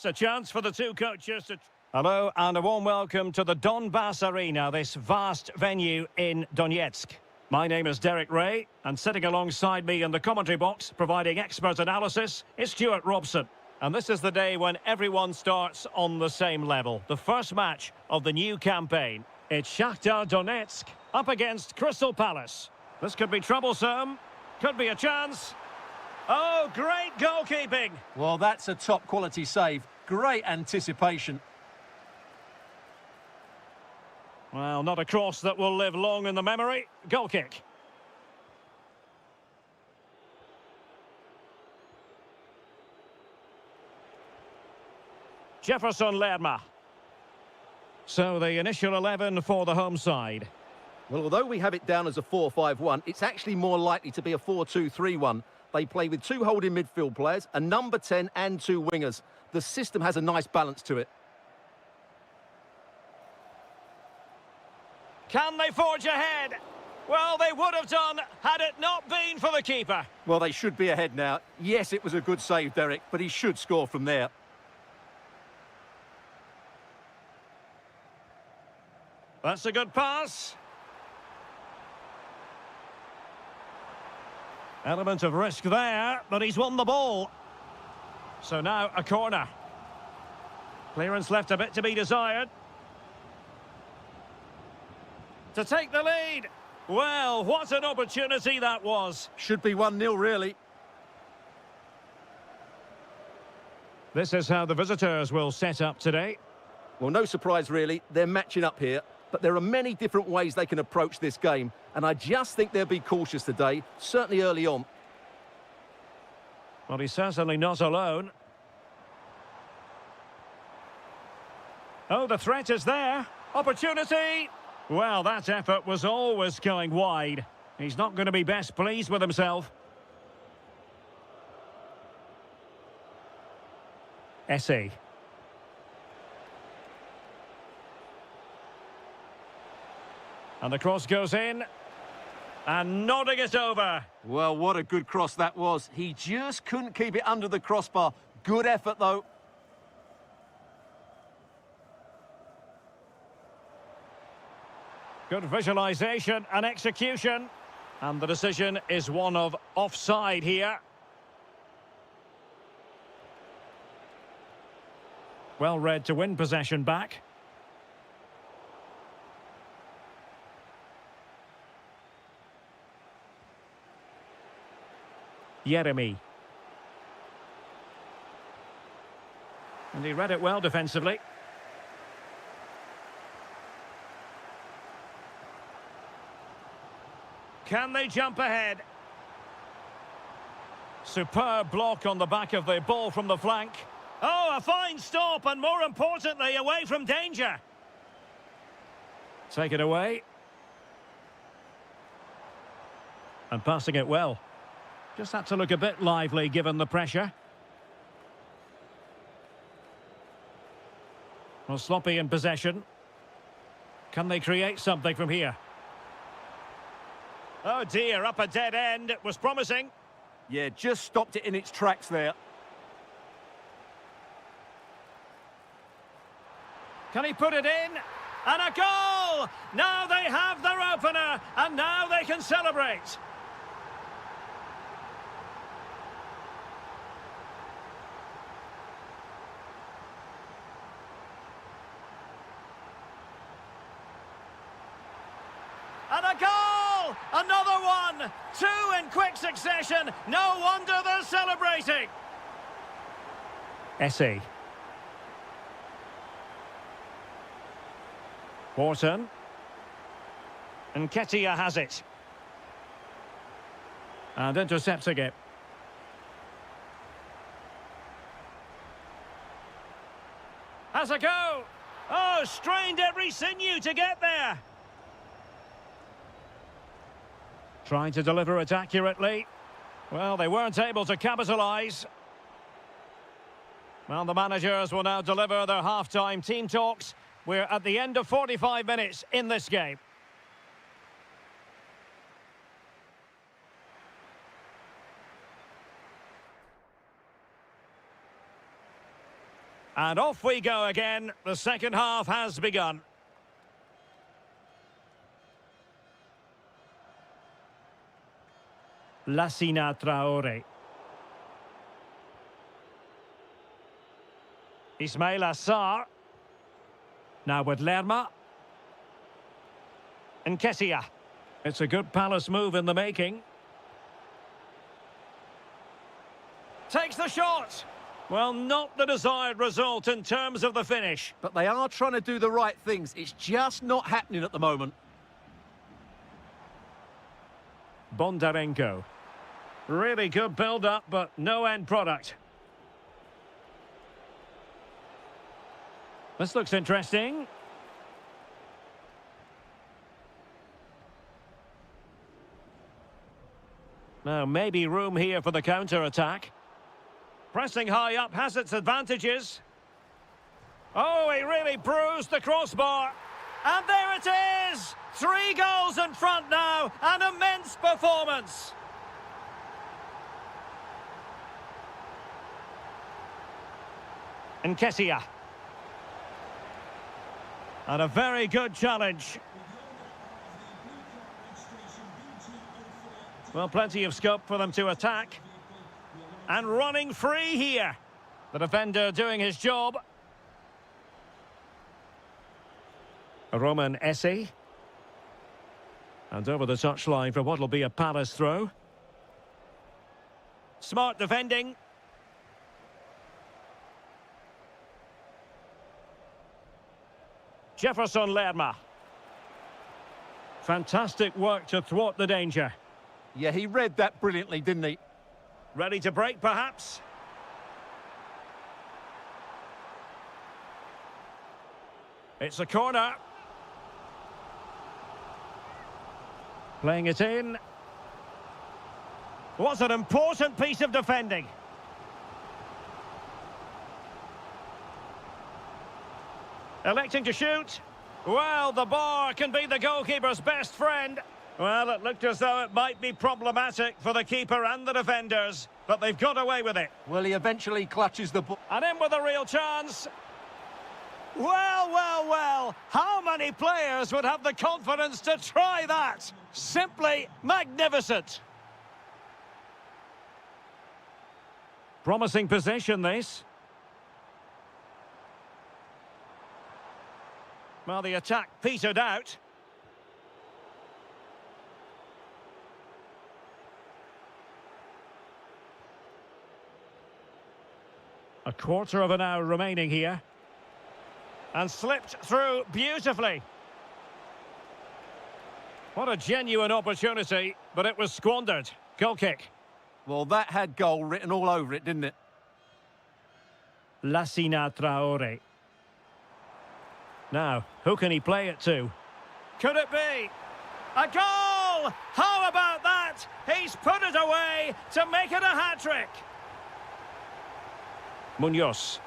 It's a chance for the two coaches to... Hello and a warm welcome to the Donbass Arena, this vast venue in Donetsk. My name is Derek Ray, and sitting alongside me in the commentary box, providing expert analysis, is Stuart Robson. And this is the day when everyone starts on the same level. The first match of the new campaign. It's Shakhtar Donetsk up against Crystal Palace. This could be troublesome. Could be a chance. Oh, great goalkeeping. Well, that's a top-quality save. Great anticipation. Well, not a cross that will live long in the memory. Goal kick. Jefferson Lerma. So the initial 11 for the home side. Well, although we have it down as a 4-5-1, it's actually more likely to be a 4-2-3-1. They play with two holding midfield players, a number 10 and two wingers. The system has a nice balance to it. Can they forge ahead? Well, they would have done had it not been for the keeper. Well, they should be ahead now. Yes, it was a good save, Derek, but he should score from there. That's a good pass. Element of risk there, but he's won the ball. So now a corner. Clearance left a bit to be desired. To take the lead. Well, what an opportunity that was. Should be 1-0, really. This is how the visitors will set up today. Well, no surprise, really. They're matching up here. But there are many different ways they can approach this game. And I just think they'll be cautious today, certainly early on. Well, he's certainly not alone. Oh, the threat is there. Opportunity. Well, that effort was always going wide. He's not going to be best pleased with himself. Essay. And the cross goes in. And nodding it over. Well, what a good cross that was. He just couldn't keep it under the crossbar. Good effort, though. Good visualisation and execution. And the decision is one of offside here. Well read to win possession back. Jeremy. And he read it well defensively. Can they jump ahead? Superb block on the back of the ball from the flank. Oh, a fine stop, and more importantly, away from danger. Take it away. And passing it well. Just had to look a bit lively given the pressure. Well, sloppy in possession. Can they create something from here? Oh dear, up a dead end. It was promising. Yeah, just stopped it in its tracks there. Can he put it in? And a goal! Now they have their opener, and now they can celebrate. And a goal! Another one! Two in quick succession. No wonder they're celebrating. Essay. Wharton. And Ketia has it. And intercepting it. Has a go! Oh, strained every sinew to get there. Trying to deliver it accurately. Well, they weren't able to capitalise. Well, the managers will now deliver their half-time team talks. We're at the end of 45 minutes in this game. And off we go again. The second half has begun. Lassina Traore. Ismail Assar. Now with Lerma. And Kessia. It's a good Palace move in the making. Takes the shot. Well, not the desired result in terms of the finish. But they are trying to do the right things. It's just not happening at the moment. Bondarenko. Really good build-up, but no end product. This looks interesting. Now, maybe room here for the counter-attack. Pressing high up has its advantages. Oh, he really bruised the crossbar. And there it is! 3 goals in front now. An immense performance. And Kessia. And a very good challenge. Well, plenty of scope for them to attack. And running free here. The defender doing his job. Roman Esse. And over the touchline for what will be a Palace throw. Smart defending. Jefferson Lerma. Fantastic work to thwart the danger. Yeah, he read that brilliantly, didn't he? Ready to break, perhaps? It's a corner. Playing it in. What an important piece of defending. Electing to shoot. Well, the bar can be the goalkeeper's best friend. Well, it looked as though it might be problematic for the keeper and the defenders, but they've got away with it. Well, he eventually clutches the ball. And in with a real chance. Well, well, well. How many players would have the confidence to try that? Simply magnificent. Promising possession, this. Well, the attack petered out. A quarter of an hour remaining here. And slipped through beautifully. What a genuine opportunity, but it was squandered. Goal kick. Well, that had goal written all over it, didn't it? Lassina Traore. Now, who can he play it to? Could it be? A goal! How about that? He's put it away to make it a hat-trick. Munoz.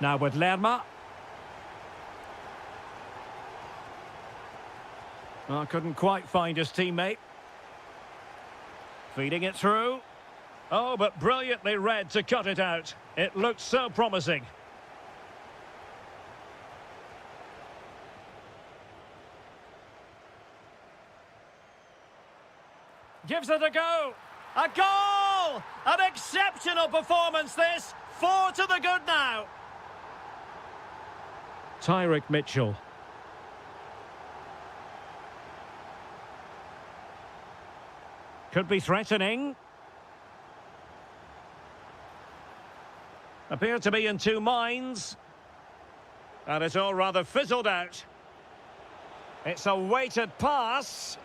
Now with Lerma. Well, couldn't quite find his teammate. Feeding it through. Oh, but brilliantly read to cut it out. It looked so promising. Gives it a go. A goal! An exceptional performance, this. 4 to the good now. Tyrick Mitchell. Could be threatening. Appeared to be in two minds. And it's all rather fizzled out. It's a weighted pass.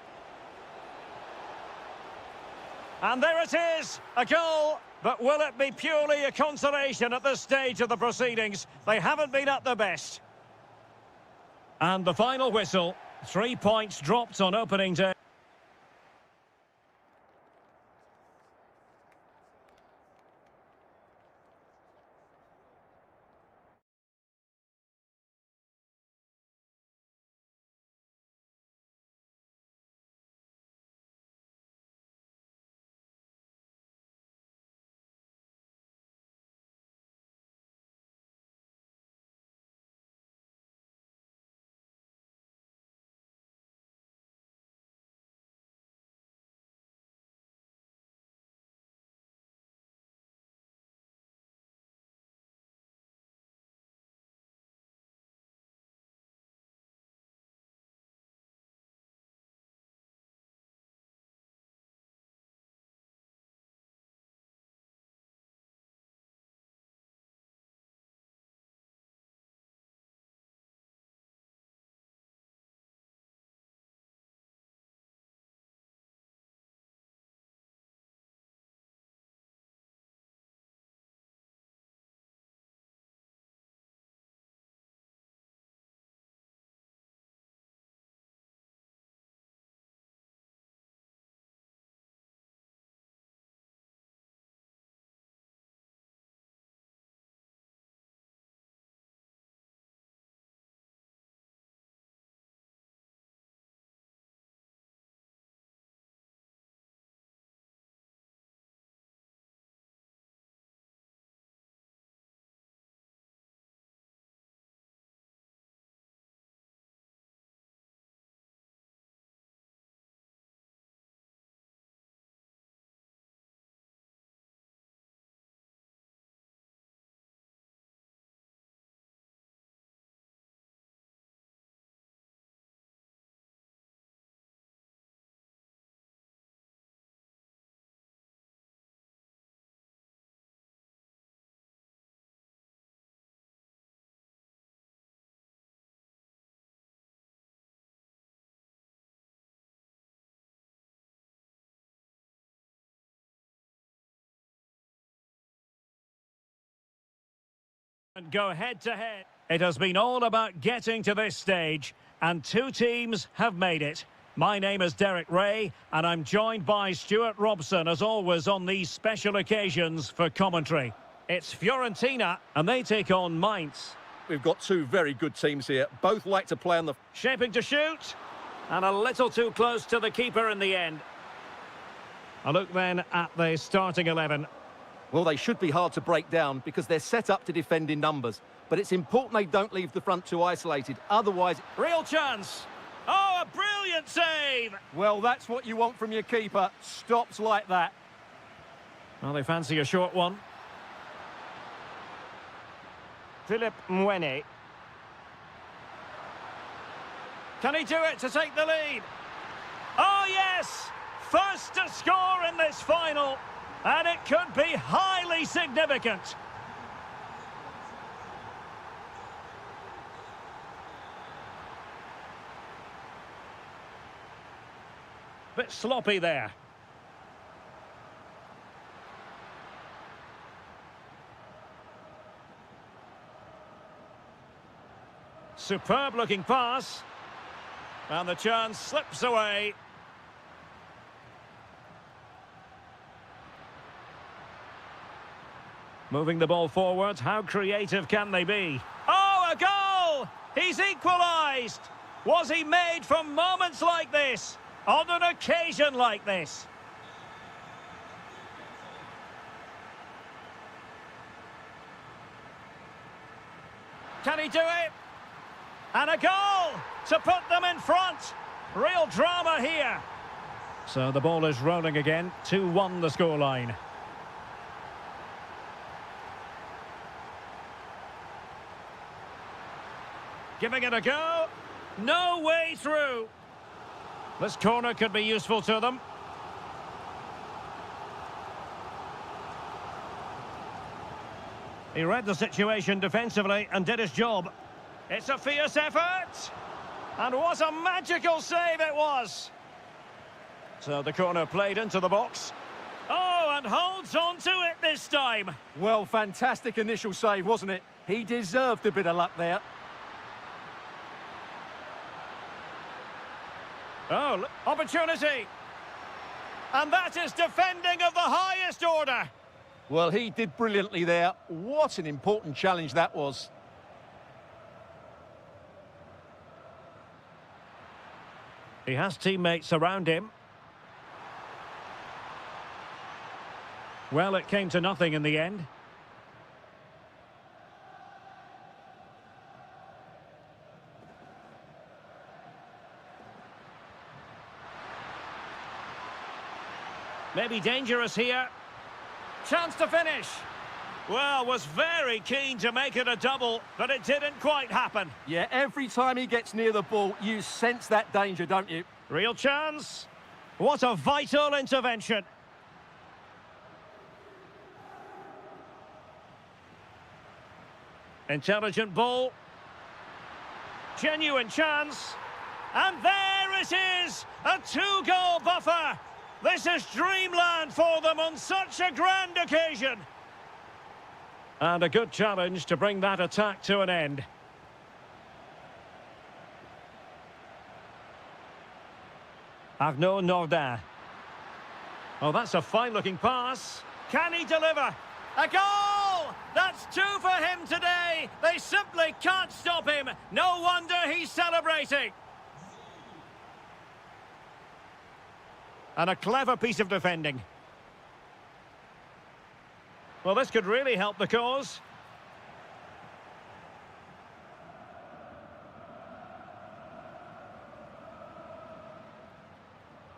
And there it is, a goal. But will it be purely a consolation at this stage of the proceedings? They haven't been at their best. And the final whistle. 3 points dropped on opening day. And go head to head. It has been all about getting to this stage, and two teams have made it. My name is Derek Ray, and I'm joined by Stuart Robson, as always, on these special occasions for commentary. It's Fiorentina, and they take on Mainz. We've got two very good teams here. Both like to play on the... Shaping to shoot, and a little too close to the keeper in the end. A look then at the starting 11. Well, they should be hard to break down because they're set up to defend in numbers. But it's important they don't leave the front two isolated. Otherwise... Real chance. Oh, a brilliant save. Well, that's what you want from your keeper. Stops like that. Well, they fancy a short one. Philip Mwene. Can he do it to take the lead? Oh, yes! First to score in this final. And it could be highly significant. Bit sloppy there. Superb looking pass. And the chance slips away. Moving the ball forward, how creative can they be? Oh, a goal! He's equalised! Was he made for moments like this? On an occasion like this? Can he do it? And a goal to put them in front. Real drama here. So the ball is rolling again. 2-1 the scoreline. Giving it a go. No way through. This corner could be useful to them. He read the situation defensively and did his job. It's a fierce effort. And what a magical save it was. So the corner played into the box. Oh, and holds on to it this time. Well, fantastic initial save, wasn't it? He deserved a bit of luck there. Oh, opportunity. And that is defending of the highest order. Well, he did brilliantly there. What an important challenge that was. He has teammates around him. Well, it came to nothing in the end. Maybe dangerous here. Chance to finish. Well, was very keen to make it a double, but it didn't quite happen. Yeah, every time he gets near the ball, you sense that danger, don't you? Real chance. What a vital intervention. Intelligent ball. Genuine chance. And there it is! A two-goal buffer! This is dreamland for them on such a grand occasion. And a good challenge to bring that attack to an end. Arnaud Nordin. Oh, that's a fine-looking pass. Can he deliver? A goal! That's two for him today. They simply can't stop him. No wonder he's celebrating. And a clever piece of defending. Well, this could really help the cause.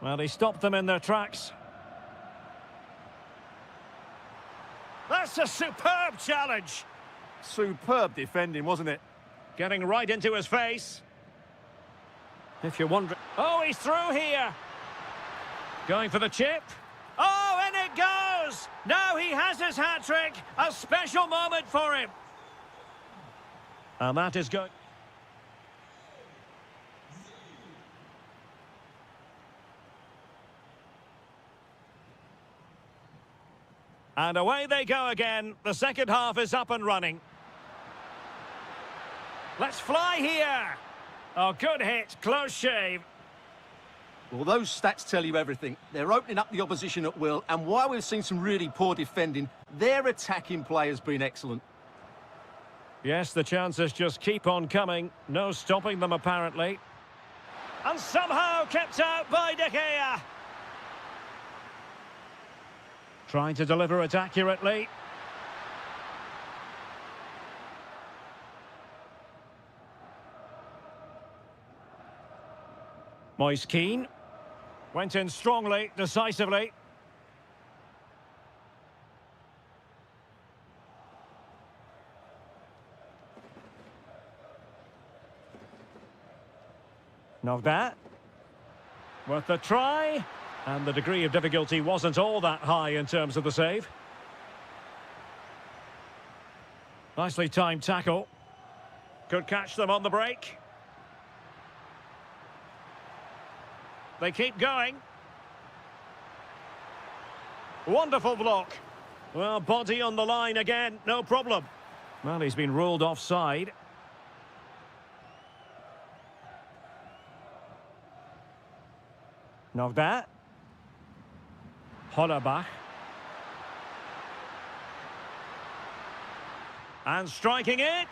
Well, he stopped them in their tracks. That's a superb challenge. Superb defending, wasn't it? Getting right into his face. If you're wondering... Oh, he's through here. Going for the chip. Oh, and it goes! Now he has his hat-trick. A special moment for him. And that is good. And away they go again. The second half is up and running. Let's fly here. Oh, good hit. Close shave. Well, those stats tell you everything. They're opening up the opposition at will, and while we've seen some really poor defending, their attacking play has been excellent. Yes, the chances just keep on coming. No stopping them, apparently. And somehow kept out by De Gea. Trying to deliver it accurately. Moise Keane. Went in strongly, decisively. Knocked that. Worth a try. And the degree of difficulty wasn't all that high in terms of the save. Nicely timed tackle. Could catch them on the break. They keep going. Wonderful block. Well, body on the line again, no problem. Well, he's been ruled offside. Knocked that. Hollerbach. And striking it.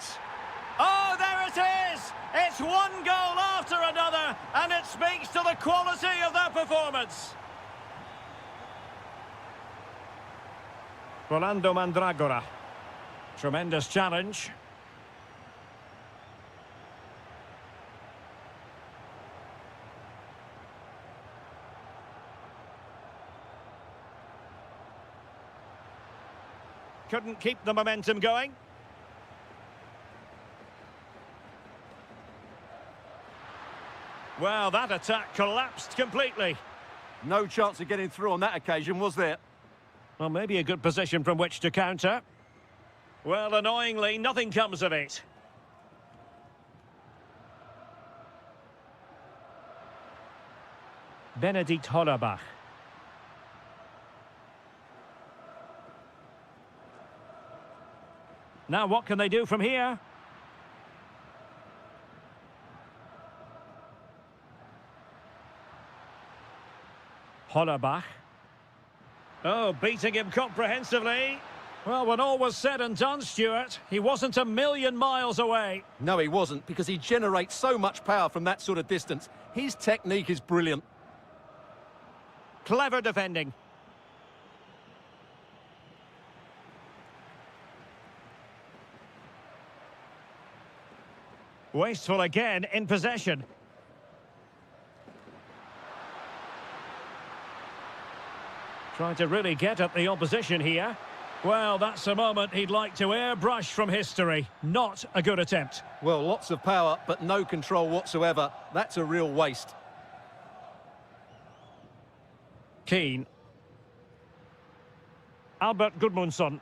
Oh, there it is! It's one goal after another, and it speaks to the quality of their performance. Rolando Mandragora. Tremendous challenge. Couldn't keep the momentum going. Well, that attack collapsed completely. No chance of getting through on that occasion, was there? Well, maybe a good position from which to counter. Well, annoyingly, nothing comes of it. Benedikt Hollerbach. Now, what can they do from here? Hollerbach. Oh, beating him comprehensively. Well, when all was said and done, Stuart, he wasn't a million miles away. No, he wasn't, because he generates so much power from that sort of distance. His technique is brilliant. Clever defending. Wasteful again in possession. Trying to really get at the opposition here. Well, that's a moment he'd like to airbrush from history. Not a good attempt. Well, lots of power, but no control whatsoever. That's a real waste. Keane. Albert Gudmundsson.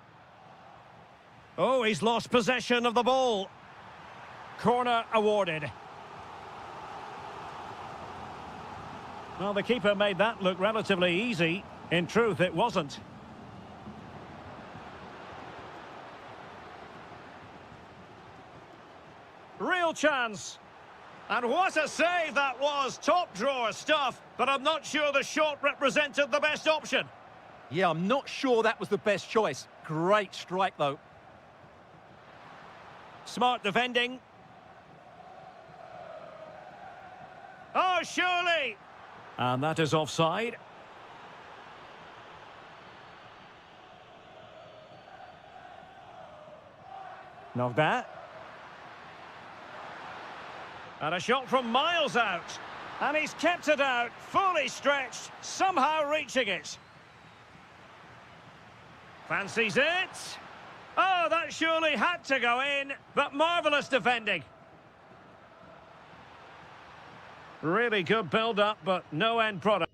Oh, he's lost possession of the ball. Corner awarded. Well, the keeper made that look relatively easy. In truth, it wasn't. Real chance. And what a save that was. Top drawer stuff, but I'm not sure the shot represented the best option. Yeah, I'm not sure that was the best choice. Great strike, though. Smart defending. Oh, surely! And that is offside. Knocked that. And a shot from miles out. And he's kept it out, fully stretched, somehow reaching it. Fancies it. Oh, that surely had to go in, but marvellous defending. Really good build-up, but no end product.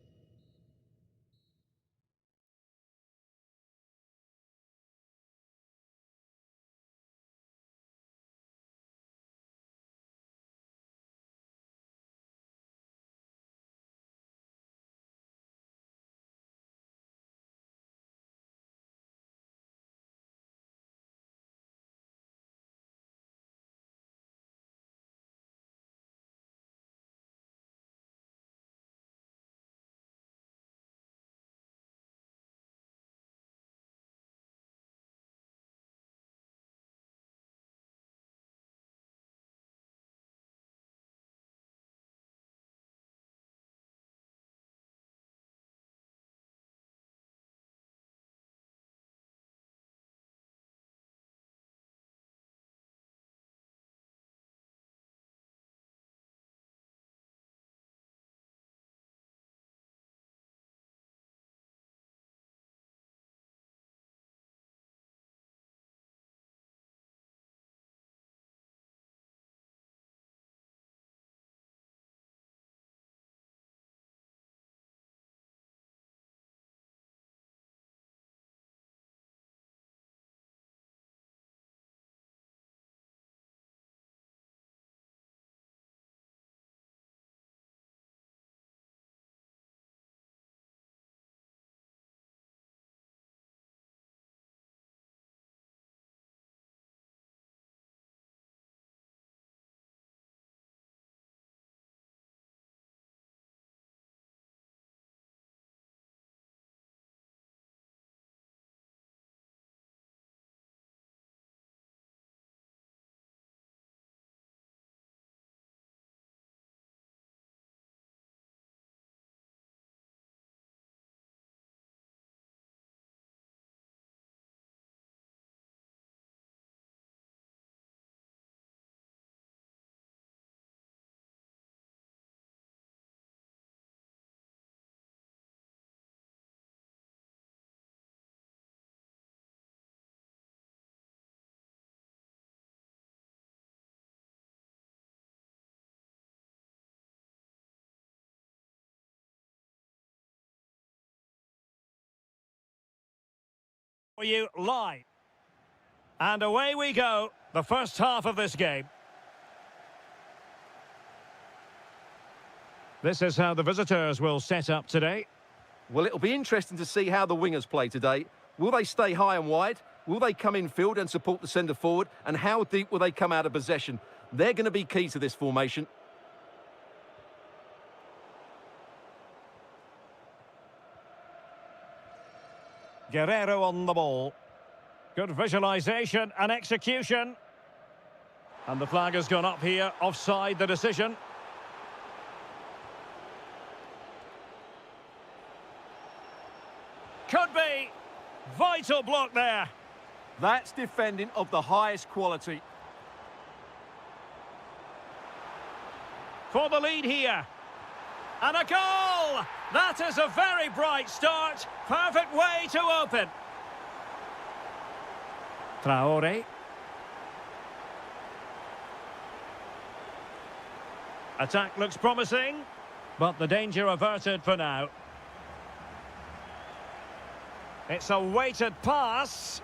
for you live. And away we go, the first half of this game. This is how the visitors will set up today. Well, it'll be interesting to see how the wingers play today. Will they stay high and wide? Will they come in field and support the centre forward? And how deep will they come out of possession? They're going to be key to this formation. Guerrero on the ball. Good visualisation and execution. And the flag has gone up here, offside the decision. Could be. Vital block there. That's defending of the highest quality. For the lead here. And a goal! That is a very bright start. Perfect way to open. Traore. Attack looks promising, but the danger averted for now. It's a weighted pass.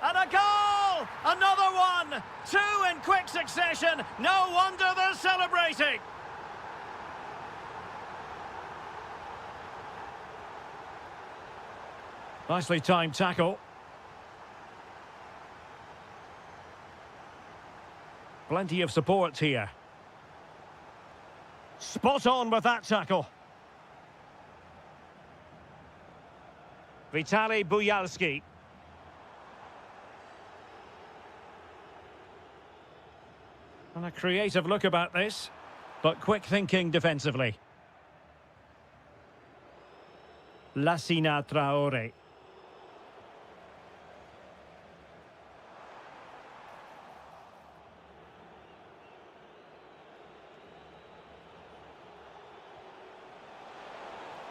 And a goal! Another one! Two in quick succession. No wonder they're celebrating. Nicely timed tackle. Plenty of support here. Spot on with that tackle. Vitaly Buyalski. And a creative look about this, but quick thinking defensively. Lassina Traore.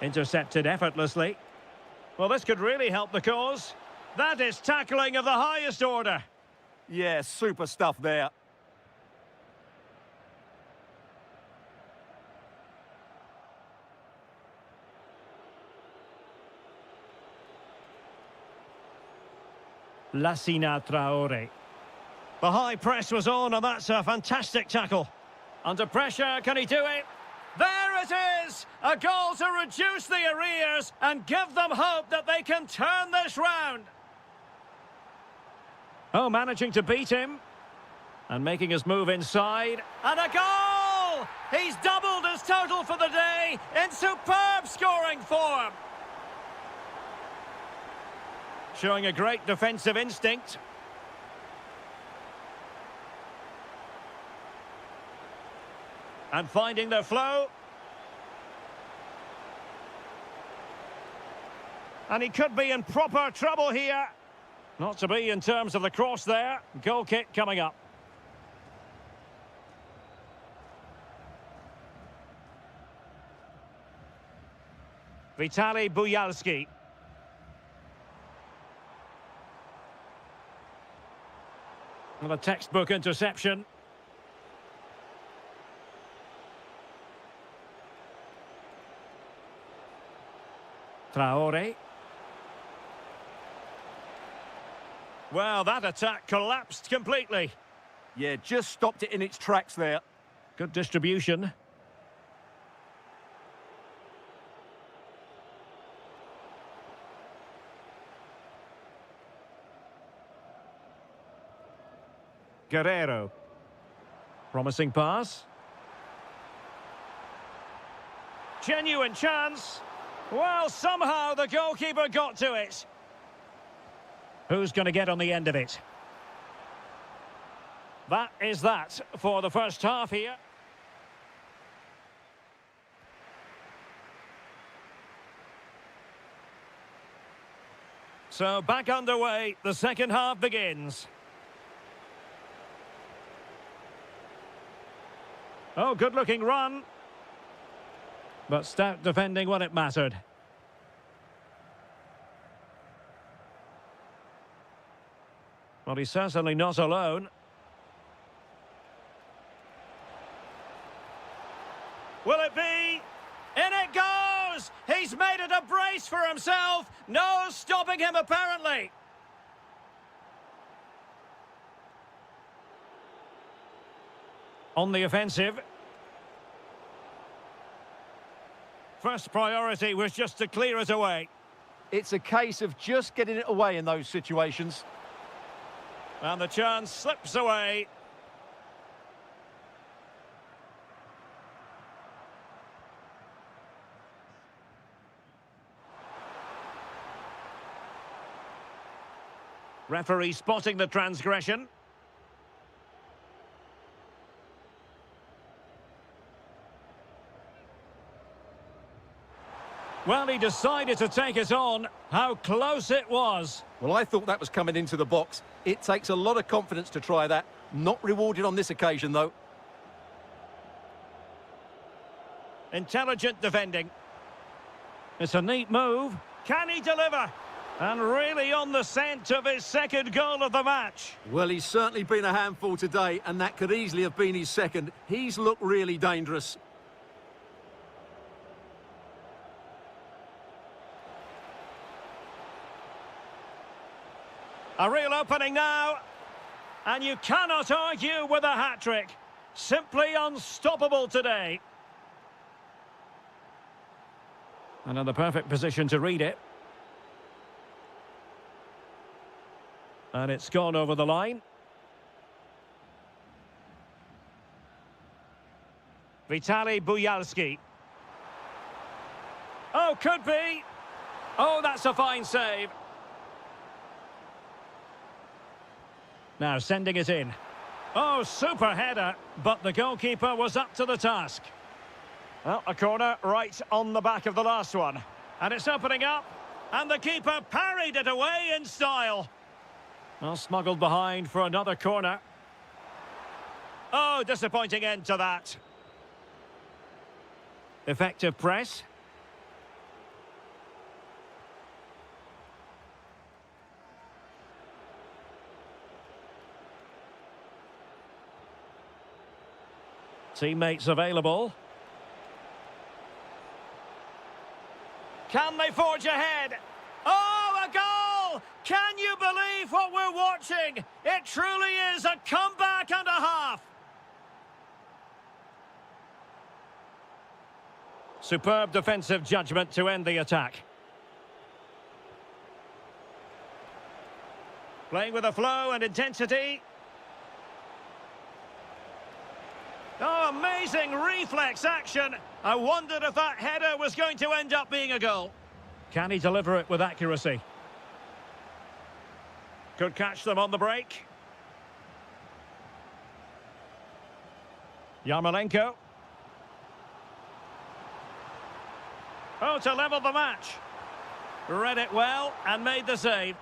Intercepted effortlessly. Well, this could really help the cause. That is tackling of the highest order. Yeah, super stuff there. Lassina Traore. The high press was on, and that's a fantastic tackle. Under pressure, can he do it? There it is! A goal to reduce the arrears and give them hope that they can turn this round. Oh, managing to beat him. And making his move inside. And a goal! He's doubled his total for the day in superb scoring form. Showing a great defensive instinct. And finding their flow. And he could be in proper trouble here. Not to be in terms of the cross there. Goal kick coming up. Vitaly Buyalski. And a textbook interception. Traore. Well, that attack collapsed completely. Yeah, just stopped it in its tracks there. Good distribution. Guerrero. Promising pass. Genuine chance. Well, somehow the goalkeeper got to it. Who's going to get on the end of it? That is that for the first half here. So back underway, the second half begins. Oh, good-looking run. But stout defending when it mattered. Well, he's certainly not alone. Will it be? space for himself. No stopping him, apparently. On the offensive. First priority was just to clear it away. It's a case of just getting it away in those situations. And the chance slips away. Referee spotting the transgression. Well, he decided to take it on. How close it was. Well, I thought that was coming into the box. It takes a lot of confidence to try that. Not rewarded on this occasion, though. Intelligent defending. It's a neat move. Can he deliver? And really on the scent of his second goal of the match. Well, he's certainly been a handful today, and that could easily have been his second. He's looked really dangerous. A real opening now. And you cannot argue with a hat-trick. Simply unstoppable today. And in the perfect position to read it. And it's gone over the line. Vitaly Buyalski. Oh, could be. Oh, that's a fine save. Now sending it in. Oh, super header, but the goalkeeper was up to the task. Well, a corner right on the back of the last one. And it's opening up, and the keeper parried it away in style. Well, smuggled behind for another corner. Oh, disappointing end to that. Effective press. Teammates available. Can they forge ahead? Oh, a goal! Can you believe what we're watching? It truly is a comeback and a half. Superb defensive judgment to end the attack. Playing with a flow and intensity. Oh, amazing reflex action. I wondered if that header was going to end up being a goal. Can he deliver it with accuracy? Could catch them on the break. Yarmolenko. Oh, to level the match. Read it well and made the save.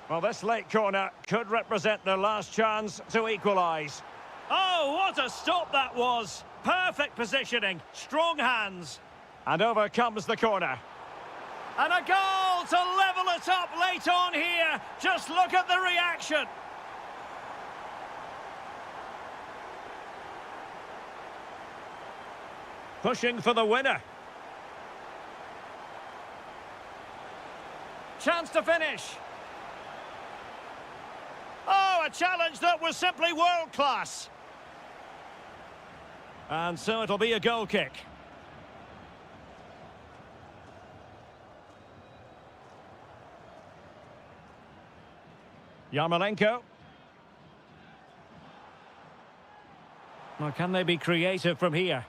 Well, this late corner could represent their last chance to equalise. Oh, what a stop that was. Perfect positioning, strong hands. And over comes the corner. And a goal to level it up late on here. Just look at the reaction. Pushing for the winner. Chance to finish. Oh, a challenge that was simply world-class. And so it'll be a goal kick. Yarmolenko. Now, can they be creative from here?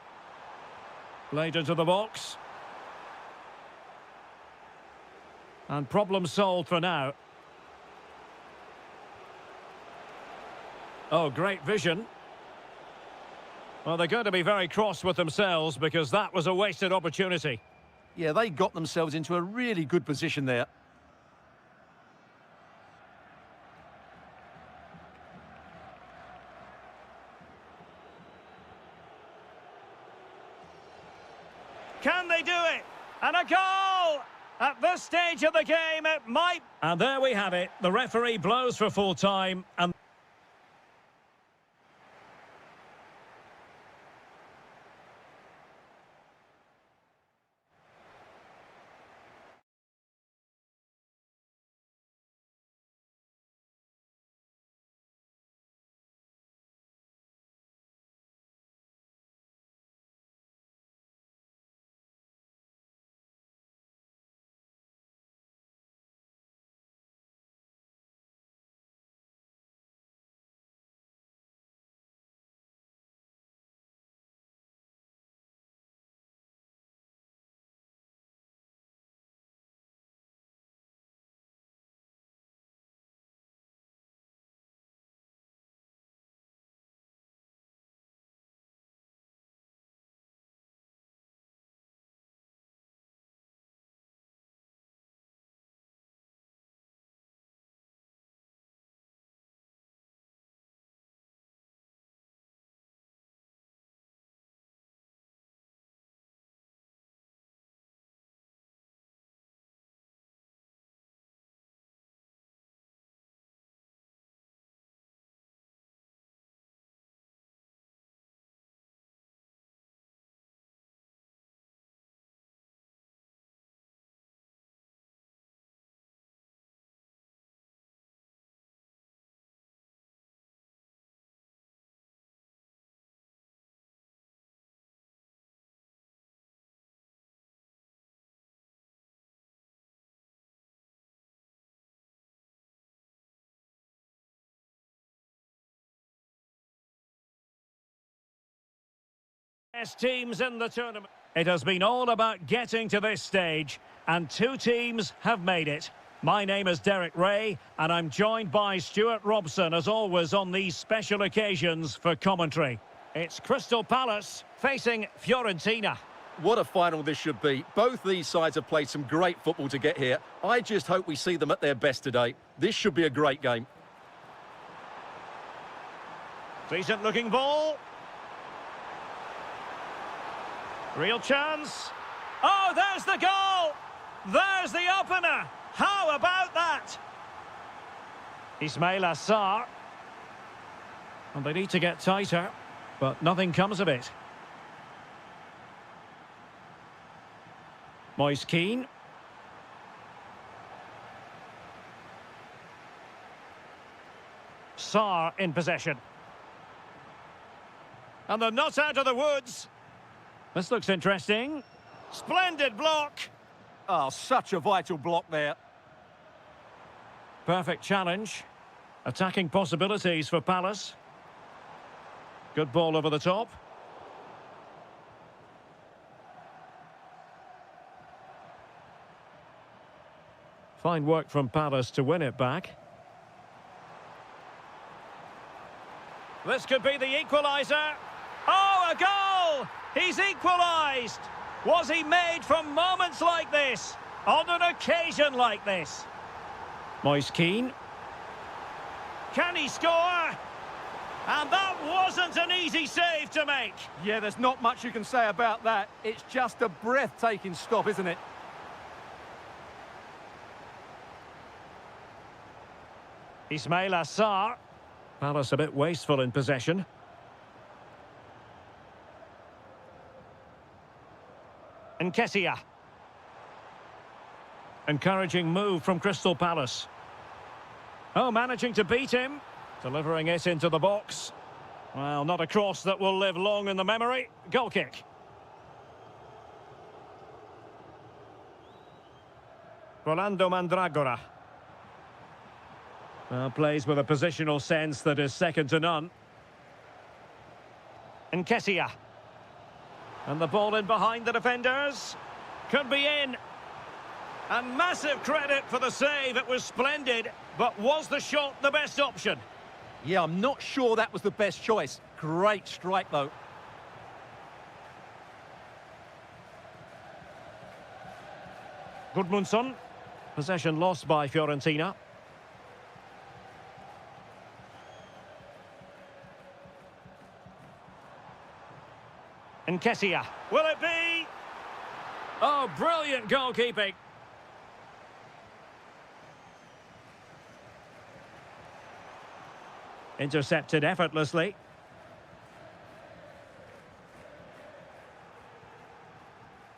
Played into the box. And problem solved for now. Oh, great vision. Well, they're going to be very cross with themselves because that was a wasted opportunity. Yeah, they got themselves into a really good position there. Can they do it? And a goal! At this stage of the game, it might... And there we have it. The referee blows for full time and... Best teams in the tournament. It has been all about getting to this stage, and two teams have made it. My name is Derek Ray, and I'm joined by Stuart Robson, as always, on these special occasions for commentary. It's Crystal Palace facing Fiorentina. What a final this should be. Both these sides have played some great football to get here. I just hope we see them at their best today. This should be a great game. Decent looking ball. Real chance. Oh, there's the goal! There's the opener! How about that? Ismail Assar. And they need to get tighter, but nothing comes of it. Moise Keane. Sarr in possession. And they're not out of the woods. This looks interesting. Splendid block. Oh, such a vital block there. Perfect challenge. Attacking possibilities for Palace. Good ball over the top. Fine work from Palace to win it back. This could be the equaliser. Oh, a goal! He's equalised! Was he made from moments like this? On an occasion like this? Moise Keane. Can he score? And that wasn't an easy save to make. Yeah, there's not much you can say about that. It's just a breathtaking stop, isn't it? Ismail Assar. Palace a bit wasteful in possession. Nketiah. Encouraging move from Crystal Palace. Oh, managing to beat him. Delivering it into the box. Well, not a cross that will live long in the memory. Goal kick. Rolando Mandragora. Well, plays with a positional sense that is second to none. Nketiah. And the ball in behind the defenders. Could be in. And massive credit for the save. It was splendid. But was the shot the best option? Yeah, I'm not sure that was the best choice. Great strike, though. Gudmundsson. Possession lost by Fiorentina. Nketiah. Will it be? Oh, brilliant goalkeeping. Intercepted effortlessly.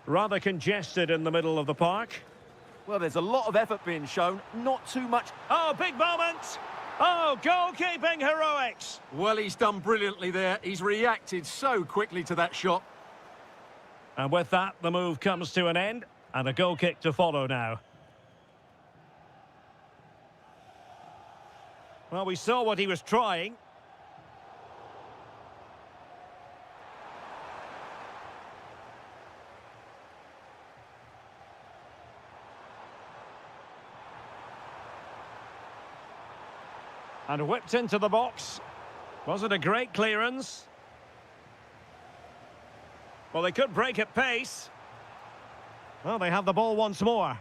Rather congested in the middle of the park. Well, there's a lot of effort being shown, not too much. Oh, big moment. Oh, goalkeeping heroics. Well, he's done brilliantly there. He's reacted so quickly to that shot. And with that, the move comes to an end, and a goal kick to follow now. Well, we saw what he was trying. And whipped into the box. Was it a great clearance? Well, they could break at pace. Well, they have the ball once more.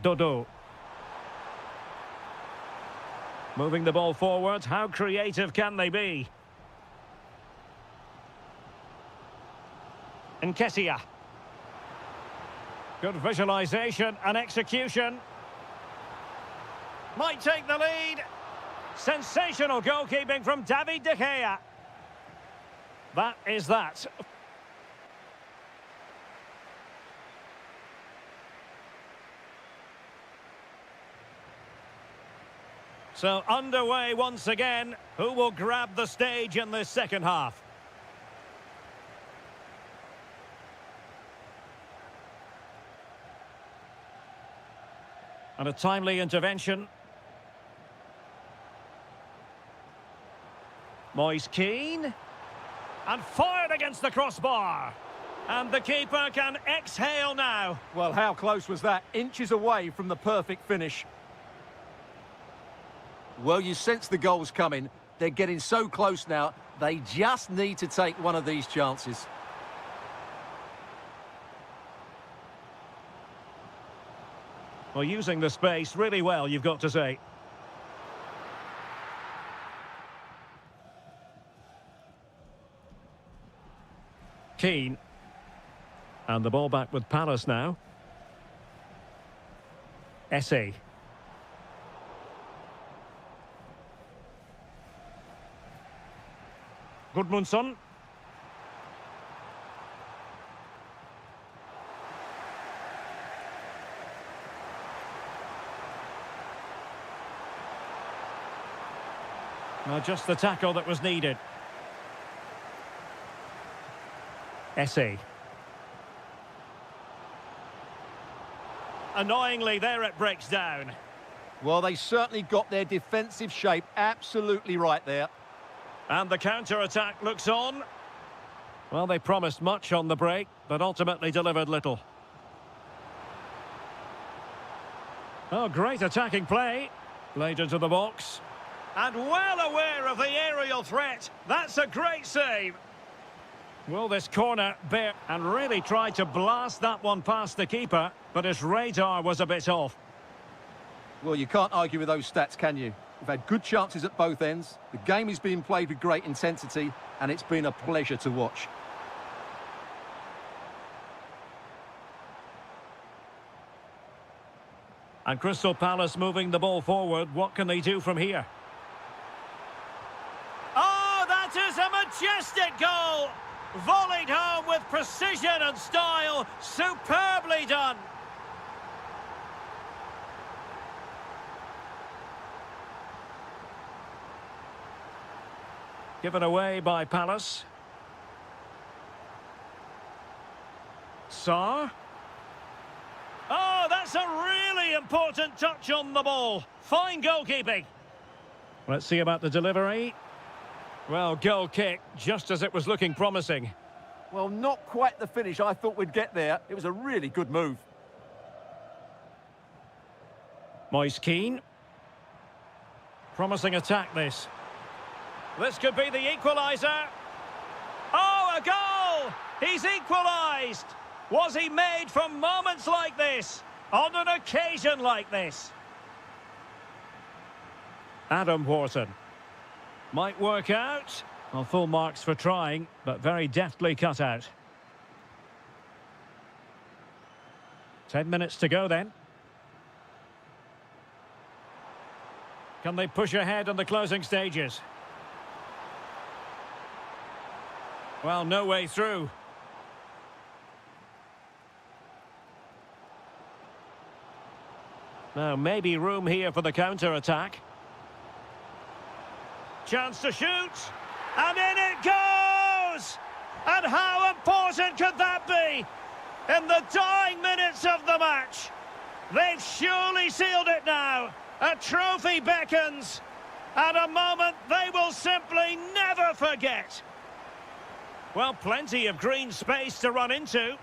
Dodo. Moving the ball forward. How creative can they be? Nketiah. Good visualization and execution. Might take the lead. Sensational goalkeeping from David De Gea. That is that. So underway once again. Who will grab the stage in this second half? And a timely intervention Moyes Keane. And fired against the crossbar. And the keeper can exhale now. Well, how close was that? Inches away from the perfect finish. Well, you sense the goals coming. They're getting so close now. They just need to take one of these chances. Well, using the space really well, you've got to say. Keane. And the ball back with Palace now. Essay. Gudmundsson. Now just the tackle that was needed. Essay. Annoyingly, there it breaks down. Well, they certainly got their defensive shape absolutely right there. And the counter-attack looks on. Well, they promised much on the break, but ultimately delivered little. Oh, great attacking play. Played into the box. And well aware of the aerial threat. That's a great save. Well, this corner bare and really tried to blast that one past the keeper, but his radar was a bit off. Well, you can't argue with those stats, can you? We've had good chances at both ends. The game is being played with great intensity, and it's been a pleasure to watch. And Crystal Palace moving the ball forward. What can they do from here? Oh, that is a majestic goal! Volleyed home with precision and style. Superbly done. Given away by Palace. Sarr. Oh, that's a really important touch on the ball. Fine goalkeeping. Let's see about the delivery. Well, goal kick, just as it was looking promising. Well, not quite the finish I thought we'd get there. It was a really good move. Moyes Keane. Promising attack, this. This could be the equaliser. Oh, a goal! He's equalised! Was he made from moments like this? On an occasion like this? Adam Wharton. Might work out. Well, full marks for trying, but very deftly cut out. 10 minutes to go then. Can they push ahead in the closing stages? Well, no way through. Now, maybe room here for the counter-attack. Chance to shoot. And in it goes! And how important could that be? In the dying minutes of the match. They've surely sealed it now. A trophy beckons. And a moment they will simply never forget. Well, plenty of green space to run into.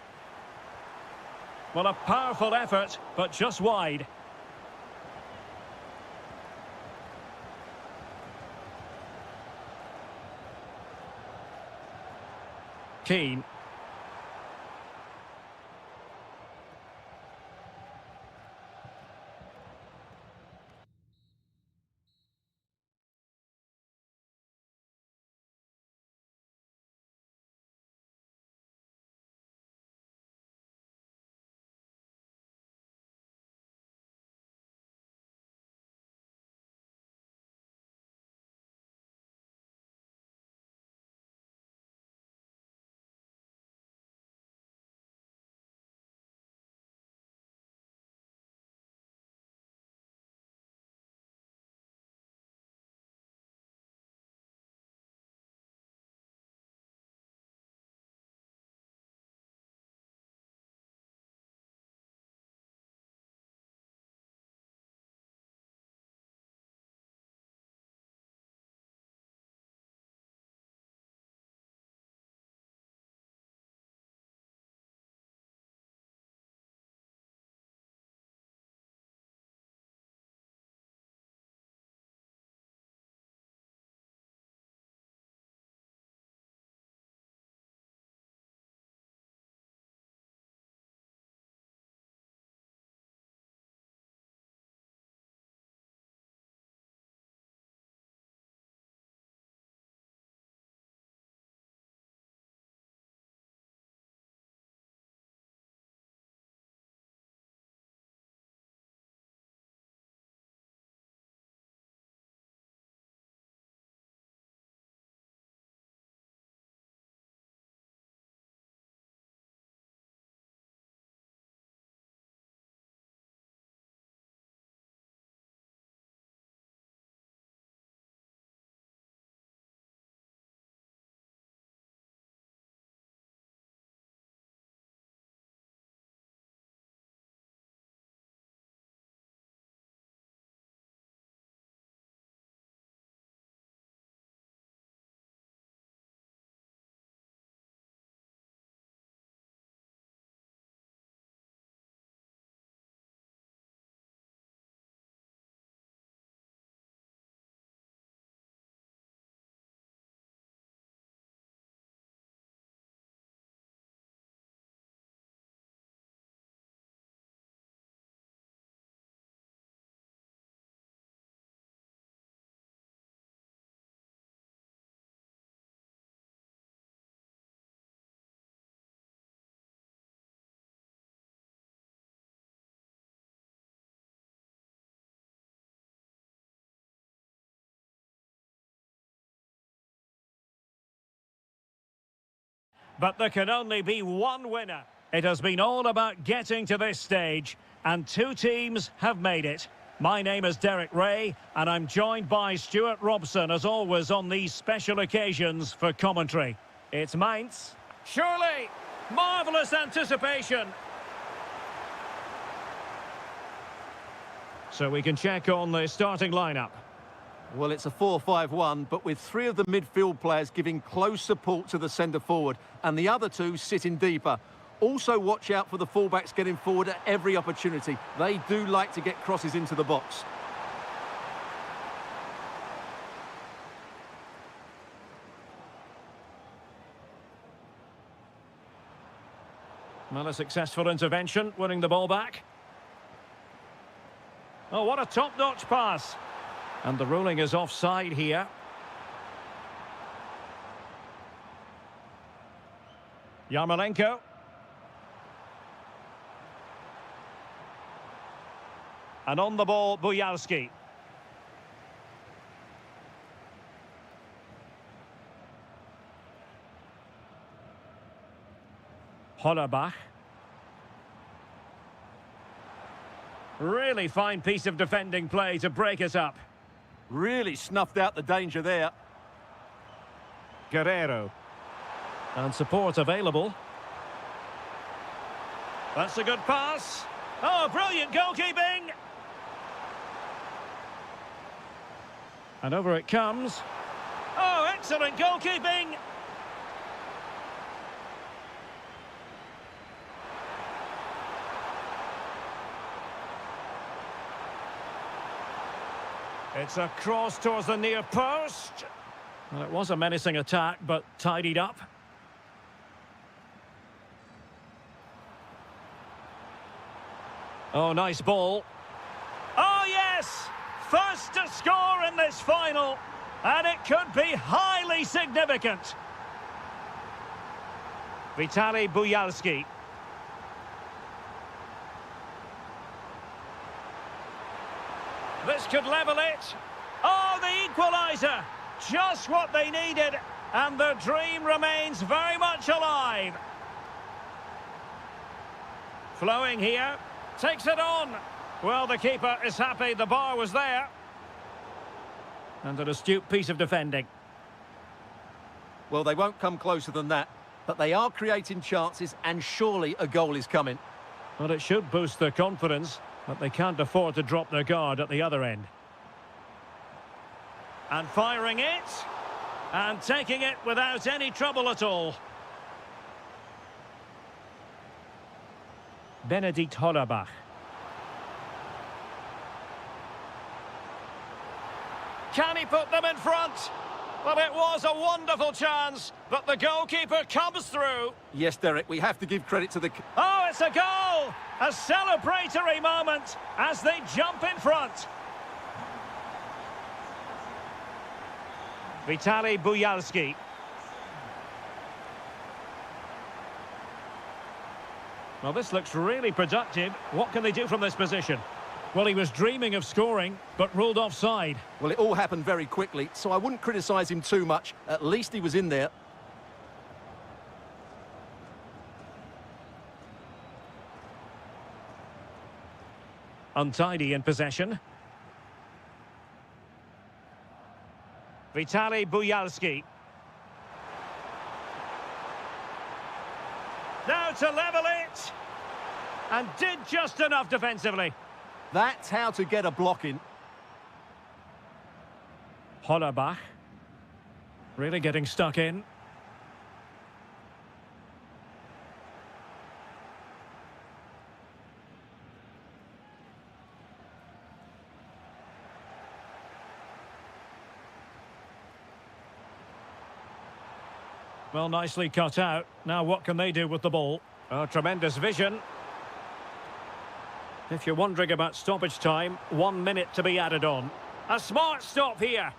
Well, a powerful effort, but just wide. Keane. but there can only be one winner. It has been all about getting to this stage, and two teams have made it. My name is Derek Ray, and I'm joined by Stuart Robson, as always, on these special occasions for commentary. It's Mainz. Surely, marvellous anticipation. So we can check on the starting lineup. Well, it's a 4-5-1, but with three of the midfield players giving close support to the centre-forward, and the other two sitting deeper. Also watch out for the fullbacks getting forward at every opportunity. They do like to get crosses into the box. Well, a successful intervention, winning the ball back. Oh, what a top-notch pass. And the ruling is offside here. Yarmolenko. And on the ball, Buyalski. Hollerbach. Really fine piece of defending play to break us up. Really snuffed out the danger there. Guerrero. And support available. That's a good pass. Oh, brilliant goalkeeping! And over it comes. Oh, excellent goalkeeping! It's a cross towards the near post. Well, it was a menacing attack, but tidied up. Oh, nice ball. Oh, yes! First to score in this final, and it could be highly significant. Vitaly Buyalski. This could level it. Oh, the equaliser! Just what they needed, and the dream remains very much alive. Flowing here. Takes it on. Well, the keeper is happy the bar was there. And an astute piece of defending. Well, they won't come closer than that, but they are creating chances, and surely a goal is coming. Well, it should boost their confidence, but they can't afford to drop their guard at the other end. And firing it. And taking it without any trouble at all. Benedikt Hollerbach. Can he put them in front? Well, it was a wonderful chance, but the goalkeeper comes through. Yes, Derek, we have to give credit to the... Oh, it's a goal! A celebratory moment as they jump in front. Vitaly Buyalski. Well, this looks really productive. What can they do from this position? Well, he was dreaming of scoring, but ruled offside. Well, it all happened very quickly, so I wouldn't criticise him too much. At least he was in there. Untidy in possession. Vitaly Buyalski. Now to level it. And did just enough defensively. That's how to get a block in. Hollerbach. Really getting stuck in. Well, nicely cut out. Now what can they do with the ball? Oh, tremendous vision. If you're wondering about stoppage time, 1 minute to be added on. A smart stop here.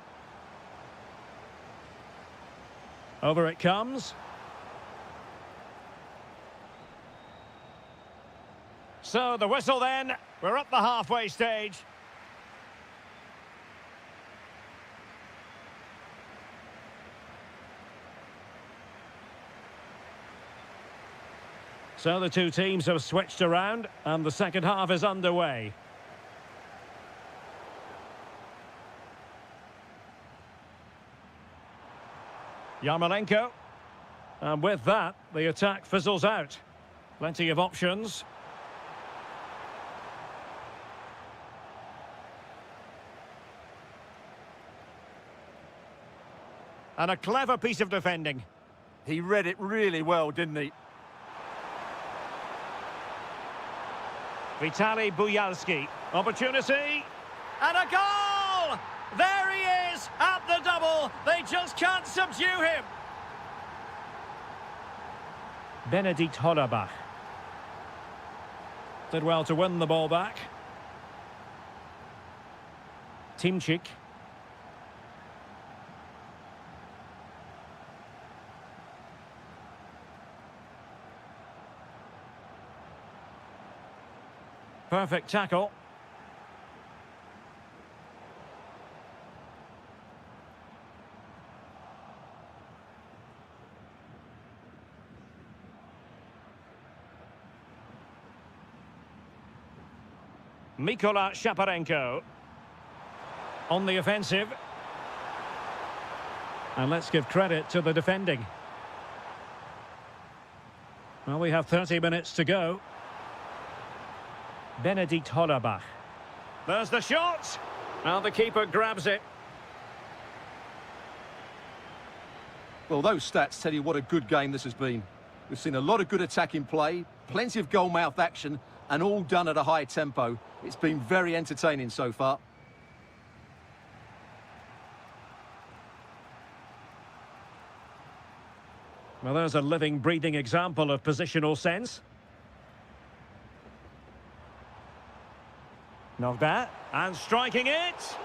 Over it comes. So the whistle then. We're at the halfway stage. So the two teams have switched around and the second half is underway. Yarmolenko. And with that, the attack fizzles out. Plenty of options. And a clever piece of defending. He read it really well, didn't he? Vitaly Buyalski. Opportunity. And a goal! There he is at the double. They just can't subdue him. Benedikt Hollerbach. Did well to win the ball back. Timchik. Perfect tackle. Mykola Shaparenko on the offensive. And let's give credit to the defending. Well, we have 30 minutes to go. Benedikt Hollerbach. There's the shot. Well, the keeper grabs it. Well, those stats tell you what a good game this has been. We've seen a lot of good attacking play, plenty of goal-mouth action, and all done at a high tempo. It's been very entertaining so far. Well, there's a living, breathing example of positional sense. Knocked that, and striking it.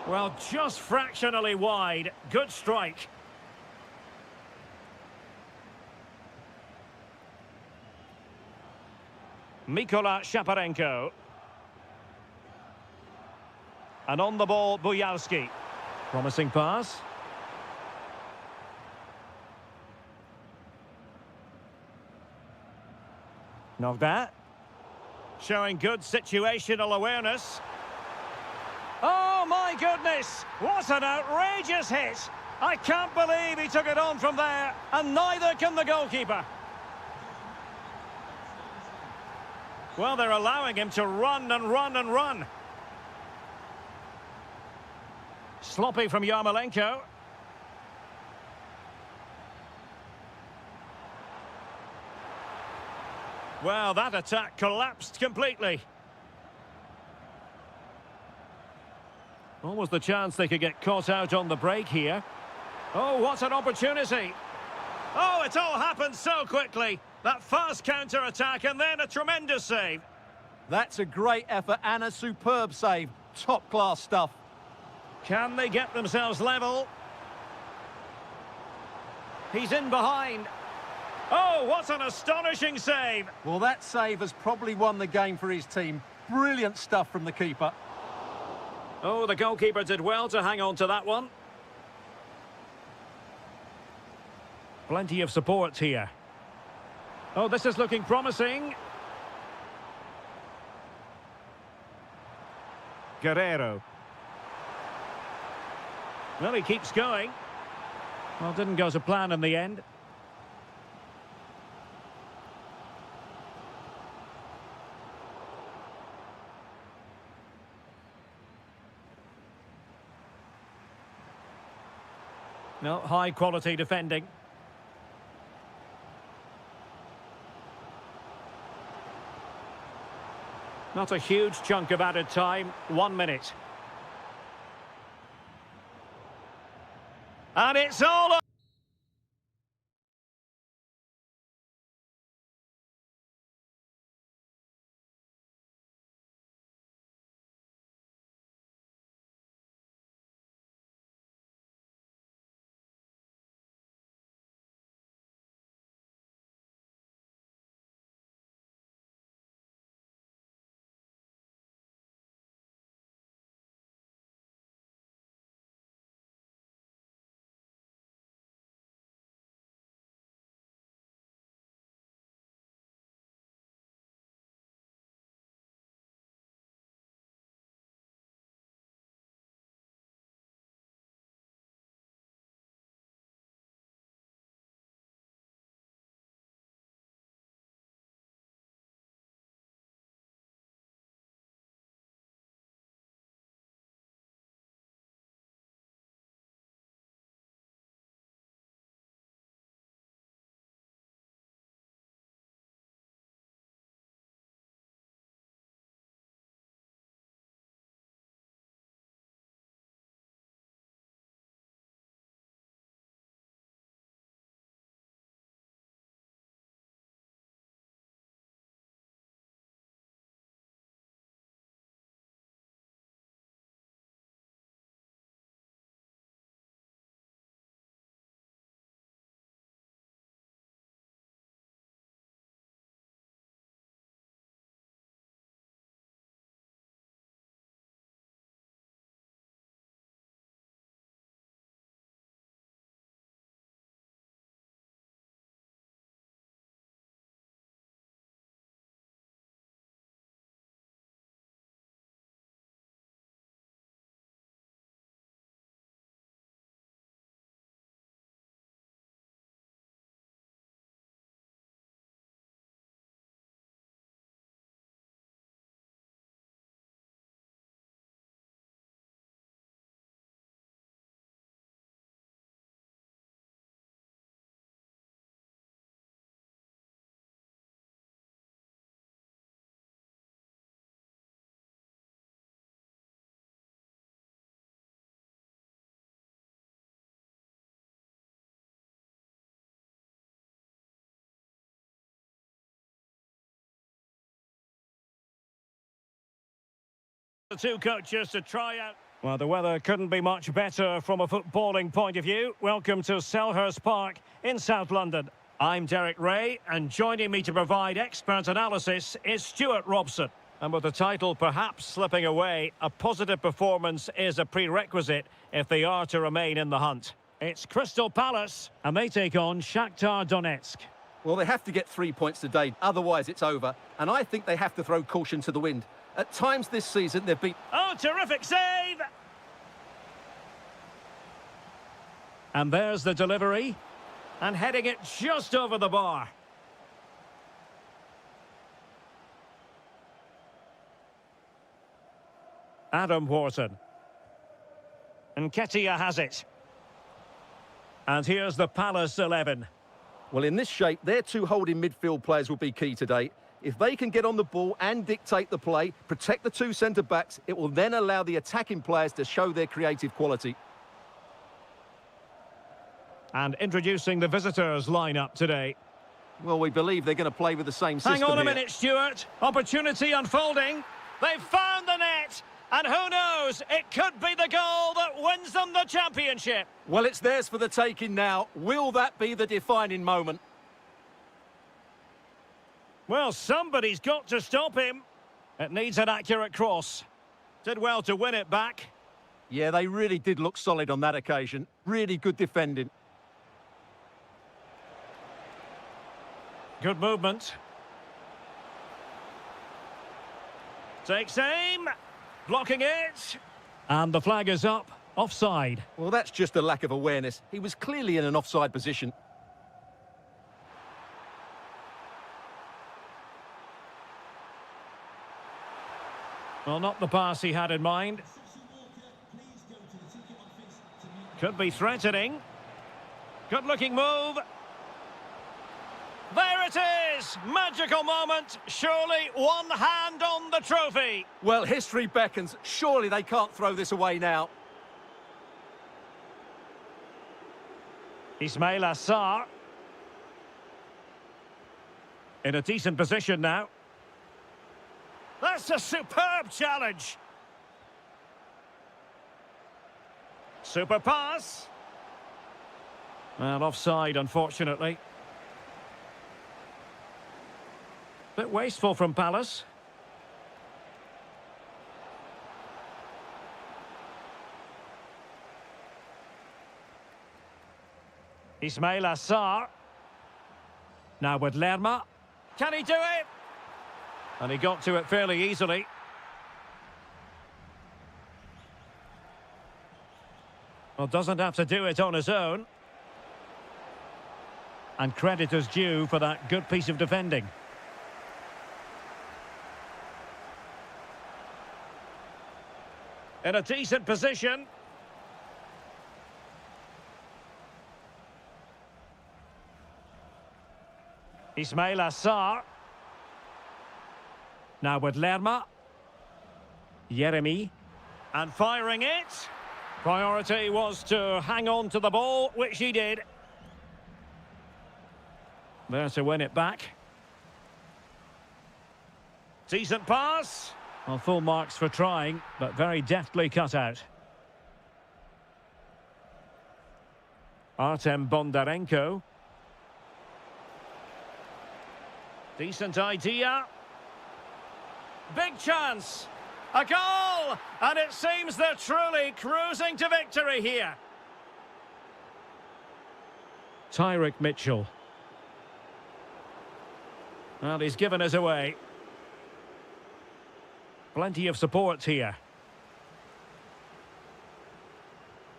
Well, just fractionally wide. Good strike. Mykola Shaparenko. And on the ball, Buyalski. Promising pass. Knocked that. Showing good situational awareness. Oh, my goodness! What an outrageous hit! I can't believe he took it on from there, and neither can the goalkeeper. Well, they're allowing him to run and run and run. Sloppy from Yarmolenko. Well, that attack collapsed completely. Almost the chance they could get caught out on the break here. Oh, what an opportunity. Oh, it all happened so quickly. That fast counter-attack and then a tremendous save. That's a great effort and a superb save. Top-class stuff. Can they get themselves level? He's in behind. Oh, what an astonishing save. Well, that save has probably won the game for his team. Brilliant stuff from the keeper. Oh, the goalkeeper did well to hang on to that one. Plenty of support here. Oh, this is looking promising. Guerrero. Well, he keeps going. Well, didn't go to plan in the end. No, high-quality defending. Not a huge chunk of added time. 1 minute. And it's all The two coaches to try out. Well, the weather couldn't be much better from a footballing point of view. Welcome to Selhurst Park in South London. I'm Derek Ray, and joining me to provide expert analysis is Stuart Robson. And with the title perhaps slipping away, a positive performance is a prerequisite if they are to remain in the hunt. It's Crystal Palace, and they take on Shakhtar Donetsk. Well, they have to get 3 points today, otherwise it's over. And I think they have to throw caution to the wind. At times this season, they've been... Oh, terrific save! And there's the delivery. And heading it just over the bar. Adam Wharton. And Ketia has it. And here's the Palace 11. Well, in this shape, their two holding midfield players will be key today. If they can get on the ball and dictate the play, protect the two centre-backs, it will then allow the attacking players to show their creative quality. And introducing the visitors' lineup today. Well, we believe they're going to play with the same system. Hang on a here. minute, Stuart. Opportunity unfolding. They've found the net. And who knows, it could be the goal that wins them the championship. Well, it's theirs for the taking now. Will that be the defining moment? Well, somebody's got to stop him. It needs an accurate cross. Did well to win it back. Yeah, they really did look solid on that occasion. Really good defending. Good movement. Takes aim. Blocking it. And the flag is up. Offside. Well, that's just a lack of awareness. He was clearly in an offside position. Well, not the pass he had in mind. Could be threatening. Good-looking move. There it is! Magical moment. Surely one hand on the trophy. Well, history beckons. Surely they can't throw this away now. Ismail Assar. In a decent position now. That's a superb challenge. Super pass. Well, offside, unfortunately. Bit wasteful from Palace. Ismail Assar. Now with Lerma. Can he do it? And he got to it fairly easily. Well, doesn't have to do it on his own. And credit is due for that good piece of defending. In a decent position. Ismail Assar. Now with Lerma. Yeremi. And firing it. Priority was to hang on to the ball, which he did. There to win it back. Decent pass. Well, full marks for trying, but very deftly cut out. Artem Bondarenko. Decent idea. Big chance. A goal! And it seems they're truly cruising to victory here. Tyrick Mitchell. Well, he's given us away. Plenty of support here.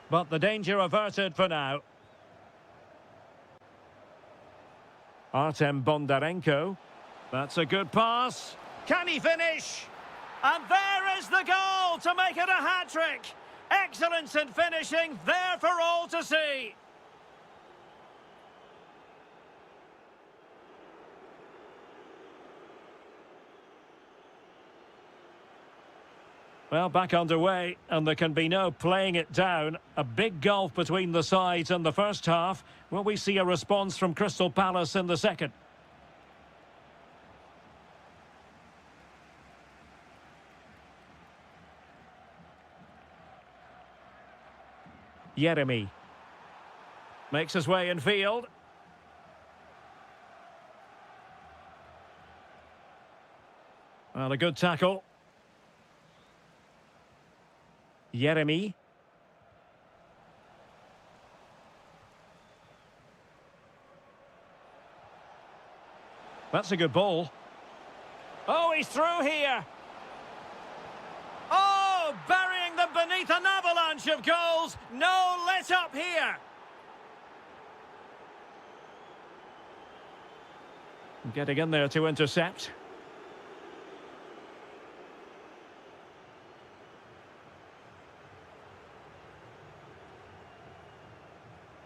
But the danger averted for now. Artem Bondarenko. That's a good pass. Can he finish? And there is the goal to make it a hat-trick. Excellence in finishing, there for all to see. Well, back underway, and there can be no playing it down. A big gulf between the sides in the first half. Will we see a response from Crystal Palace in the second? Jeremy. Makes his way in field. Well, a good tackle. Jeremy. That's a good ball. Oh, he's through here. Oh, burying them beneath an avalanche of goals. No let up here. Getting in there to intercept.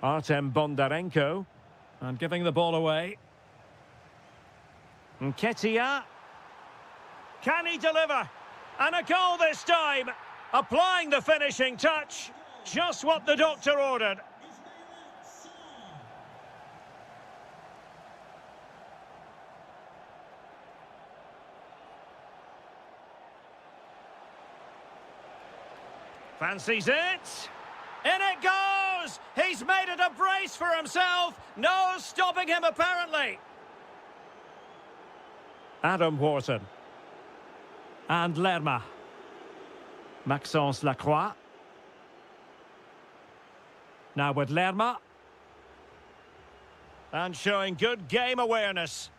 Artem Bondarenko. And giving the ball away. Nketiah. Can he deliver? And a goal this time. Applying the finishing touch. Just what the doctor ordered. Fancies it. In it goes! He's made it a brace for himself. No stopping him, apparently. Adam Wharton. And Lerma. Maxence Lacroix. Now with Lerma. And showing good game awareness.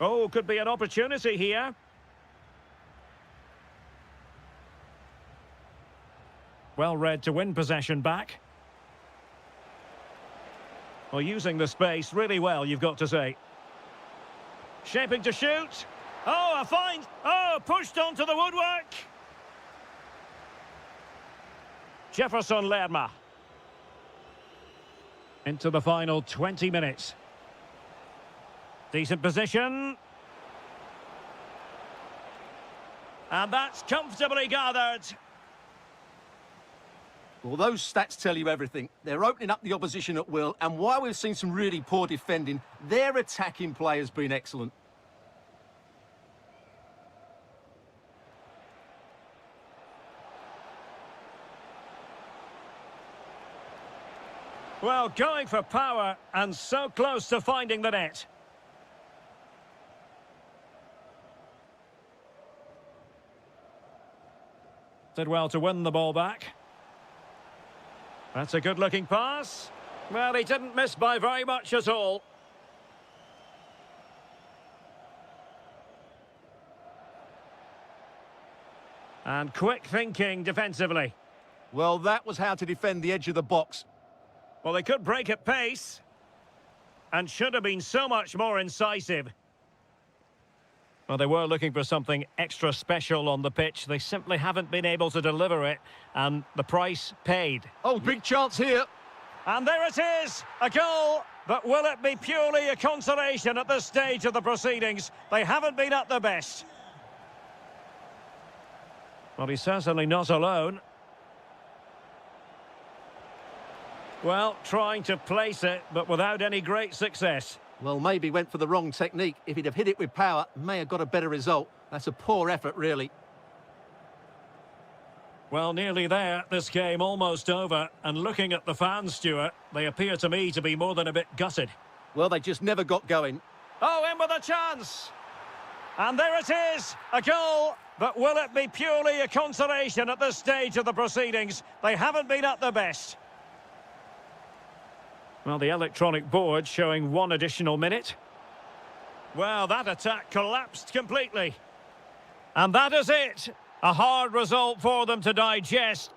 Oh, could be an opportunity here. Well read to win possession back. Well, using the space really well, you've got to say. Shaping to shoot. Oh, a find. Oh, pushed onto the woodwork. Jefferson Lerma. Into the final 20 minutes. Decent position. And that's comfortably gathered. Well, those stats tell you everything. They're opening up the opposition at will, and while we've seen some really poor defending, their attacking play has been excellent. Well, going for power and so close to finding the net. Did well to win the ball back. That's a good-looking pass. Well, he didn't miss by very much at all. And quick thinking defensively. Well, that was how to defend the edge of the box. Well, they could break at pace. And should have been so much more incisive. Well, they were looking for something extra special on the pitch. They simply haven't been able to deliver it. And the price paid. Oh, big chance here. And there it is, a goal. But will it be purely a consolation at this stage of the proceedings? They haven't been at their best. Well, he's certainly not alone. Well, trying to place it, but without any great success. Well, maybe went for the wrong technique. If he'd have hit it with power, may have got a better result. That's a poor effort, really. Well, nearly there. This game almost over. And looking at the fans, Stuart, they appear to me to be more than a bit gutted. Well, they just never got going. Oh, in with a chance. And there it is, a goal. But will it be purely a consolation at this stage of the proceedings? They haven't been at their best. Well, the electronic board showing one additional minute. Well, that attack collapsed completely. And that is it. A hard result for them to digest.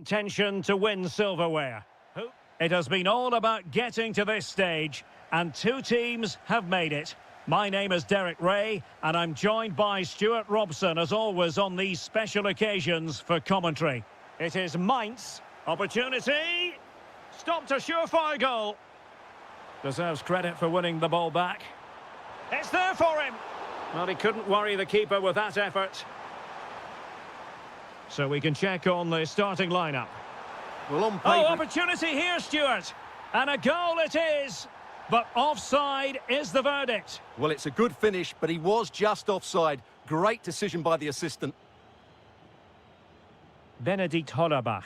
tension to win silverware. It has been all about getting to this stage, and two teams have made it. My name is Derek Ray, and I'm joined by Stuart Robson, as always, on these special occasions for commentary. It is Mainz. Opportunity. Stopped a surefire goal. Deserves credit for winning the ball back. It's there for him. Well, he couldn't worry the keeper with that effort. So we can check on the starting lineup. Well, on paper... Oh, opportunity here, Stuart. And a goal it is. But offside is the verdict. Well, it's a good finish, but he was just offside. Great decision by the assistant. Benedikt Hollerbach.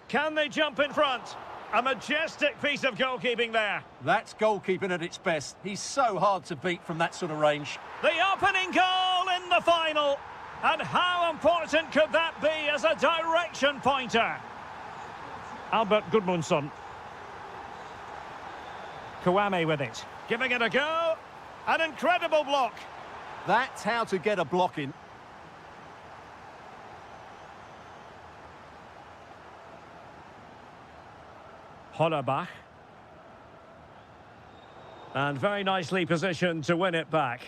Can they jump in front? A majestic piece of goalkeeping there. That's goalkeeping at its best. He's so hard to beat from that sort of range. The opening goal in the final. And how important could that be as a direction pointer? Albert Gudmundsson. Kouame with it. Giving it a go. An incredible block. That's how to get a block in. Hollerbach. And very nicely positioned to win it back.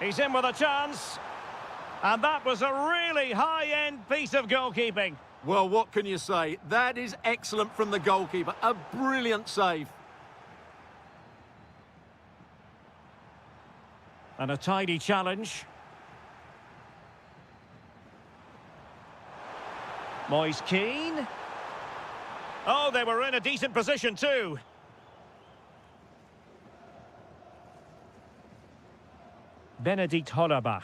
He's in with a chance. And that was a really high-end piece of goalkeeping. Well, what can you say? That is excellent from the goalkeeper. A brilliant save. And a tidy challenge. Moise Keane. Oh, they were in a decent position too. Benedikt Hollerbach.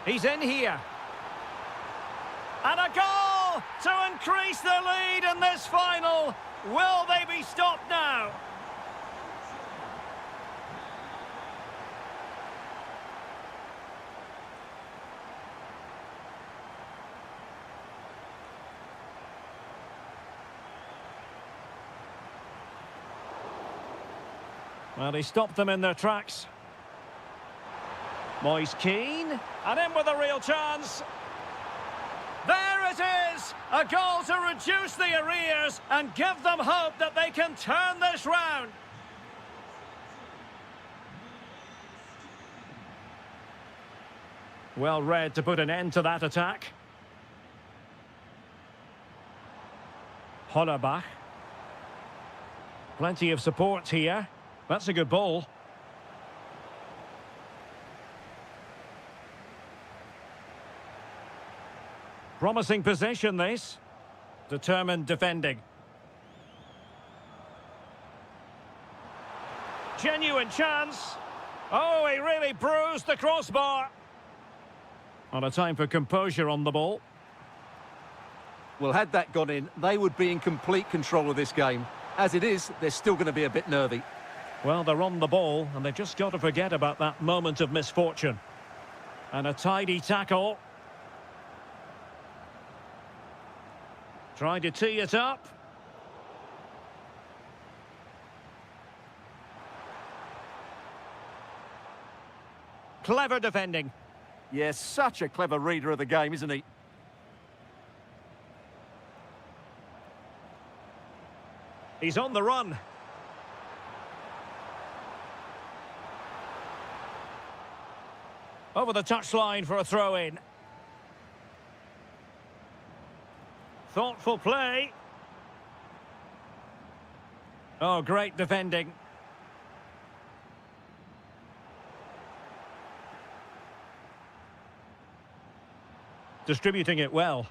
He's in here. And a goal to increase the lead in this final. Will they be stopped now? Well, he stopped them in their tracks. Moise Keane, and in with a real chance. There it is! A goal to reduce the arrears and give them hope that they can turn this round. Well read to put an end to that attack. Hollerbach. Plenty of support here. That's a good ball. Promising possession, this. Determined defending. Genuine chance. Oh, he really bruised the crossbar. On a time for composure on the ball. Well, had that gone in, they would be in complete control of this game. As it is, they're still going to be a bit nervy. Well, they're on the ball, and they've just got to forget about that moment of misfortune. And a tidy tackle. Trying to tee it up. Clever defending. Yes, such a clever reader of the game, isn't he? He's on the run. Over the touchline for a throw-in. Thoughtful play. Oh, great defending. Distributing it well.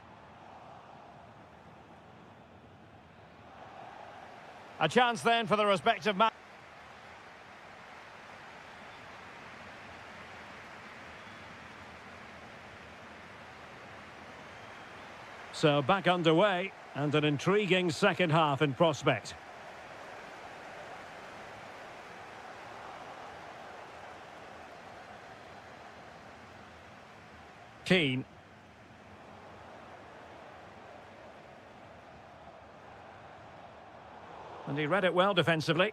A chance then for the respective man. So back underway, and an intriguing second half in prospect. Keane. And he read it well defensively.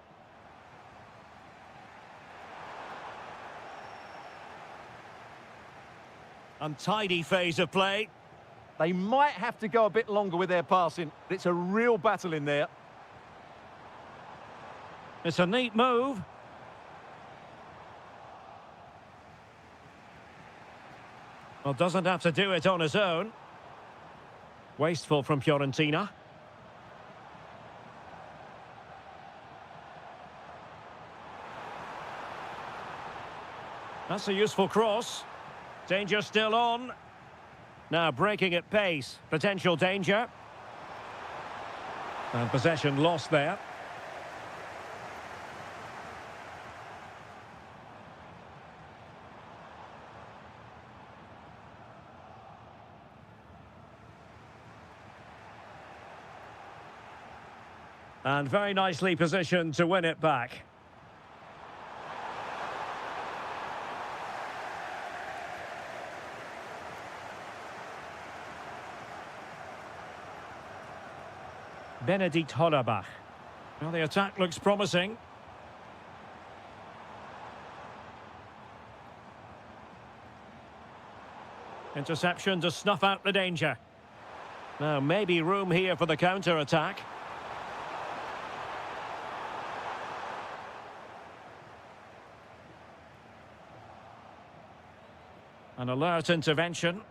Untidy phase of play. They might have to go a bit longer with their passing. It's a real battle in there. It's a neat move. Well, doesn't have to do it on his own. Wasteful from Fiorentina. That's a useful cross. Danger still on. Now breaking at pace. Potential danger. And possession lost there. And very nicely positioned to win it back. Benedikt Hollerbach. Well, the attack looks promising. Interception to snuff out the danger. Now, maybe room here for the counter-attack. An alert intervention.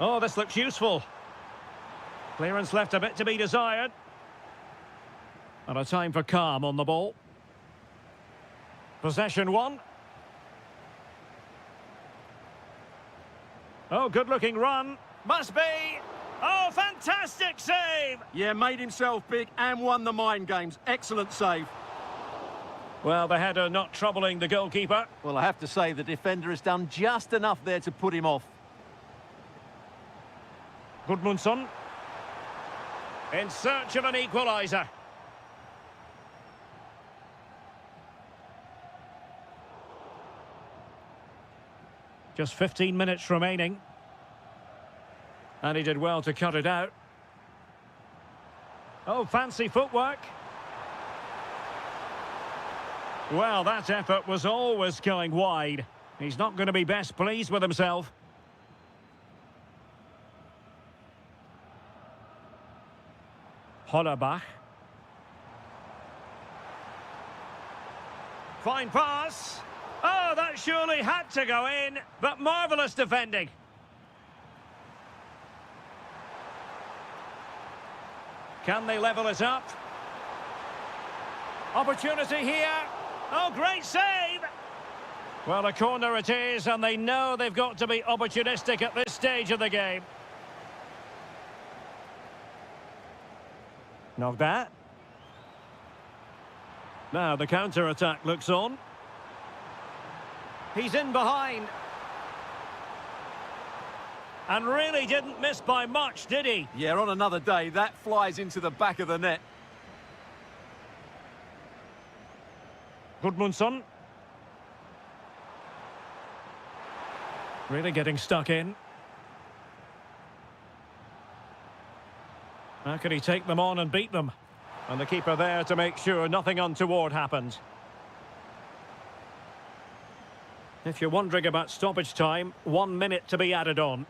Oh, this looks useful. Clearance left a bit to be desired. And a time for calm on the ball. Possession won. Oh, good-looking run. Must be. Oh, fantastic save! Yeah, made himself big and won the mind games. Excellent save. Well, the header not troubling the goalkeeper. Well, I have to say the defender has done just enough there to put him off. Gudmundsson. In search of an equaliser. Just 15 minutes remaining. And he did well to cut it out. Oh, fancy footwork. Well, that effort was always going wide. He's not going to be best pleased with himself. Hollerbach. Fine pass. Oh, that surely had to go in, but marvellous defending. Can they level it up? Opportunity here. Oh, great save! Well, a corner it is, and they know they've got to be opportunistic at this stage of the game. Knock that. Now the counter-attack looks on. He's in behind. And really didn't miss by much, did he? Yeah, on another day, that flies into the back of the net. Gudmundsson. Really getting stuck in. How can he take them on and beat them? And the keeper there to make sure nothing untoward happened. If you're wondering about stoppage time, 1 minute to be added on.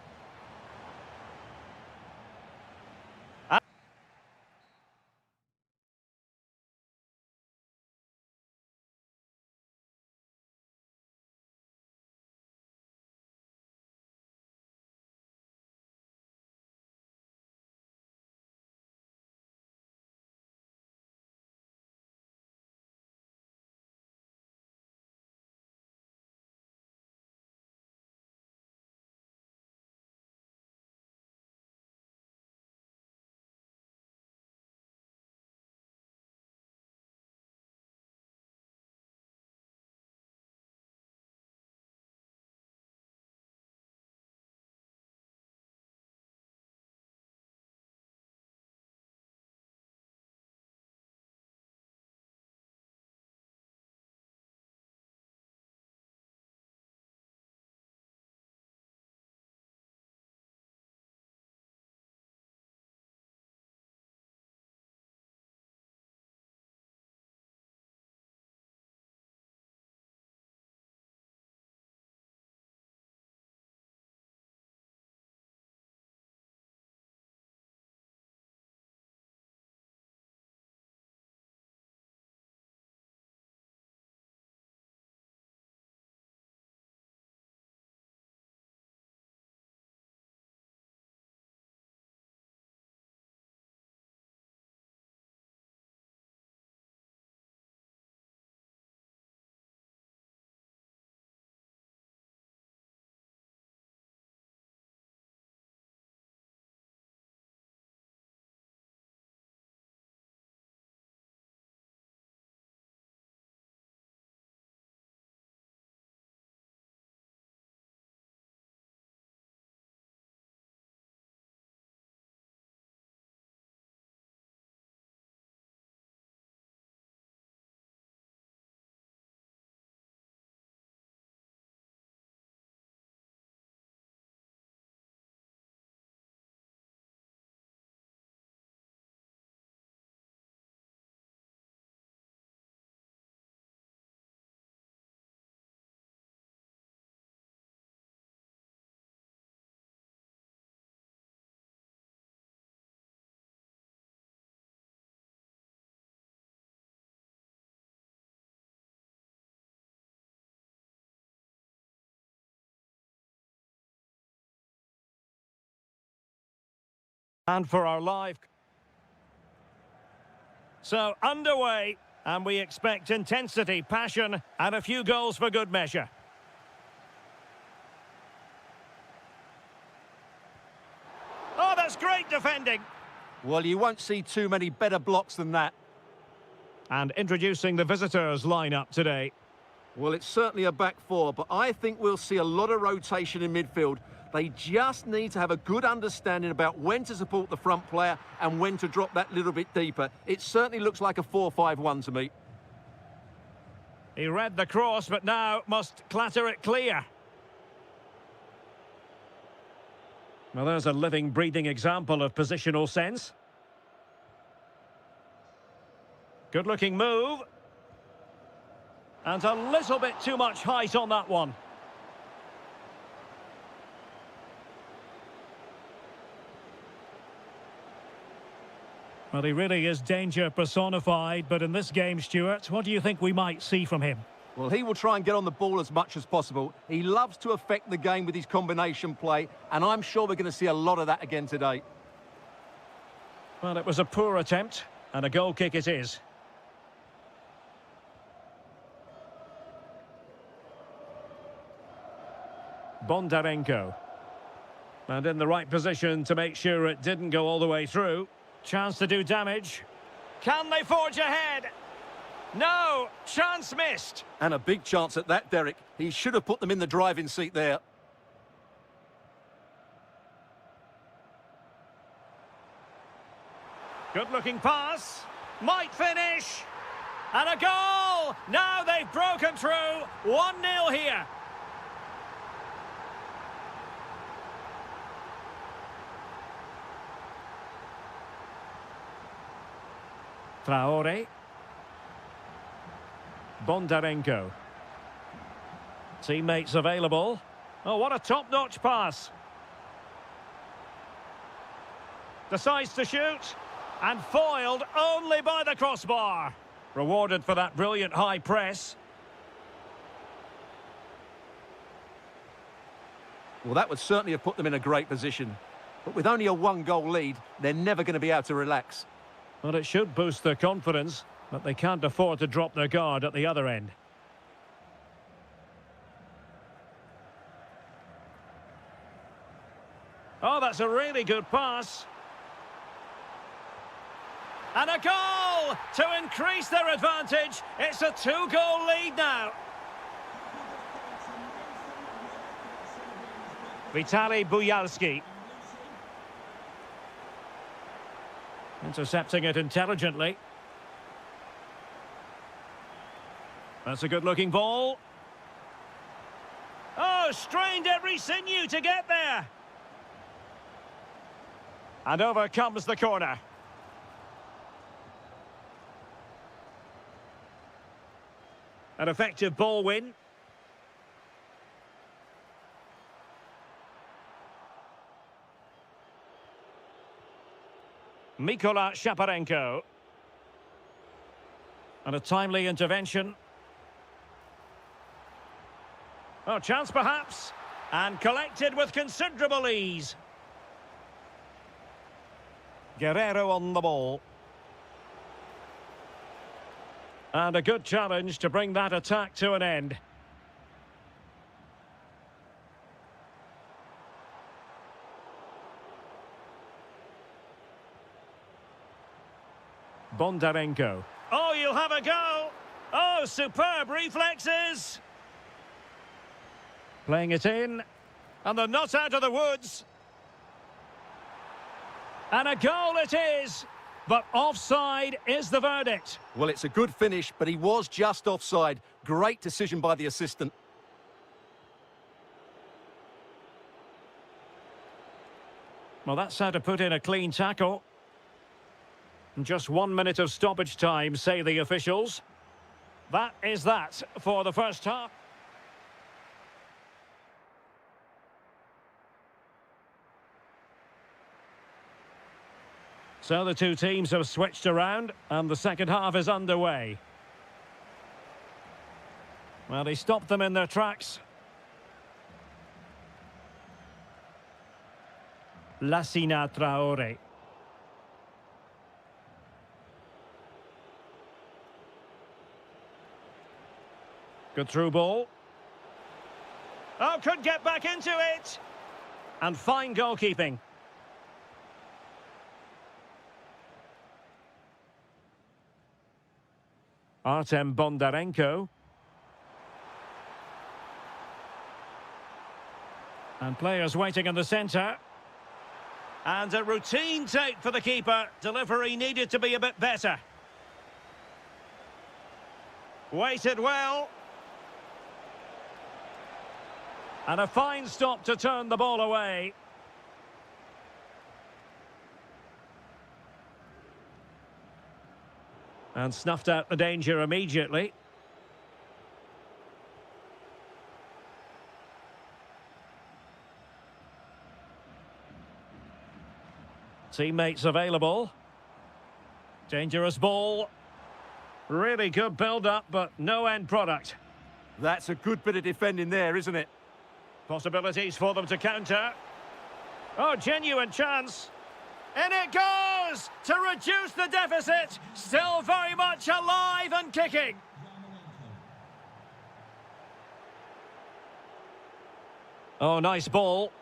And for our live... So, underway, and we expect intensity, passion, and a few goals for good measure. Oh, that's great defending. Well, you won't see too many better blocks than that. And introducing the visitors' lineup today. Well, it's certainly a back four, but I think we'll see a lot of rotation in midfield. They just need to have a good understanding about when to support the front player and when to drop that little bit deeper. It certainly looks like a 4-5-1 to me. He read the cross, but now must clatter it clear. Well, there's a living, breathing example of positional sense. Good-looking move. And a little bit too much height on that one. Well, he really is danger personified, but in this game, Stuart, what do you think we might see from him? Well, he will try and get on the ball as much as possible. He loves to affect the game with his combination play, and I'm sure we're going to see a lot of that again today. Well, it was a poor attempt, and a goal kick it is. Bondarenko. And in the right position to make sure it didn't go all the way through. Chance to do damage. Can they forge ahead? No! Chance missed! And a big chance at that, Derek. He should have put them in the driving seat there. Good-looking pass. Might finish. And a goal! Now they've broken through. 1-0 here. Traore. Bondarenko. Teammates available. Oh, what a top-notch pass. Decides to shoot. And foiled only by the crossbar. Rewarded for that brilliant high press. Well, that would certainly have put them in a great position. But with only a one-goal lead, they're never going to be able to relax. Well, it should boost their confidence, but they can't afford to drop their guard at the other end. Oh, that's a really good pass. And a goal to increase their advantage. It's a 2-goal lead now. Vitaly Buyalski. Intercepting it intelligently. That's a good-looking ball. Oh, strained every sinew to get there. And over comes the corner. An effective ball win. Mikola Shaparenko. And a timely intervention. Oh, chance perhaps. And collected with considerable ease. Guerrero on the ball. And a good challenge to bring that attack to an end. Bondarenko. Oh, you'll have a go. Oh, superb reflexes. Playing it in. And they're not out of the woods. And a goal it is. But offside is the verdict. Well, it's a good finish, but he was just offside. Great decision by the assistant. Well, that's how to put in a clean tackle. Just 1 minute of stoppage time, say the officials. That is that for the first half. So the two teams have switched around and the second half is underway. Well, he stopped them in their tracks. Lassina Traore. Good through ball. Oh, could get back into it. And fine goalkeeping. Artem Bondarenko. And players waiting in the centre. And a routine take for the keeper. Delivery needed to be a bit better. Waited well. And a fine stop to turn the ball away. And snuffed out the danger immediately. Teammates available. Dangerous ball. Really good build-up, but no end product. That's a good bit of defending there, isn't it? Possibilities for them to counter. Oh, genuine chance. In it goes to reduce the deficit. Still very much alive and kicking. Oh, nice ball.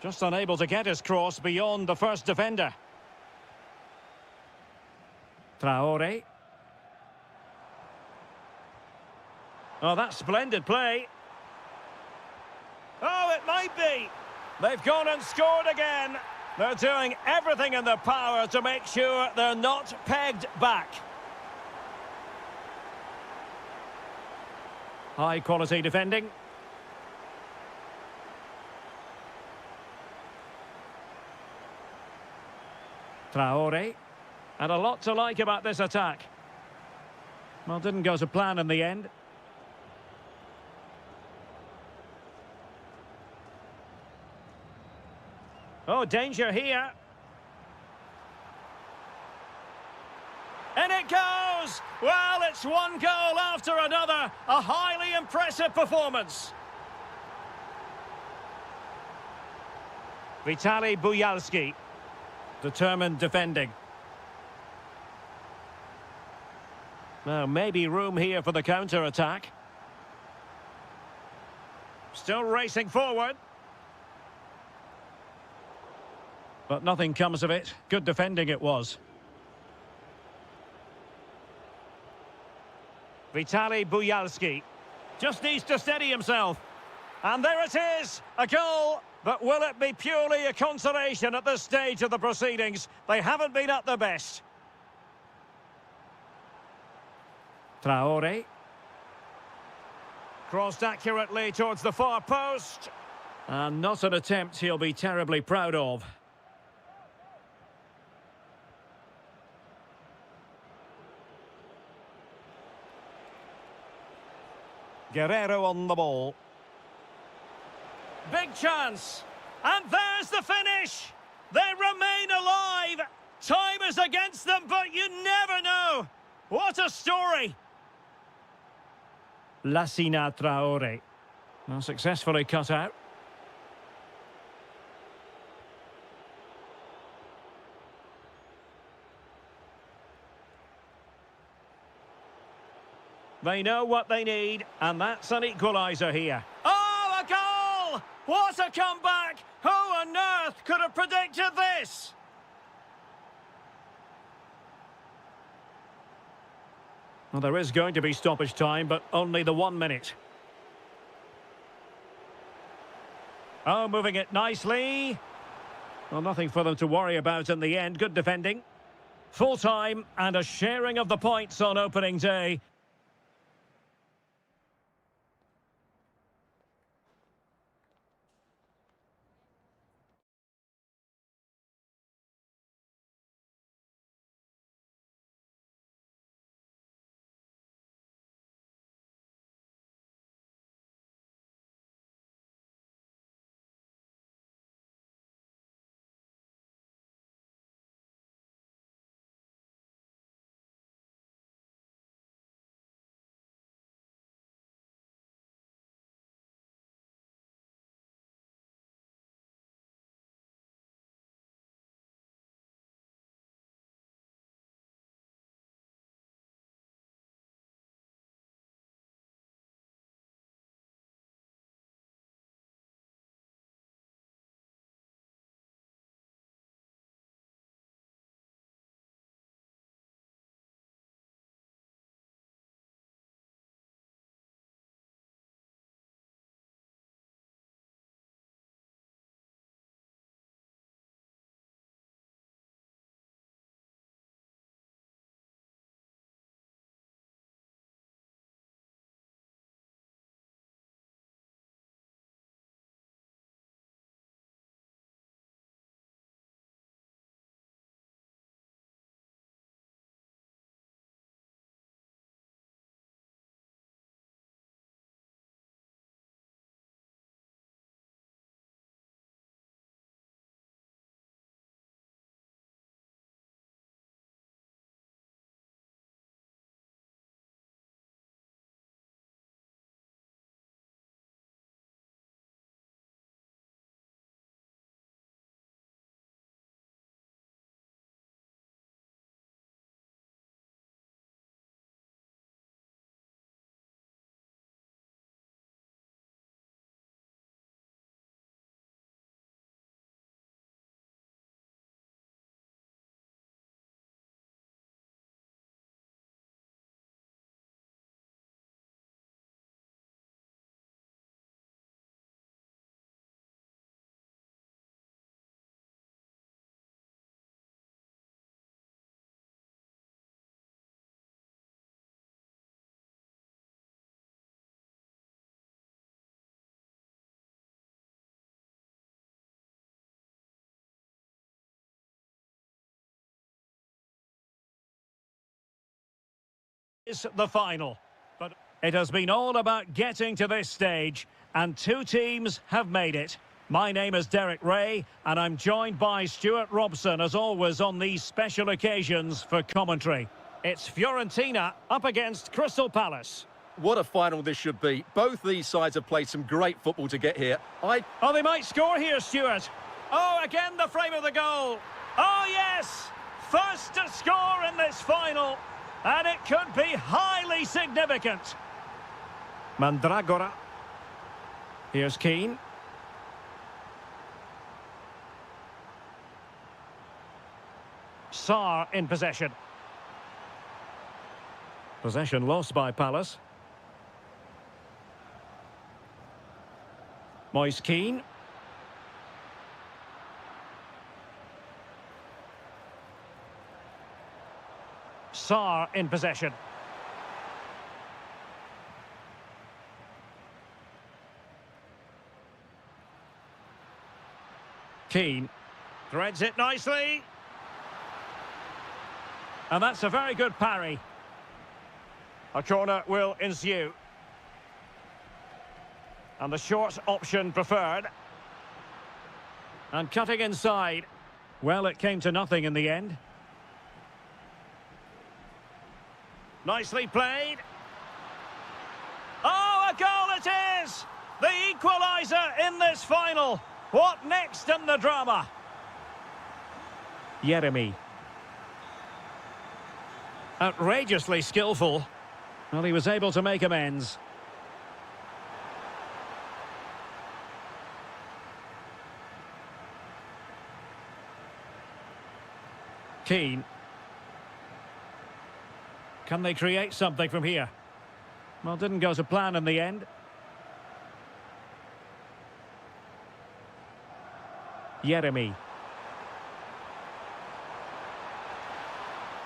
Just unable to get his cross beyond the first defender. Traore. Oh, that's splendid play. Oh, it might be. They've gone and scored again. They're doing everything in their power to make sure they're not pegged back. High quality defending. Traore. And a lot to like about this attack. Well, didn't go to plan in the end. Oh, danger here. And it goes! Well, it's one goal after another. A highly impressive performance. Vitaly Buyalski. Determined defending. Now, maybe room here for the counter-attack. Still racing forward. But nothing comes of it. Good defending it was. Vitaly Buyalski just needs to steady himself. And there it is, a goal. But will it be purely a consolation at this stage of the proceedings? They haven't been at their best. Traore. Crossed accurately towards the far post. And not an attempt he'll be terribly proud of. Guerrero on the ball. Big chance. And there's the finish. They remain alive. Time is against them, but you never know. What a story. Lassina Traore. Well, successfully cut out. They know what they need, and that's an equaliser here. Oh, a goal! What a comeback! Who on earth could have predicted this? Well, there is going to be stoppage time, but only the 1 minute. Oh, moving it nicely. Well, nothing for them to worry about in the end. Good defending. Full time and a sharing of the points on opening day. Is the final. But it has been all about getting to this stage, and two teams have made it. My name is Derek Ray, and I'm joined by Stuart Robson, as always, on these special occasions for commentary. It's Fiorentina up against Crystal Palace. What a final this should be. Both these sides have played some great football to get here. Oh, they might score here, Stuart. Oh, again the frame of the goal. Oh, yes! First to score in this final, and it could be highly significant. Mandragora. Here's Keane. Sarr in possession. Possession lost by Palace. Moise Keane. Sarr in possession. Keane threads it nicely. And that's a very good parry. A corner will ensue. And the short option preferred. And cutting inside. Well, it came to nothing in the end. Nicely played. Oh, a goal it is! The equaliser in this final. What next in the drama? Yeremy. Outrageously skillful. Well, he was able to make amends. Keane. Can they create something from here? Well, didn't go to plan in the end. Yeremy.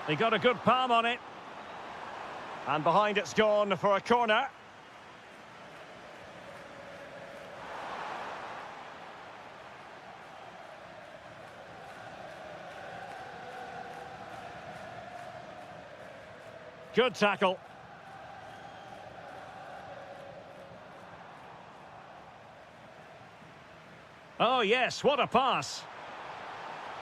They got a good palm on it. And behind it's gone for a corner. Good tackle. Oh, yes, what a pass.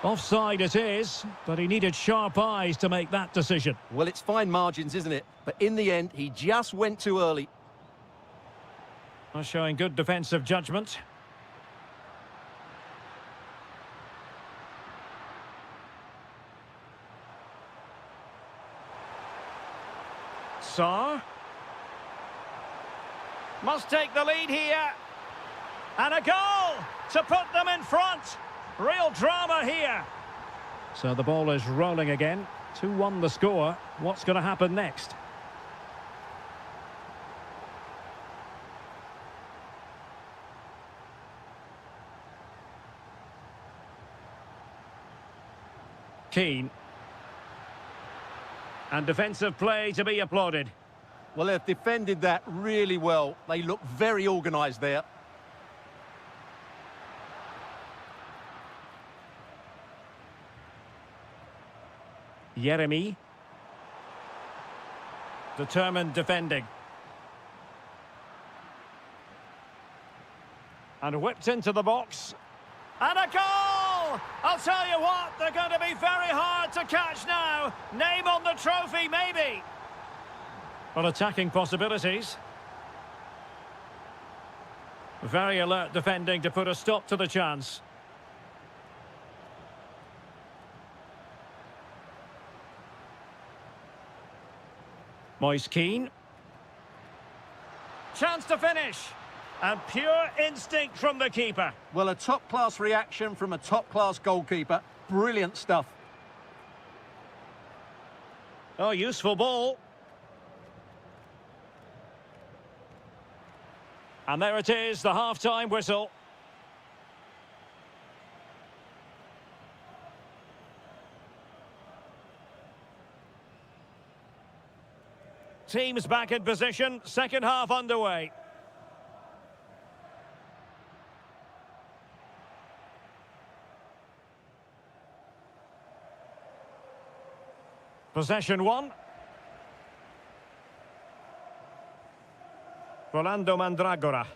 Offside it is, but he needed sharp eyes to make that decision. Well, it's fine margins, isn't it? But in the end, he just went too early. Well, showing good defensive judgment. Sarr. Must take the lead here. And a goal to put them in front. Real drama here. So the ball is rolling again. 2-1 the score. What's going to happen next? Keane. And defensive play to be applauded. Well, they've defended that really well. They look very organised there. Yeremy. Determined defending. And whipped into the box. And a goal! I'll tell you what, they're going to be very hard to catch now. Name on the trophy, maybe. Well, attacking possibilities. Very alert defending to put a stop to the chance. Moise Keane. Chance to finish. And pure instinct from the keeper. Well, a top-class reaction from a top-class goalkeeper. Brilliant stuff. Oh, useful ball. And there it is, the half-time whistle. Teams back in position, second half underway. Possession one. Rolando Mandragora.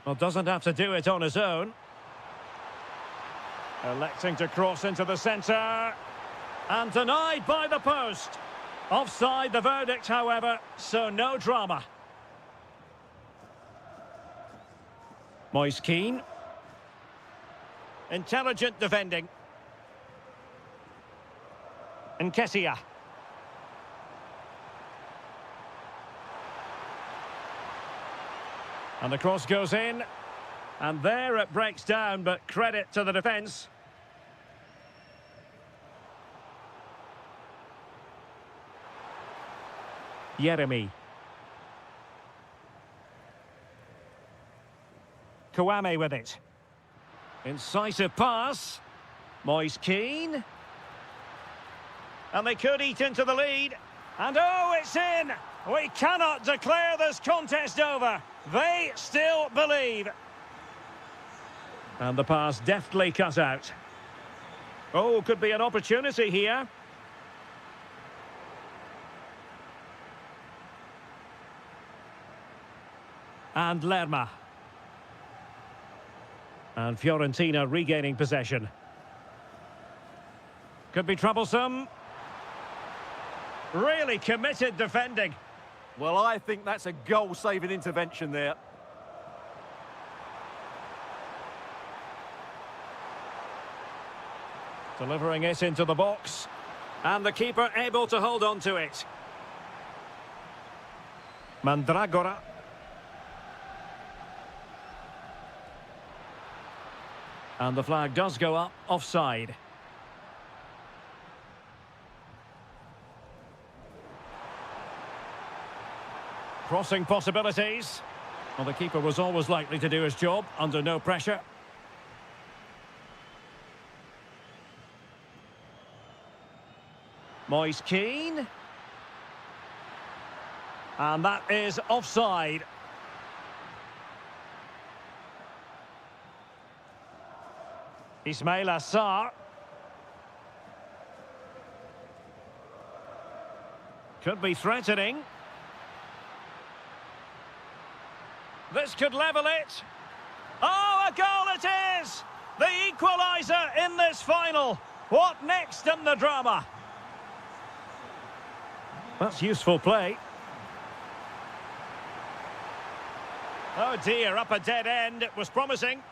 Well, doesn't have to do it on his own. Electing to cross into the centre. And denied by the post. Offside the verdict, however, so no drama. Moise Keane. Intelligent defending. Nketiah. And the cross goes in. And there it breaks down, but credit to the defence. Yeremy. Kwame with it. Incisive pass. Moise Keane. And they could eat into the lead. And oh, it's in! We cannot declare this contest over. They still believe. And the pass deftly cut out. Oh, could be an opportunity here. And Lerma. And Fiorentina regaining possession. Could be troublesome. Really committed defending. Well, I think that's a goal-saving intervention there. Delivering it into the box. And the keeper able to hold on to it. Mandragora. And the flag does go up, offside. Crossing possibilities. Well, the keeper was always likely to do his job under no pressure. Moise Keane. And that is offside. Ismail Assar. Could be threatening. This could level it. Oh, a goal it is! The equaliser in this final. What next in the drama? That's useful play. Oh dear, up a dead end. It was promising.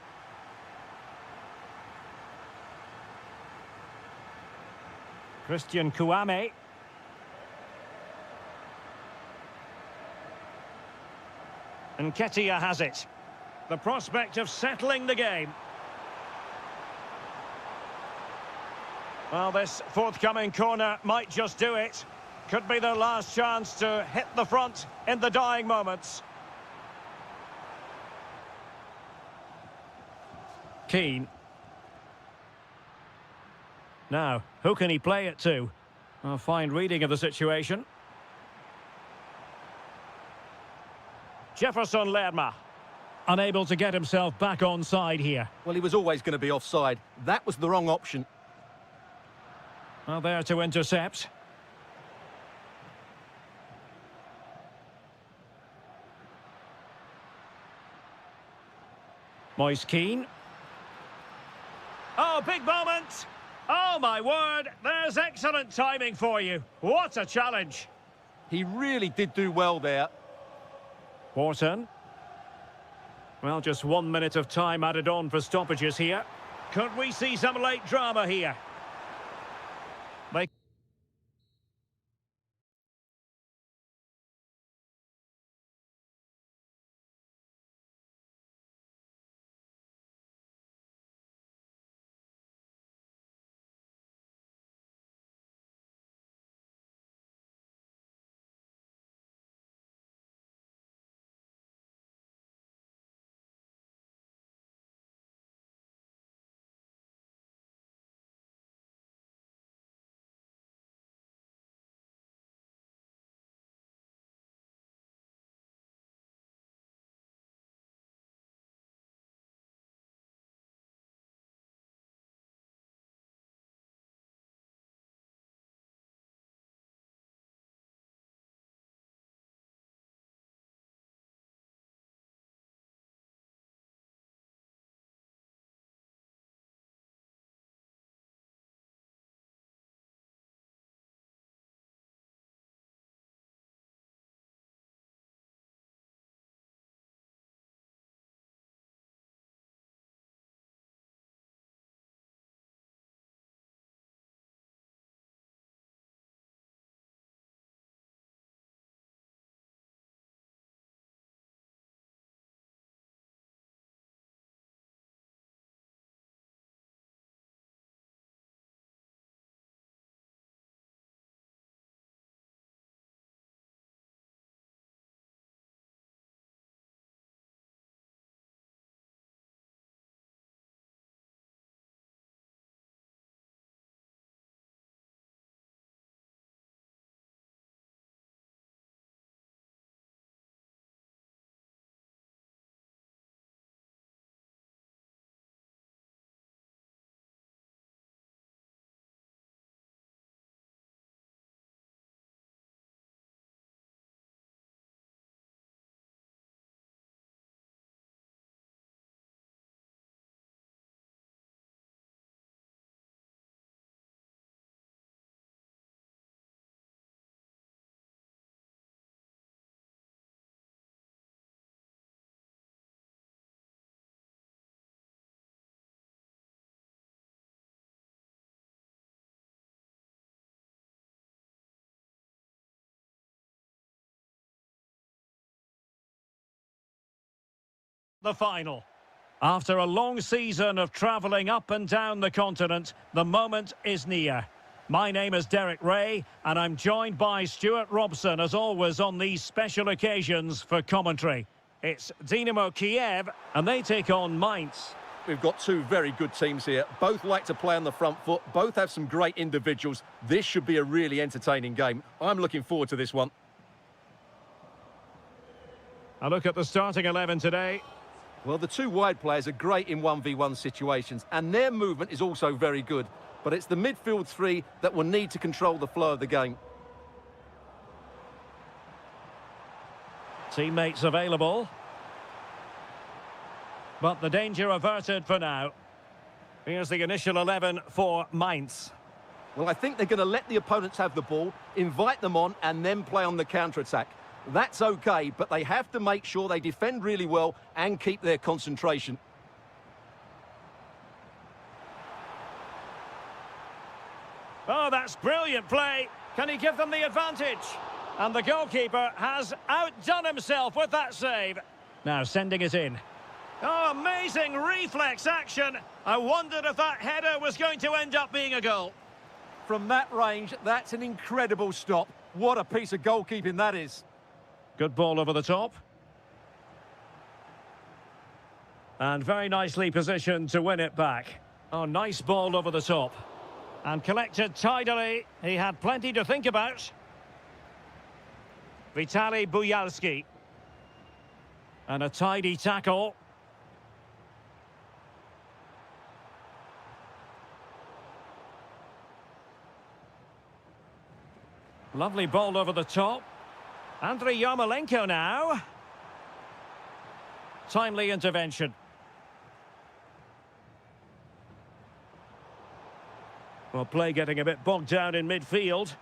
Christian Kwame. Nketiah has it. The prospect of settling the game. Well, this forthcoming corner might just do it. Could be their last chance to hit the front in the dying moments. Keane. Now, who can he play it to? A fine reading of the situation. Jefferson Lerma. Unable to get himself back on side here. Well, he was always going to be offside. That was the wrong option. Well, there to intercept. Moise Keane. Oh, big moment! Oh, my word! There's excellent timing for you. What a challenge! He really did do well there. Wharton. Well, just 1 minute of time added on for stoppages here. Could we see some late drama here? They the final. After a long season of travelling up and down the continent, the moment is near. My name is Derek Ray, and I'm joined by Stuart Robson, as always, on these special occasions for commentary. It's Dynamo Kiev, and they take on Mainz. We've got two very good teams here. Both like to play on the front foot. Both have some great individuals. This should be a really entertaining game. I'm looking forward to this one. A look at the starting 11 today. Well, the two wide players are great in 1v1 situations, and their movement is also very good. But it's the midfield three that will need to control the flow of the game. Teammates available. But the danger averted for now. Here's the initial 11 for Mainz. Well, I think they're going to let the opponents have the ball, invite them on, and then play on the counter-attack. That's okay, but they have to make sure they defend really well and keep their concentration. Oh, that's brilliant play. Can he give them the advantage? And the goalkeeper has outdone himself with that save. Now sending it in. Oh, amazing reflex action. I wondered if that header was going to end up being a goal. From that range, that's an incredible stop. What a piece of goalkeeping that is. Good ball over the top. And very nicely positioned to win it back. Oh, nice ball over the top. And collected tidily. He had plenty to think about. Vitaly Buyalski. And a tidy tackle. Lovely ball over the top. Andriy Yarmolenko now. Timely intervention. Well, play getting a bit bogged down in midfield.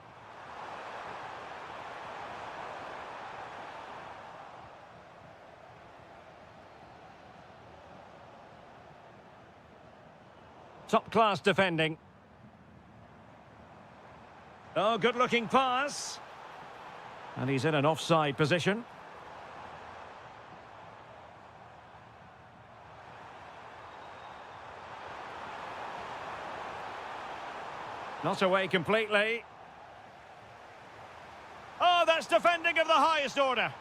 Top-class defending. Oh, good-looking pass. And he's in an offside position. Not away completely. Oh, that's defending of the highest order.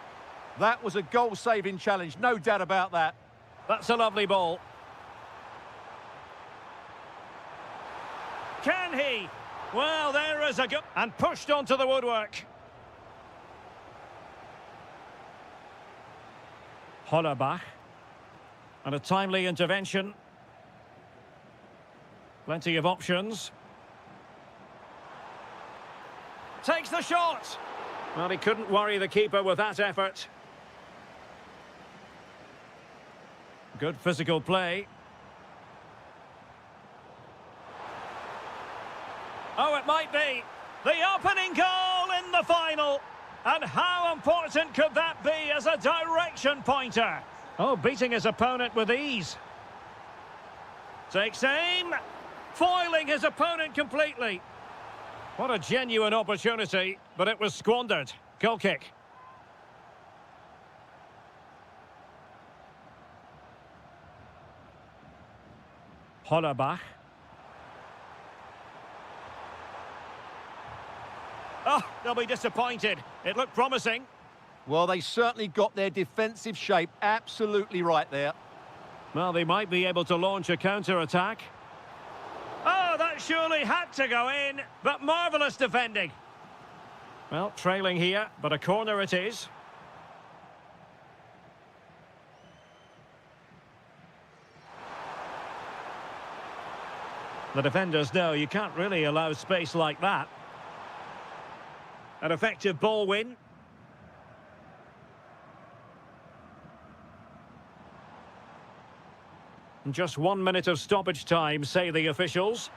That was a goal-saving challenge, no doubt about that. That's a lovely ball. Can he? Well, there is a go... And pushed onto the woodwork. Hollerbach. And a timely intervention. Plenty of options. Takes the shot. Well, he couldn't worry the keeper with that effort. Good physical play. Oh, it might be the opening goal in the final. And how important could that be as a direction pointer? Oh, beating his opponent with ease. Takes aim. Foiling his opponent completely. What a genuine opportunity, but it was squandered. Goal kick. Hollerbach. Oh, they'll be disappointed. It looked promising. Well, they certainly got their defensive shape absolutely right there. Well, they might be able to launch a counter-attack. Oh, that surely had to go in, but marvellous defending. Well, trailing here, but a corner it is. The defenders know you can't really allow space like that. An effective ball win. And just 1 minute of stoppage time, say the officials.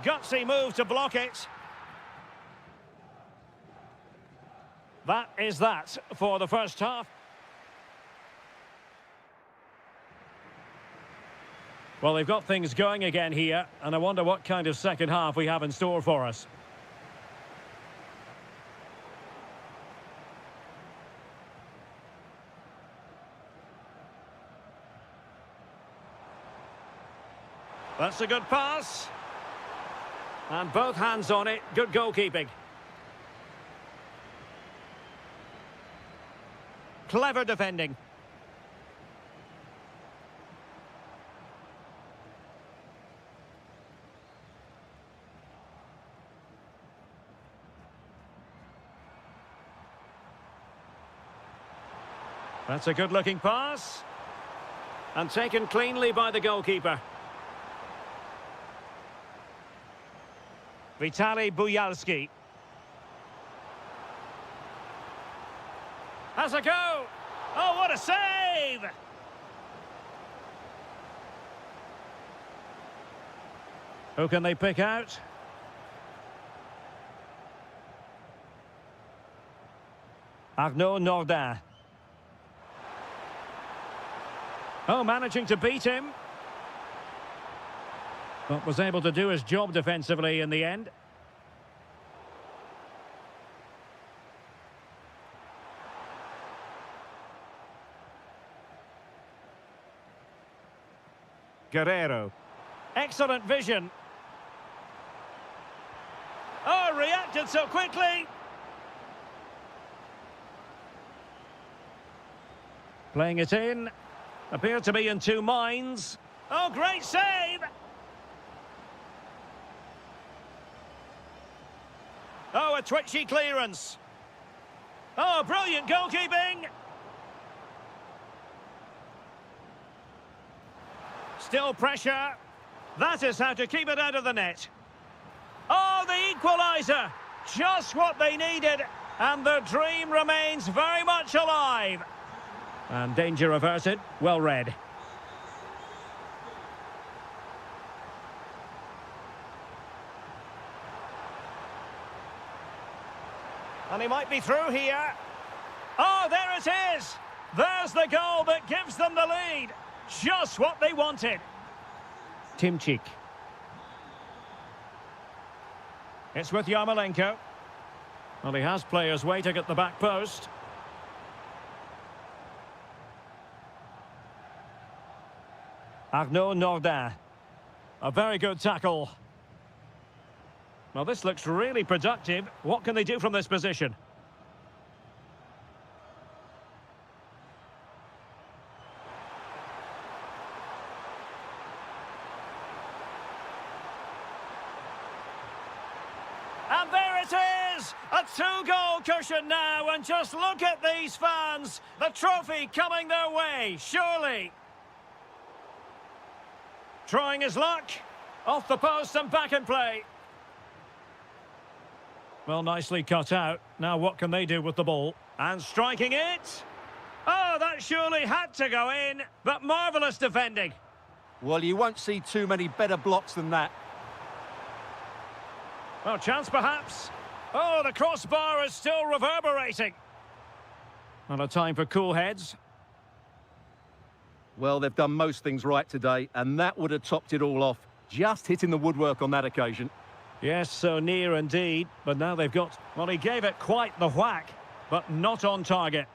Gutsy move to block it. That is that for the first half. Well, they've got things going again here, and I wonder what kind of second half we have in store for us. That's a good pass. And both hands on it. Good goalkeeping. Clever defending. That's a good-looking pass. And taken cleanly by the goalkeeper. Vitaly Buyalski. Has a go. Oh, what a save! Who can they pick out? Arnaud Nordin. Oh, managing to beat him. But was able to do his job defensively in the end. Guerrero. Excellent vision. Oh, reacted so quickly. Playing it in. Appeared to be in two minds. Oh, great save! Oh, a twitchy clearance. Oh, brilliant goalkeeping! Still pressure. That is how to keep it out of the net. Oh, the equaliser! Just what they needed, and the dream remains very much alive. And danger averted. Well read. And he might be through here. Oh, there it is! There's the goal that gives them the lead. Just what they wanted. Timchik. It's with Yarmolenko. Well, he has players waiting at the back post. Arnaud Nordin. A very good tackle. Well, this looks really productive. What can they do from this position? And there it is! A two-goal cushion now, and just look at these fans. The trophy coming their way, surely. Trying his luck. Off the post and back in play. Well, nicely cut out. Now what can they do with the ball? And striking it. Oh, that surely had to go in. But marvellous defending. Well, you won't see too many better blocks than that. Well, chance perhaps. Oh, the crossbar is still reverberating. Not a time for cool heads. Well, they've done most things right today, and that would have topped it all off. Just hitting the woodwork on that occasion. Yes, so near indeed. But now they've got... Well, he gave it quite the whack, but not on target.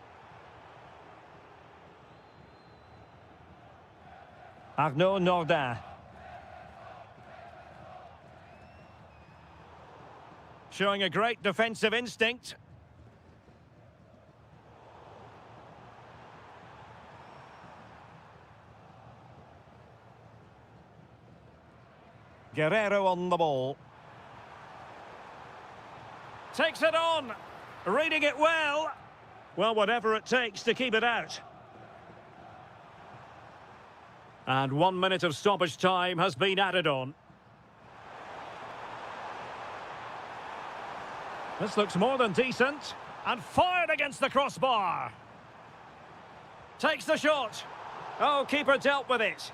Arnaud Nordin. Showing a great defensive instinct. Guerrero on the ball. Takes it on. Reading it well. Well, whatever it takes to keep it out. And 1 minute of stoppage time has been added on. This looks more than decent. And fired against the crossbar. Takes the shot. Oh, keeper dealt with it.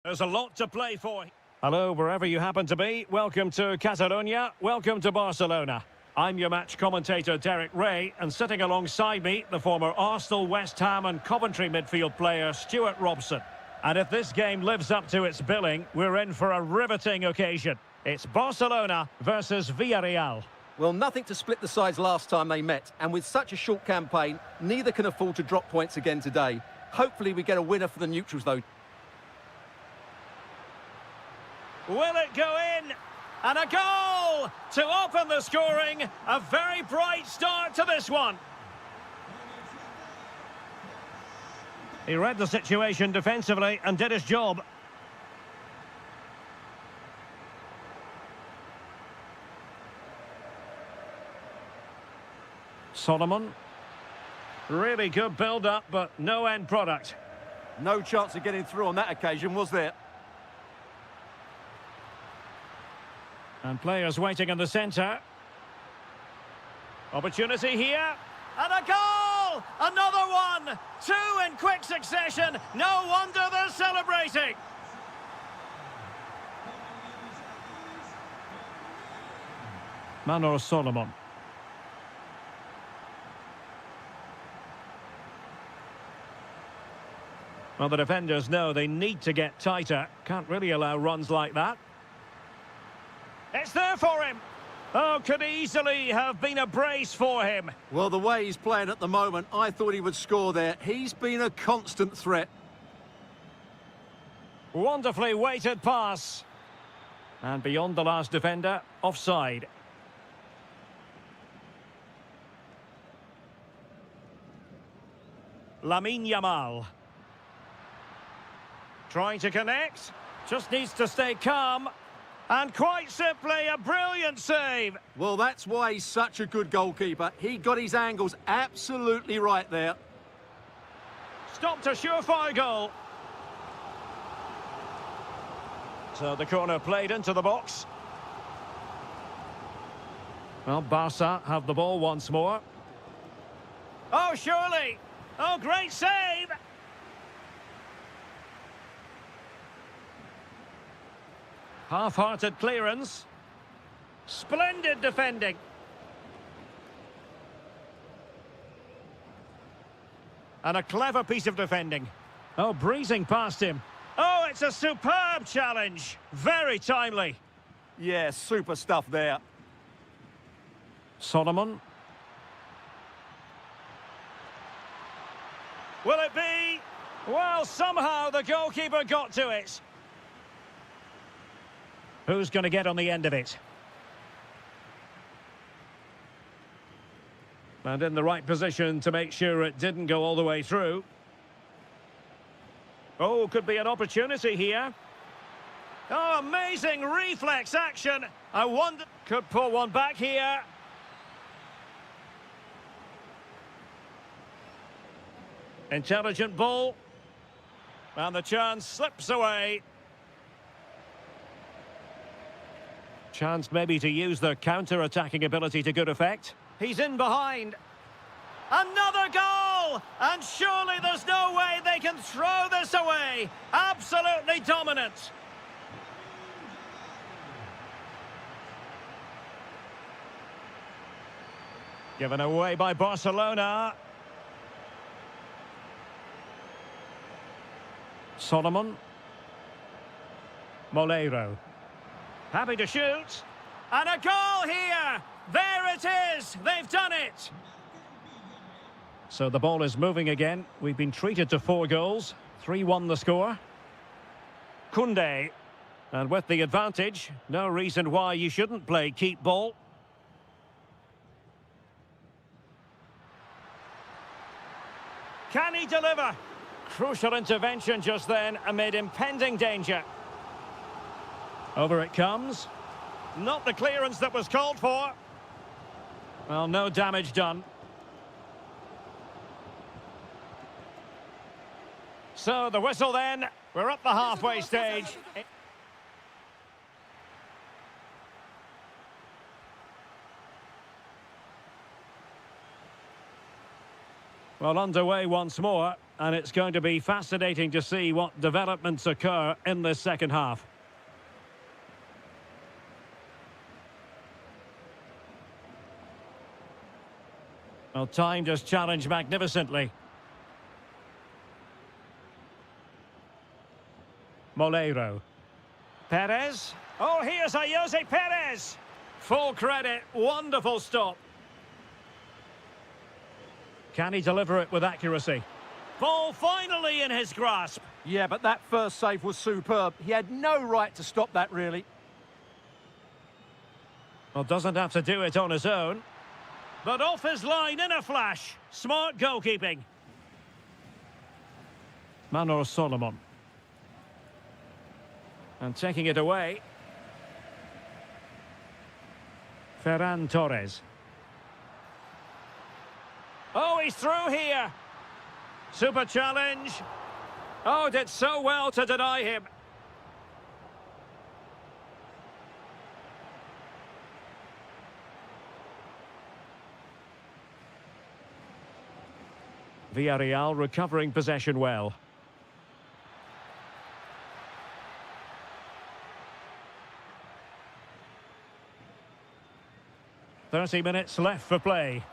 There's a lot to play for. Hello, wherever you happen to be. Welcome to Catalonia. Welcome to Barcelona. I'm your match commentator, Derek Ray, and sitting alongside me, the former Arsenal, West Ham and Coventry midfield player, Stuart Robson. And if this game lives up to its billing, we're in for a riveting occasion. It's Barcelona versus Villarreal. Well, nothing to split the sides last time they met, and with such a short campaign, neither can afford to drop points again today. Hopefully we get a winner for the neutrals, though. Will it go in? And a goal to open the scoring. A very bright start to this one. He read the situation defensively and did his job. Solomon. Really good build-up, but no end product. No chance of getting through on that occasion, was there? And players waiting in the centre. Opportunity here. And a goal! Another one! Two in quick succession. No wonder they're celebrating. Manor Solomon. Well, the defenders know they need to get tighter. Can't really allow runs like that. It's there for him. Oh, could easily have been a brace for him. Well, the way he's playing at the moment, I thought he would score there. He's been a constant threat. Wonderfully weighted pass. And beyond the last defender, offside. Lamine Yamal. Trying to connect. Just needs to stay calm. And quite simply, a brilliant save. Well, that's why he's such a good goalkeeper. He got his angles absolutely right there. Stopped a surefire goal. So the corner played into the box. Well, Barca have the ball once more. Oh, surely. Oh, great save. Half-hearted clearance. Splendid defending. And a clever piece of defending. Oh, breezing past him. Oh, it's a superb challenge. Very timely. Yeah, super stuff there. Solomon. Will it be? Well, somehow the goalkeeper got to it. Who's going to get on the end of it? And in the right position to make sure it didn't go all the way through. Oh, could be an opportunity here. Oh, amazing reflex action. I wonder... Could pull one back here. Intelligent ball. And the chance slips away. Chance maybe to use their counter-attacking ability to good effect. He's in behind. Another goal! And surely there's no way they can throw this away. Absolutely dominant. Given away by Barcelona. Solomon. Moleiro. Happy to shoot. And a goal here. There it is. They've done it. So the ball is moving again. We've been treated to 4 goals. 3-1 the score. Koundé. And with the advantage, no reason why you shouldn't play keep ball. Can he deliver? Crucial intervention just then amid impending danger. Over it comes. Not the clearance that was called for. Well, no damage done. So the whistle then. We're at the halfway stage. Well, underway once more. and it's going to be fascinating to see what developments occur in this second half. Well, timed his challenge magnificently. Moleiro. Perez. Oh, here's Jose Perez. Full credit. Wonderful stop. Can he deliver it with accuracy? Ball finally in his grasp. Yeah, but that first save was superb. He had no right to stop that, really. Well, doesn't have to do it on his own. But off his line in a flash. Smart goalkeeping. Manor Solomon. And taking it away. Ferran Torres. Oh, he's through here. Super challenge. Oh, did so well to deny him. Villarreal recovering possession well. "30 minutes left for play."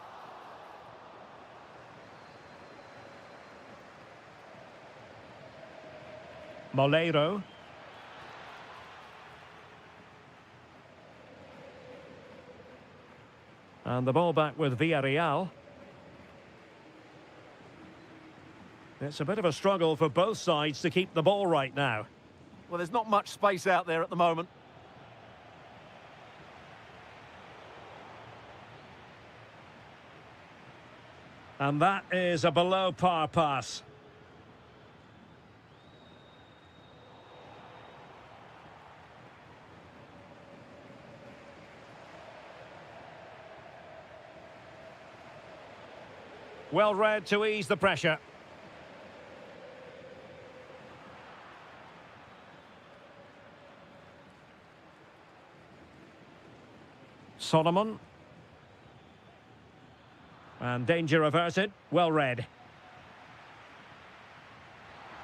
Moleiro. And the ball back with Villarreal. It's a bit of a struggle for both sides to keep the ball right now. Well, there's not much space out there at the moment. And that is a below par pass. Well read to ease the pressure. Solomon. And danger averted. Well read.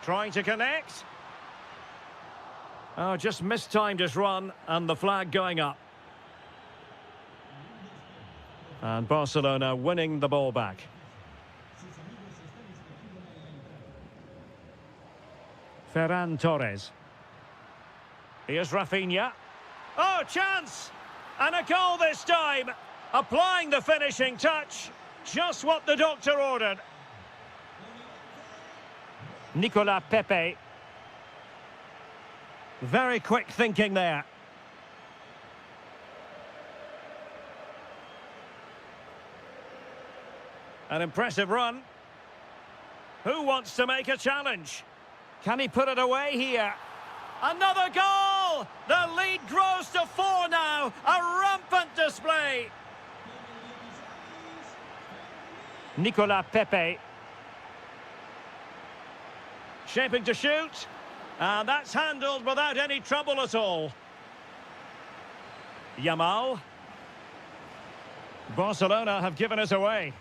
Trying to connect. Oh, just mistimed his run, and the flag going up. And Barcelona winning the ball back. Ferran Torres. Here's Rafinha. Oh, chance! And a goal this time. Applying the finishing touch. Just what the doctor ordered. Nicolas Pepe. Very quick thinking there. An impressive run. Who wants to make a challenge? Can he put it away here? Another goal! The lead grows to 4 now. A rampant display. Nicolas Pepe. Shaping to shoot. And that's handled without any trouble at all. Yamal. Barcelona have given us away.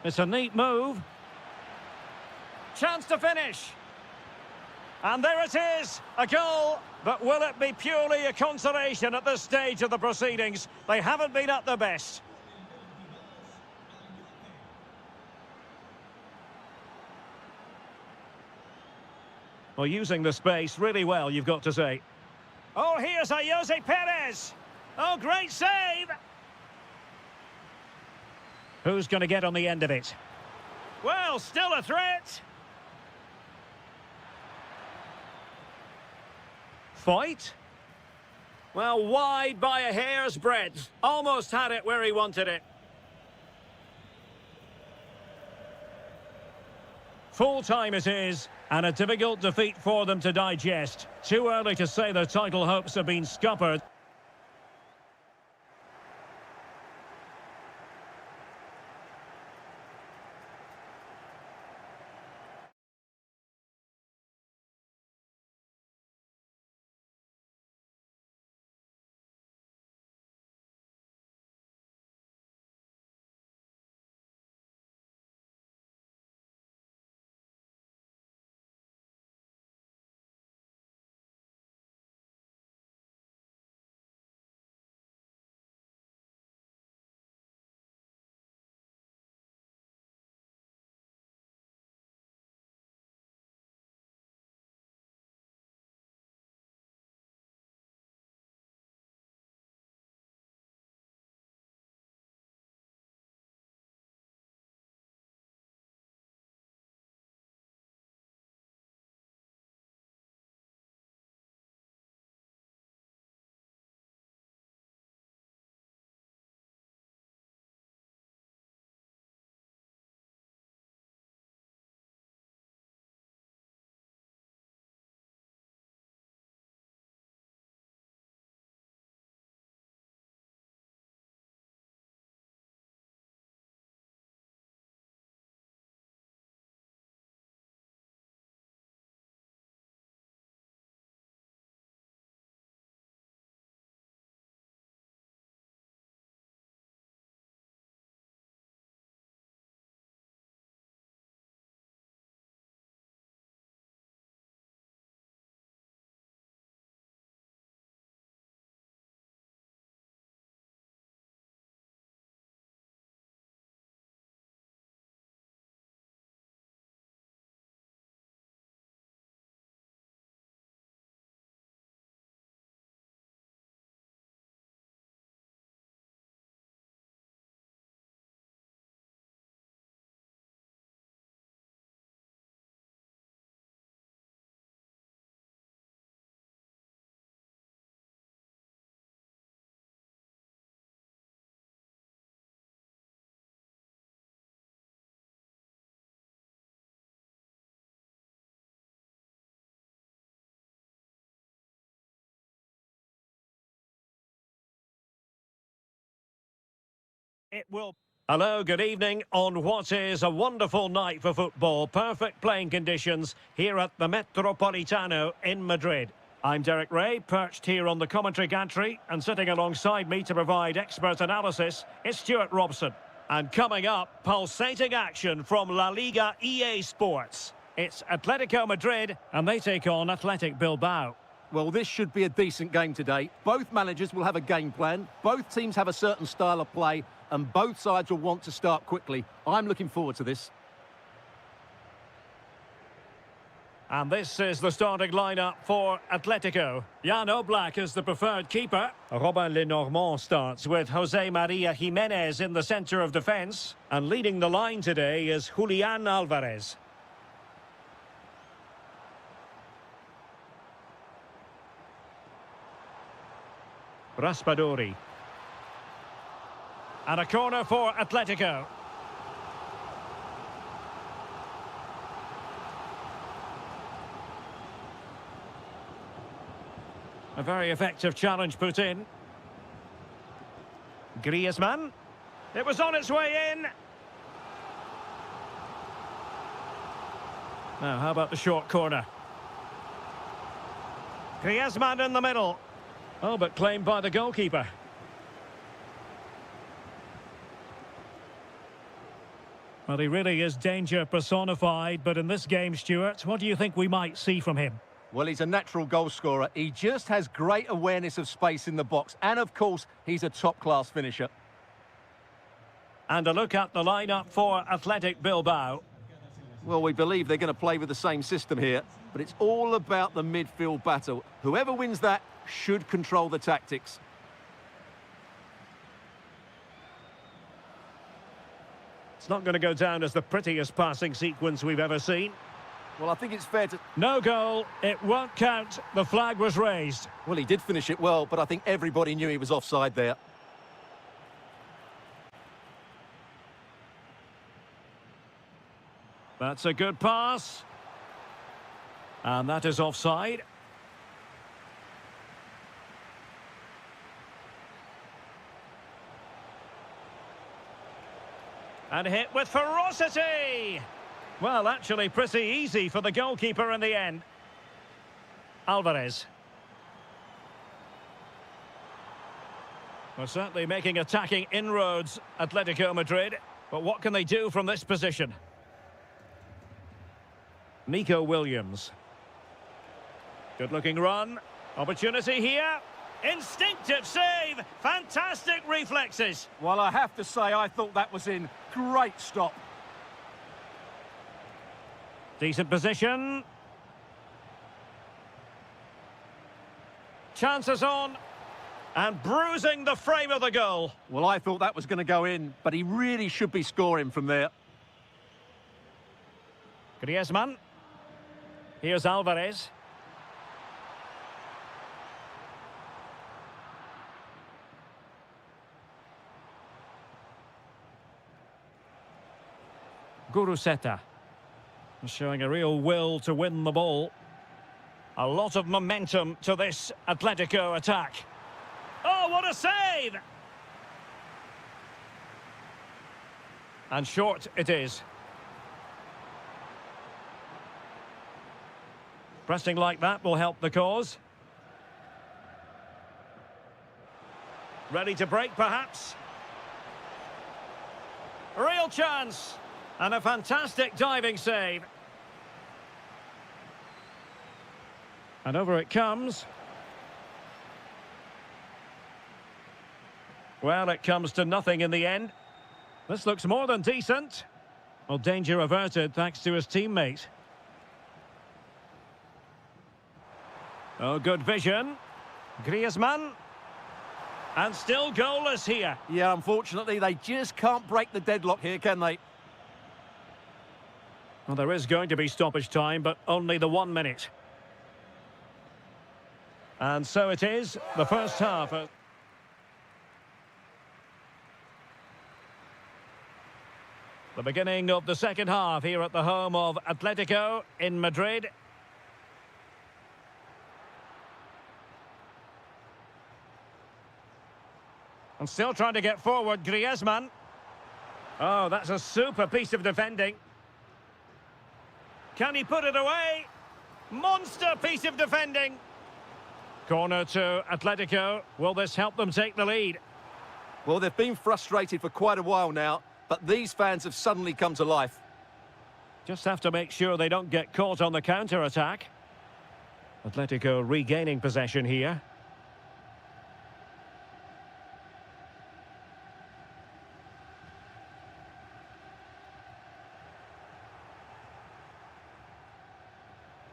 It's a neat move. Chance to finish. And there it is, a goal. But will it be purely a consolation at this stage of the proceedings? They haven't been at their best. Well, using the space really well, you've got to say. Oh, here's a Jose Perez. Oh, great save. Who's going to get on the end of it? Well, still a threat. Fight. Well, wide by a hair's breadth. Almost had it where he wanted it. Full time it is, and a difficult defeat for them to digest. Too early to say their title hopes have been scuppered. It will. Hello, good evening on what is a wonderful night for football. Perfect playing conditions here at the Metropolitano in Madrid. I'm Derek Ray, perched here on the commentary gantry, and sitting alongside me to provide expert analysis is Stuart Robson. And coming up, pulsating action from La Liga eSports. It's Atletico Madrid, and they take on Athletic Bilbao. Well, this should be a decent game today. Both managers will have a game plan. Both teams have a certain style of play, and both sides will want to start quickly. I'm looking forward to this. And this is the starting lineup for Atletico. Jan Oblak is the preferred keeper. Robin Lenormand starts with Jose Maria Jimenez in the centre of defence. And leading the line today is Julian Alvarez. Raspadori. And a corner for Atletico. A very effective challenge put in. Griezmann. It was on its way in. Now, how about the short corner? Griezmann in the middle. Oh, but claimed by the goalkeeper. Well, he really is danger personified, but in this game, Stuart, what do you think we might see from him? Well, he's a natural goal scorer. He just has great awareness of space in the box. And, of course, he's a top-class finisher. And a look at the lineup for Athletic Bilbao. Well, we believe they're going to play with the same system here, but it's all about the midfield battle. Whoever wins that should control the tactics. It's not going to go down as the prettiest passing sequence we've ever seen. Well, I think it's fair to... No goal, it won't count. The flag was raised. Well, he did finish it well, but I think everybody knew he was offside there. That's a good pass. And that is offside. And hit with ferocity. Well, actually pretty easy for the goalkeeper in the end. Alvarez. Well, certainly making attacking inroads, Atletico Madrid. But what can they do from this position? Nico Williams. Good-looking run. Opportunity here. Instinctive save. Fantastic reflexes. Well, I have to say, I thought that was in. Great stop. Decent position. Chances on. And bruising the frame of the goal. Well, I thought that was going to go in, but he really should be scoring from there. Griezmann. Here's Alvarez. Guruseta. Showing a real will to win the ball. A lot of momentum to this Atletico attack. Oh, what a save! And short it is. Pressing like that will help the cause. Ready to break, perhaps. Real chance. And a fantastic diving save. And over it comes. Well, it comes to nothing in the end. This looks more than decent. Well, danger averted thanks to his teammate. Oh, good vision. Griezmann. And still goalless here. Yeah, unfortunately, they just can't break the deadlock here, can they? Well, there is going to be stoppage time, but only the 1 minute. And so it is, the first half. The beginning of the second half here at the home of Atletico in Madrid. And still trying to get forward, Griezmann. Oh, that's a super piece of defending. Can he put it away? Monster piece of defending. Corner to Atletico. Will this help them take the lead? Well, they've been frustrated for quite a while now, but these fans have suddenly come to life. Just have to make sure they don't get caught on the counter-attack. Atletico regaining possession here.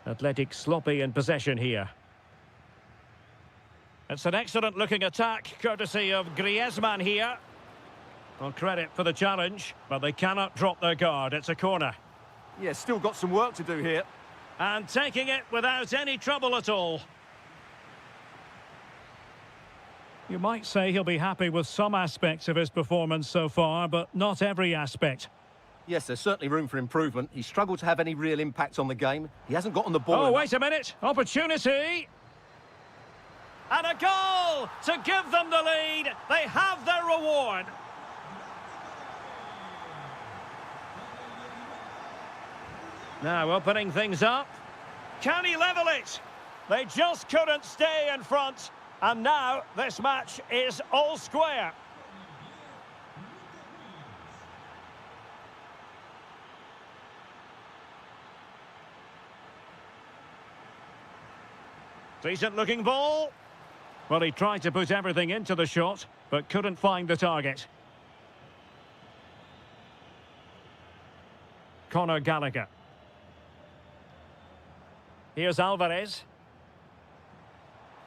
Athletic sloppy in possession here. It's an excellent looking attack, courtesy of Griezmann here. Well, credit for the challenge, but they cannot drop their guard. It's a corner. Yeah, still got some work to do here. And taking it without any trouble at all. You might say he'll be happy with some aspects of his performance so far, but not every aspect. Yes, there's certainly room for improvement. He struggled to have any real impact on the game. He hasn't got on the ball. Oh, wait a minute. Opportunity. And a goal to give them the lead. They have their reward. Now opening things up. Can he level it? They just couldn't stay in front. And now this match is all square. Decent looking ball. Well, he tried to put everything into the shot, but couldn't find the target. Conor Gallagher. Here's Alvarez.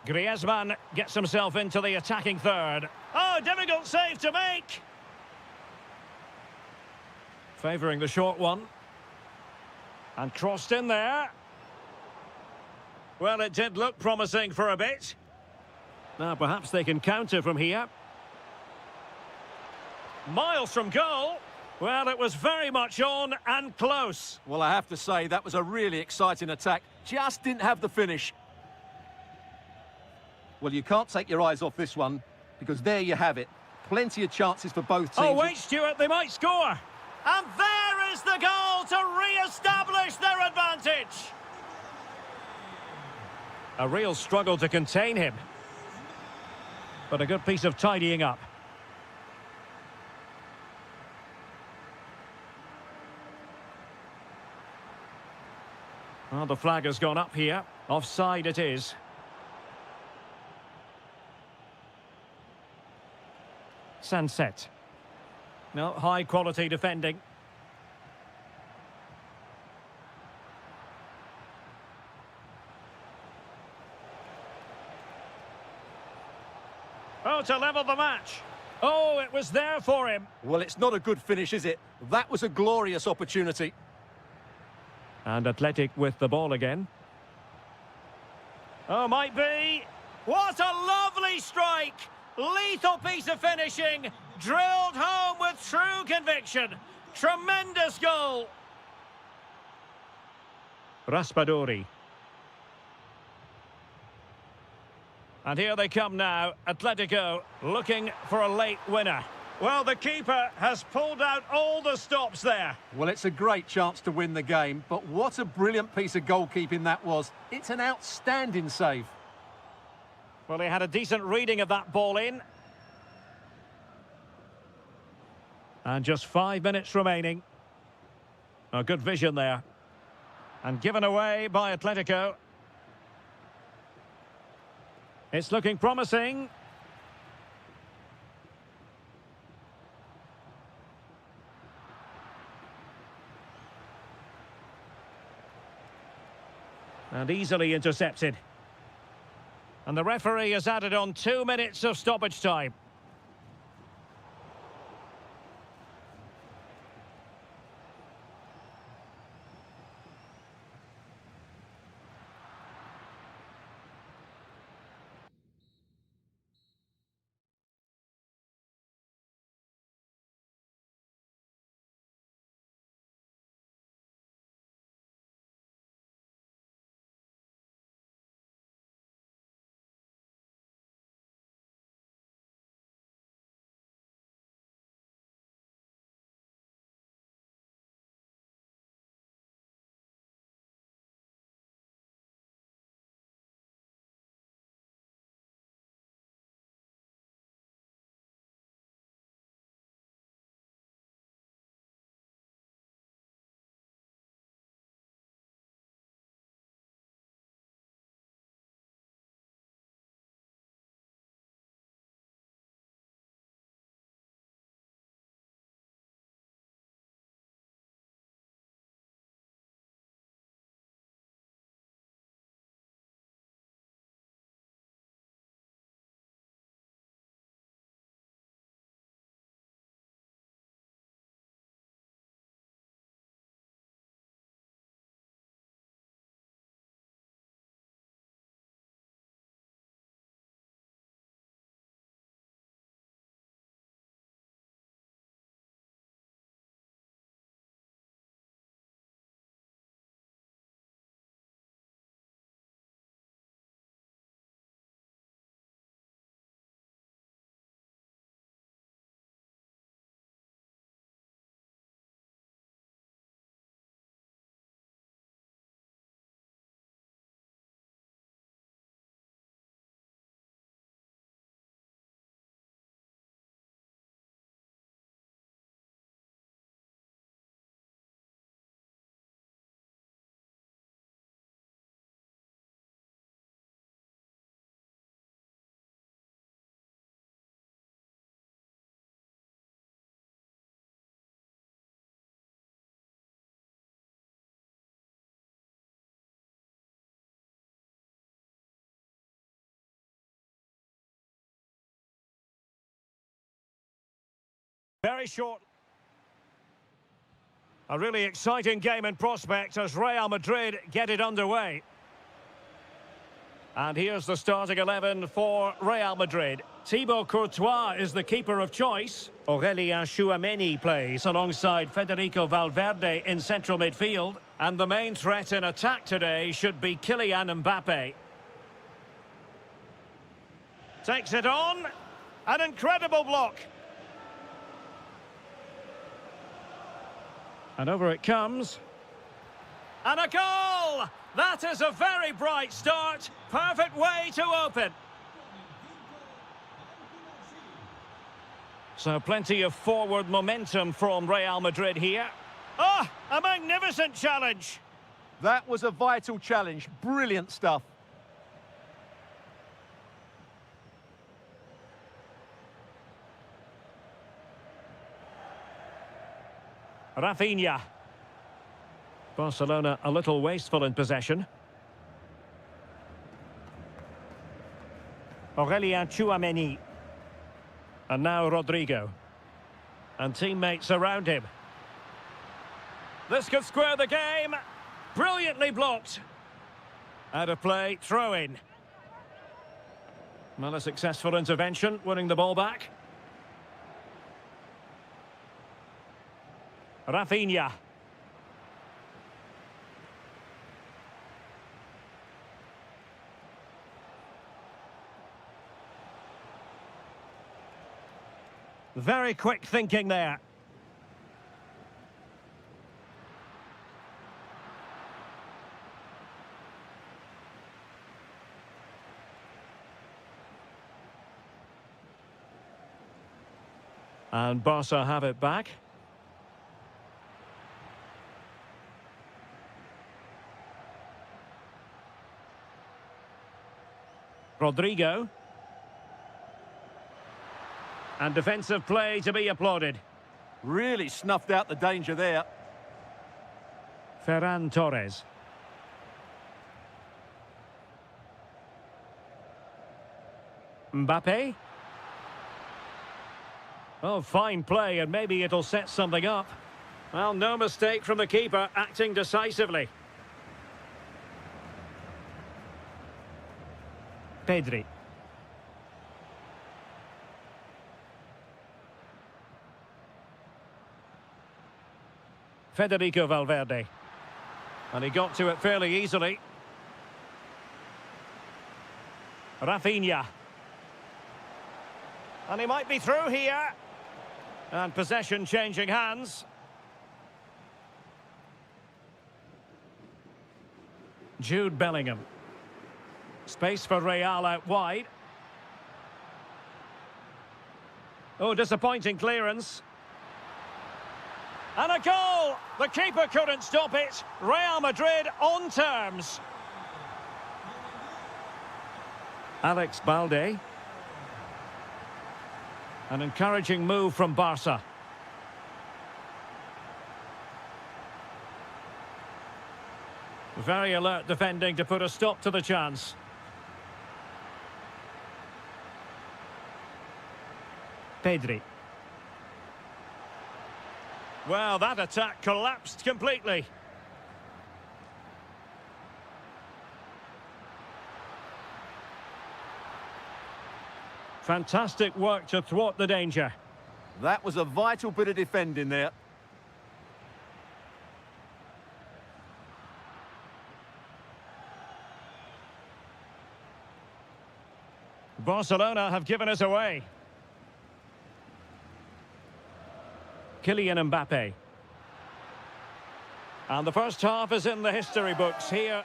Griezmann gets himself into the attacking third. Oh, difficult save to make. Favouring the short one. And crossed in there. Well, it did look promising for a bit. Now, perhaps they can counter from here. Miles from goal. Well, it was very much on and close. Well, I have to say, that was a really exciting attack. Just didn't have the finish. Well, you can't take your eyes off this one, because there you have it. Plenty of chances for both teams. Oh, wait, Stuart, they might score. And there is the goal to re-establish their advantage. A real struggle to contain him. But a good piece of tidying up. Well, the flag has gone up here. Offside it is. Sunset. No, high quality defending. Oh, to level the match. Oh, it was there for him. Well, it's not a good finish, is it? That was a glorious opportunity. And Athletic with the ball again. Oh, might be. What a lovely strike. Lethal piece of finishing. Drilled home with true conviction. Tremendous goal. Raspadori. And here they come now, Atletico looking for a late winner. Well, the keeper has pulled out all the stops there. Well, it's a great chance to win the game, but what a brilliant piece of goalkeeping that was. It's an outstanding save. Well, he had a decent reading of that ball in. And just 5 minutes remaining. A good vision there. And given away by Atletico. It's looking promising. And easily intercepted. And the referee has added on 2 minutes of stoppage time. Very short. A really exciting game in prospect as Real Madrid get it underway. And here's the starting 11 for Real Madrid. Thibaut Courtois is the keeper of choice. Aurélien Tchouameni plays alongside Federico Valverde in central midfield. And the main threat in attack today should be Kylian Mbappe. Takes it on. An incredible block. And over it comes. And a goal! That is a very bright start. Perfect way to open. So plenty of forward momentum from Real Madrid here. Ah, a magnificent challenge. That was a vital challenge. Brilliant stuff. Rafinha. Barcelona a little wasteful in possession. Aurélien Tchouameni. And now Rodrigo. And teammates around him. This could square the game. Brilliantly blocked. Out of play, throw in. Well, a successful intervention, winning the ball back. Rafinha. Very quick thinking there. And Barca have it back. Rodrigo. And defensive play to be applauded. Really snuffed out the danger there. Ferran Torres. Mbappe. Oh, fine play, and maybe it'll set something up. Well, no mistake from the keeper, acting decisively. Pedri. Federico Valverde. And he got to it fairly easily. Rafinha. And he might be through here. And possession changing hands. Jude Bellingham. Space for Real out wide. Oh, disappointing clearance. And a goal! The keeper couldn't stop it. Real Madrid on terms. Alex Balde. An encouraging move from Barca. Very alert defending to put a stop to the chance. Pedri. Well, that attack collapsed completely. Fantastic work to thwart the danger. That was a vital bit of defending there. Barcelona have given us away. Kylian Mbappe. And the first half is in the history books here.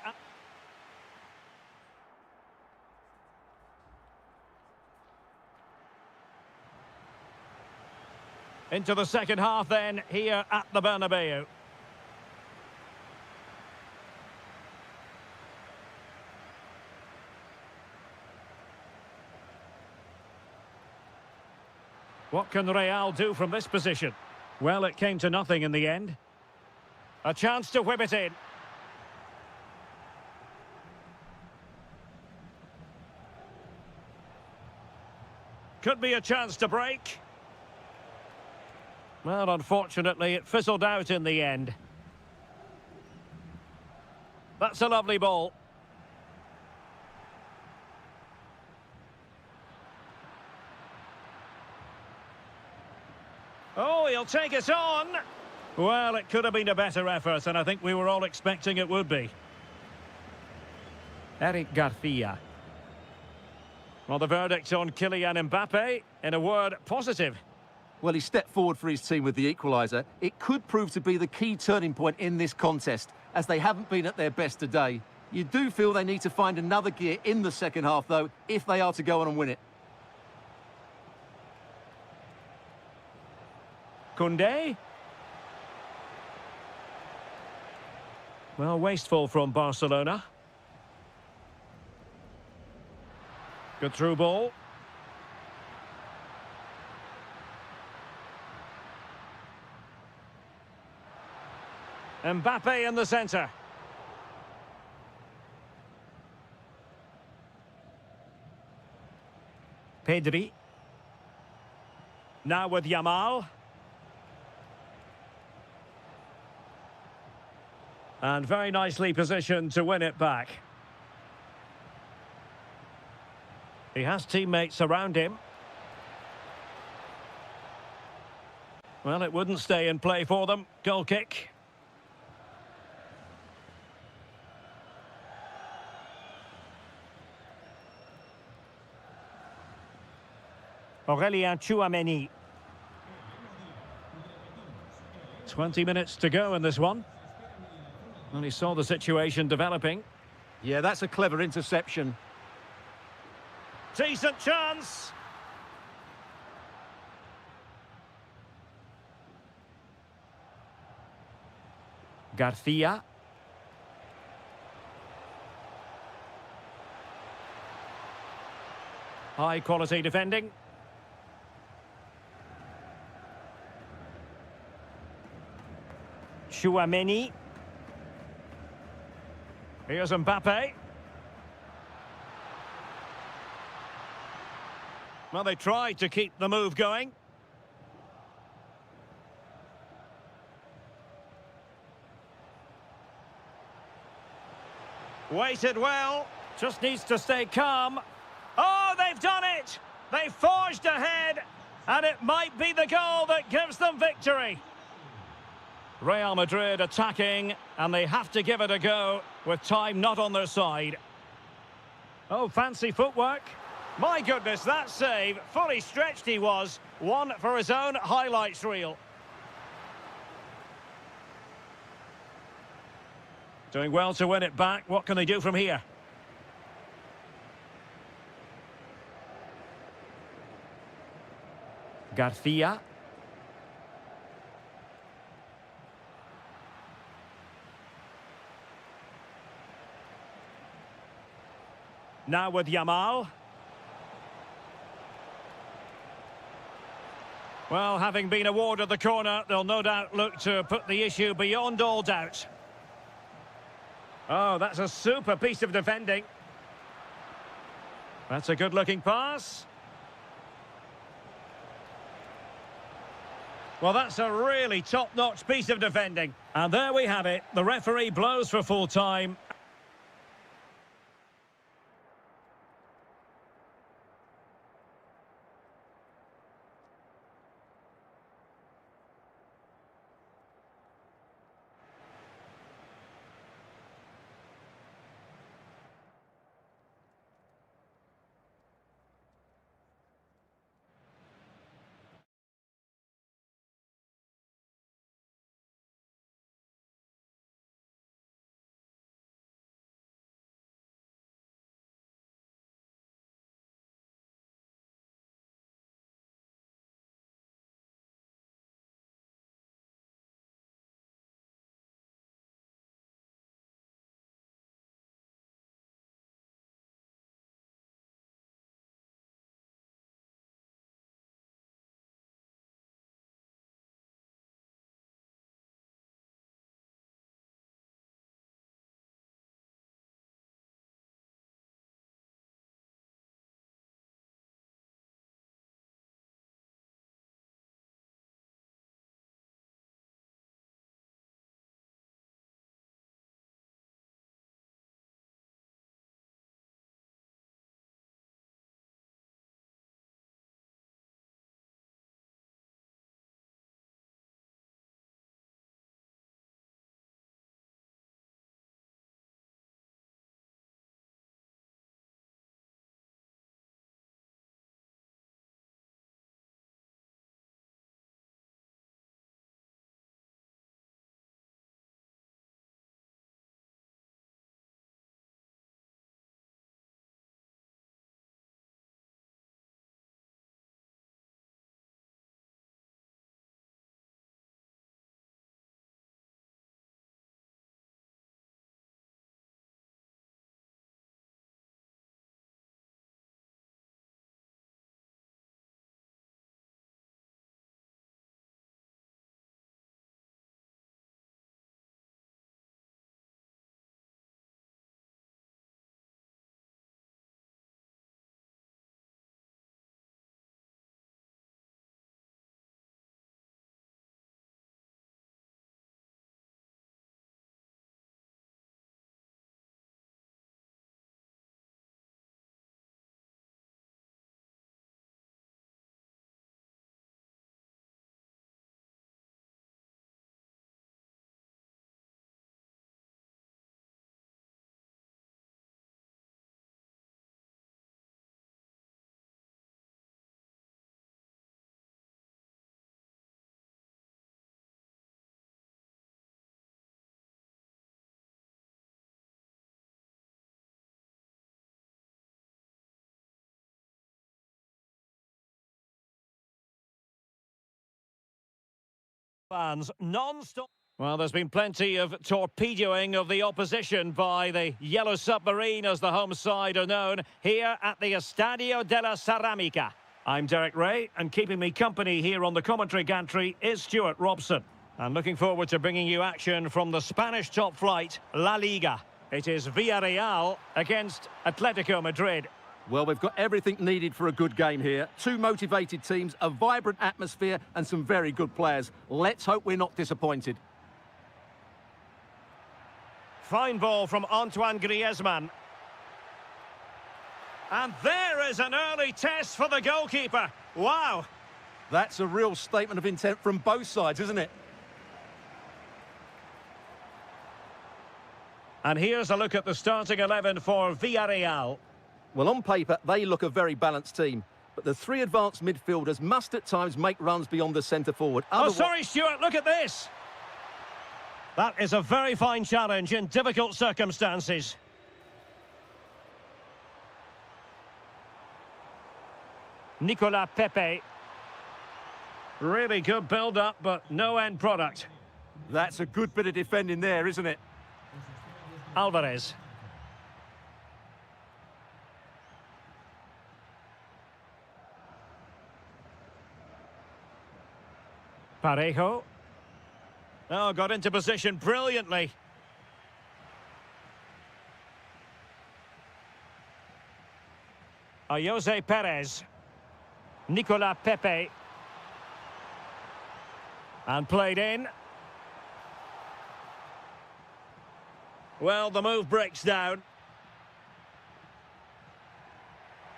Into the second half then, here at the Bernabeu. What can Real do from this position? Well, it came to nothing in the end. A chance to whip it in. Could be a chance to break. Well, unfortunately, it fizzled out in the end. That's a lovely ball. Oh, he'll take it on. Well, it could have been a better effort, and I think we were all expecting it would be. Eric Garcia. Well, the verdict on Kylian Mbappe, in a word, positive. Well, he stepped forward for his team with the equaliser. It could prove to be the key turning point in this contest, as they haven't been at their best today. You do feel they need to find another gear in the second half, though, if they are to go on and win it. Koundé. Well, wasteful from Barcelona. Good through ball. Mbappe in the centre. Pedri. Now with Yamal. And very nicely positioned to win it back. He has teammates around him. Well, it wouldn't stay in play for them. Goal kick. Aurélien Tchouameni. 20 minutes to go in this one. And he saw the situation developing. Yeah, that's a clever interception. Decent chance. Garcia. High quality defending. Tchouameni. Here's Mbappe. Well, they tried to keep the move going. Waited well. Just needs to stay calm. Oh, they've done it! They forged ahead, and it might be the goal that gives them victory. Real Madrid attacking, and they have to give it a go with time not on their side. Oh, fancy footwork. My goodness, that save, fully stretched he was. One for his own highlights reel. Doing well to win it back. What can they do from here? Garcia. Now with Yamal. Well, having been awarded the corner, they'll no doubt look to put the issue beyond all doubt. Oh, that's a super piece of defending. That's a good-looking pass. Well, that's a really top-notch piece of defending. And there we have it. The referee blows for full time. Fans non-stop. Well, there's been plenty of torpedoing of the opposition by the Yellow Submarine, as the home side are known, here at the Estadio de la Ceramica. I'm Derek Ray, and keeping me company here on the commentary gantry is Stuart Robson. And looking forward to bringing you action from the Spanish top flight, La Liga. It is Villarreal against Atletico Madrid. Well, we've got everything needed for a good game here. Two motivated teams, a vibrant atmosphere and some very good players. Let's hope we're not disappointed. Fine ball from Antoine Griezmann. And there is an early test for the goalkeeper. Wow. That's a real statement of intent from both sides, isn't it? And here's a look at the starting 11 for Villarreal. Well, on paper, they look a very balanced team. But the three advanced midfielders must at times make runs beyond the centre-forward. Oh, sorry, Stuart, look at this. That is a very fine challenge in difficult circumstances. Nicolas Pepe. Really good build-up, but no end product. That's a good bit of defending there, isn't it? Alvarez. Parejo. Oh, got into position brilliantly. Jose Perez. Nicolas Pepe. And played in. Well, the move breaks down.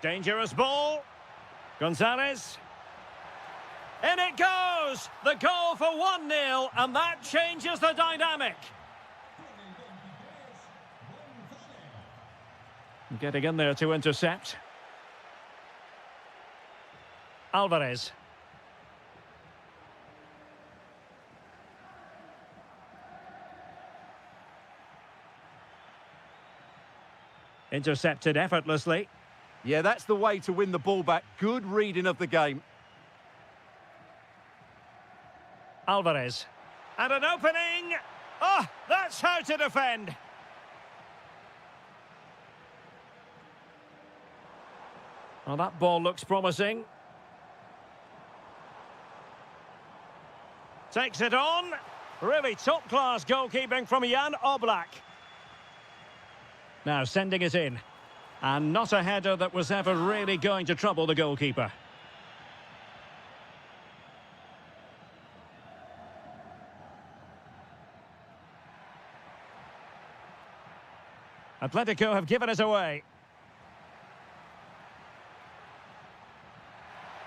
Dangerous ball. Gonzalez. In it goes! The goal for 1-0, and that changes the dynamic. Getting in there to intercept. Alvarez. Intercepted effortlessly. Yeah, that's the way to win the ball back. Good reading of the game. Alvarez. And an opening! Oh, that's how to defend! Well, that ball looks promising. Takes it on. Really top-class goalkeeping from Jan Oblak. Now sending it in. And not a header that was ever really going to trouble the goalkeeper. Atletico have given it away.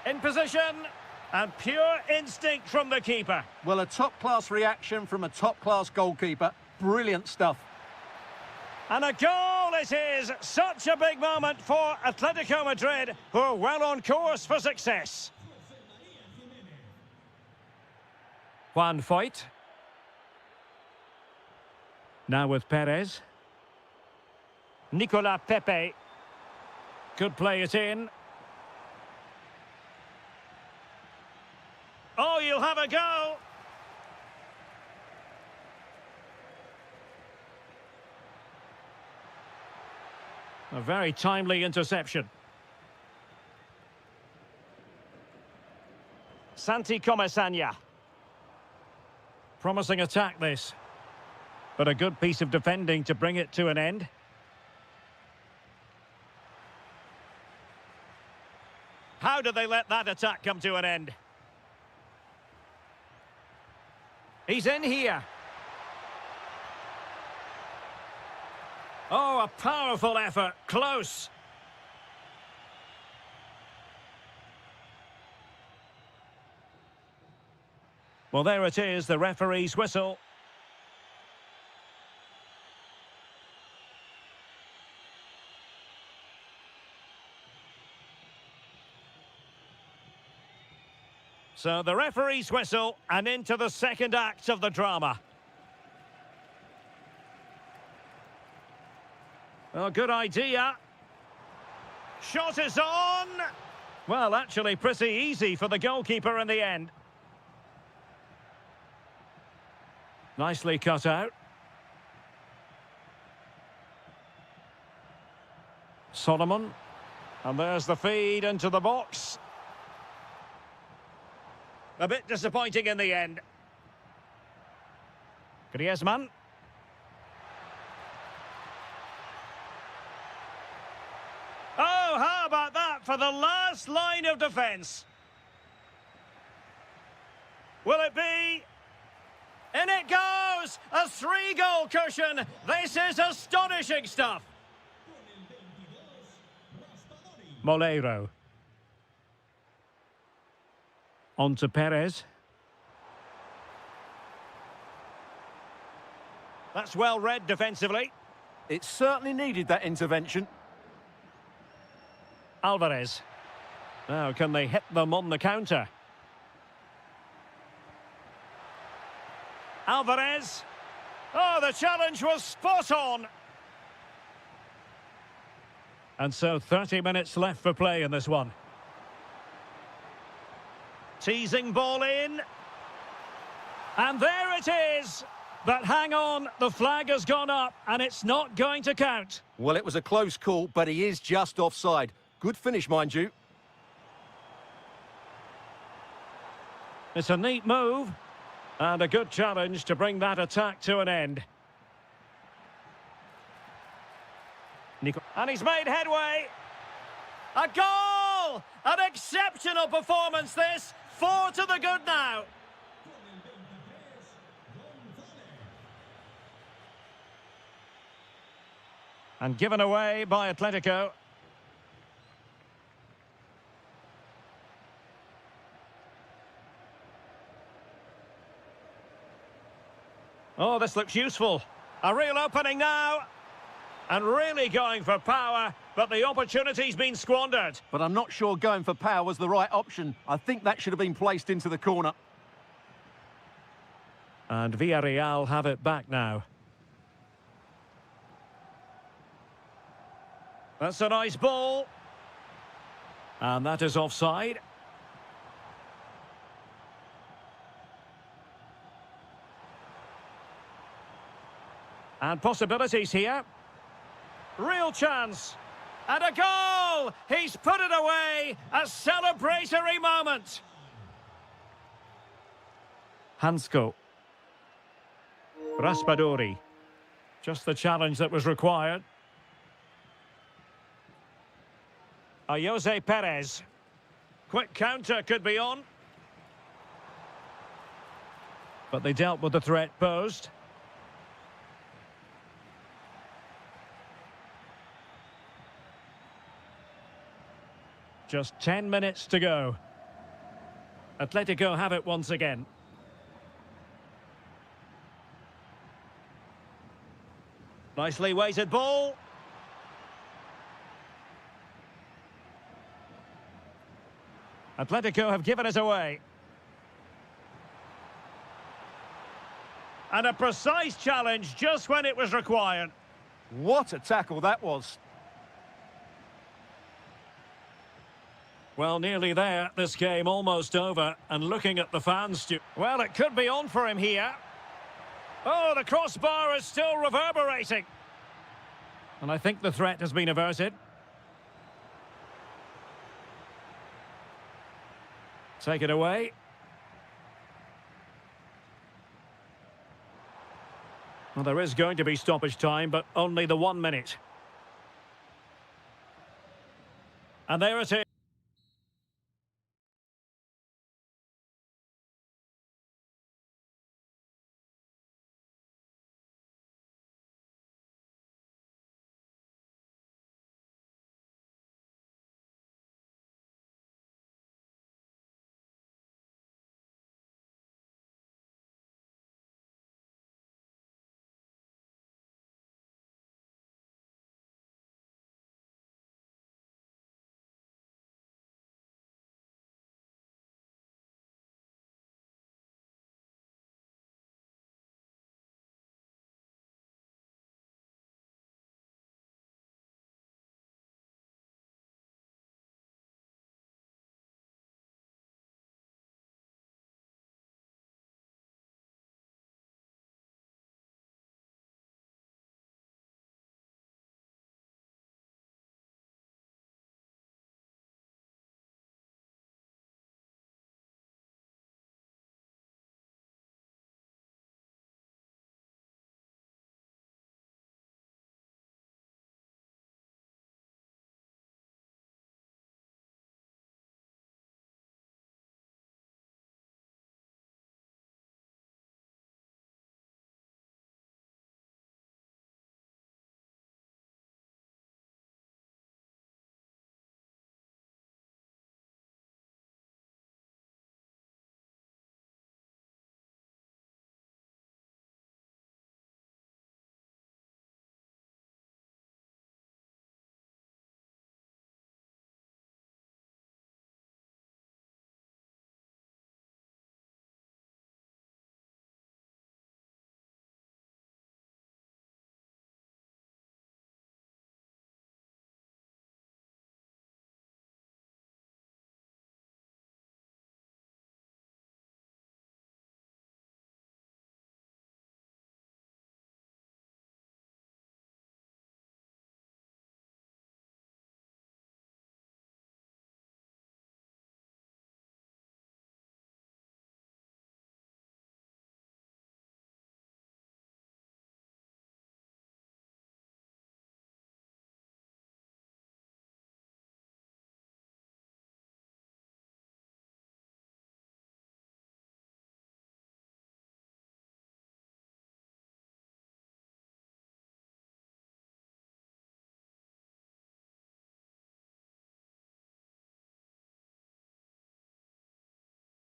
In position, and pure instinct from the keeper. Well, a top-class reaction from a top-class goalkeeper. Brilliant stuff. And a goal it is! Such a big moment for Atletico Madrid, who are well on course for success. Juan Foyt. Now with Perez. Nicolas Pepe. Could play it in. Oh, you'll have a go. A very timely interception. Santi Comesaña. Promising attack this. But a good piece of defending to bring it to an end. How did they let that attack come to an end? He's in here. Oh, a powerful effort. Close. Well, there it is, the referee's whistle. So the referee's whistle, and into the second act of the drama. Well, good idea. Shot is on. Well, actually pretty easy for the goalkeeper in the end. Nicely cut out. Solomon. And there's the feed into the box. A bit disappointing in the end. Griezmann. Oh, how about that for the last line of defence? Will it be? In it goes! A 3-goal cushion! This is astonishing stuff! Moleiro. On to Perez. That's well read defensively. It certainly needed that intervention. Alvarez. Now, can they hit them on the counter? Alvarez. Oh, the challenge was spot on. And so 30 minutes left for play in this one. Teasing ball in. And there it is. But hang on, the flag has gone up and it's not going to count. Well, it was a close call, but he is just offside. Good finish, mind you. It's a neat move. And a good challenge to bring that attack to an end. And he's made headway. A goal! An exceptional performance this. 4 to the good now. And given away by Atletico. Oh, this looks useful. A real opening now. And really going for power, but the opportunity's been squandered. But I'm not sure going for power was the right option. I think that should have been placed into the corner. And Villarreal have it back now. That's a nice ball. And that is offside. And possibilities here. Real chance. And a goal! He's put it away. A celebratory moment. Hansko. Raspadori. Just the challenge that was required. Jose Perez. Quick counter could be on. But they dealt with the threat posed. Just 10 minutes to go. Atletico have it once again. Nicely weighted ball. Atletico have given us away. And a precise challenge just when it was required. What a tackle that was. Well, nearly there. This game almost over. And looking at the fans, well, it could be on for him here. Oh, the crossbar is still reverberating. And I think the threat has been averted. Take it away. Well, there is going to be stoppage time, but only the 1 minute. And there it is.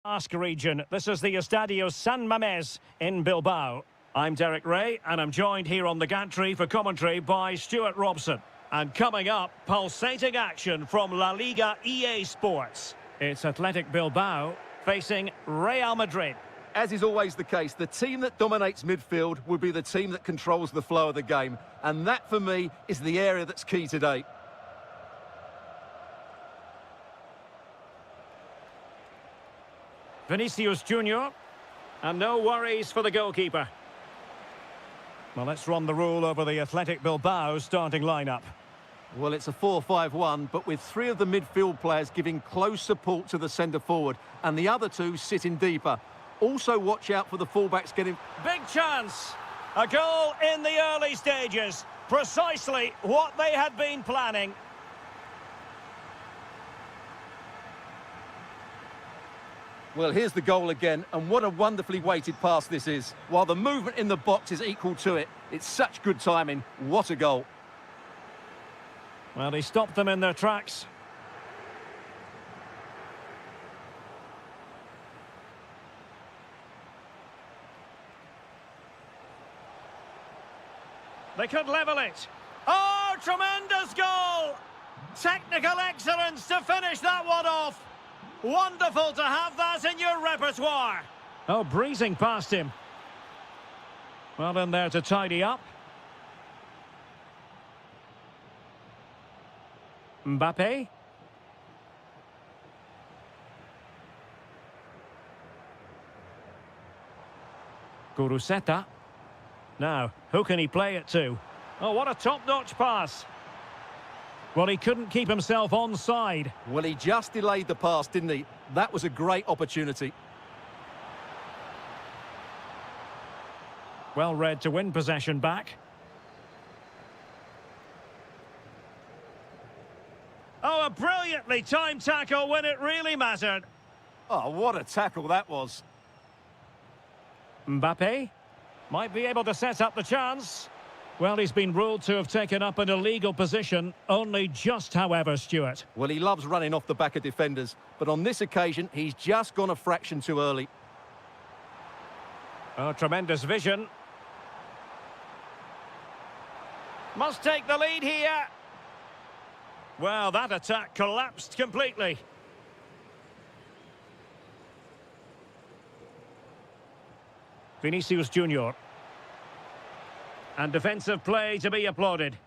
Basque region. This is the Estadio San Mamés in Bilbao. I'm Derek Ray, and I'm joined here on the gantry for commentary by Stuart Robson. And coming up, pulsating action from La Liga EA Sports. It's Athletic Bilbao facing Real Madrid. As is always the case, the team that dominates midfield will be the team that controls the flow of the game. And that, for me, is the area that's key today. Vinicius Junior, and no worries for the goalkeeper. Well, let's run the rule over the Athletic Bilbao starting lineup. Well, it's a 4-5-1, but with three of the midfield players giving close support to the centre-forward, and the other two sitting deeper. Also watch out for the fullbacks getting... Big chance! A goal in the early stages. Precisely what they had been planning. Well, here's the goal again, and what a wonderfully weighted pass this is. While the movement in the box is equal to it, it's such good timing. What a goal. Well, he stopped them in their tracks. They could level it. Oh, tremendous goal! Technical excellence to finish that one off. Wonderful to have that in your repertoire. Oh, breezing past him. Well, in there to tidy up. Mbappe. Guruseta. Now, who can he play it to? Oh, what a top-notch pass. Well, he couldn't keep himself onside. Well, he just delayed the pass, didn't he? That was a great opportunity. Well read to win possession back. Oh, a brilliantly timed tackle when it really mattered. Oh, what a tackle that was. Mbappe might be able to set up the chance. Well, he's been ruled to have taken up an illegal position, only just, however, Stuart. Well, he loves running off the back of defenders, but on this occasion, he's just gone a fraction too early. Oh, tremendous vision. Must take the lead here. Well, that attack collapsed completely. Vinicius Junior. And defensive play to be applauded.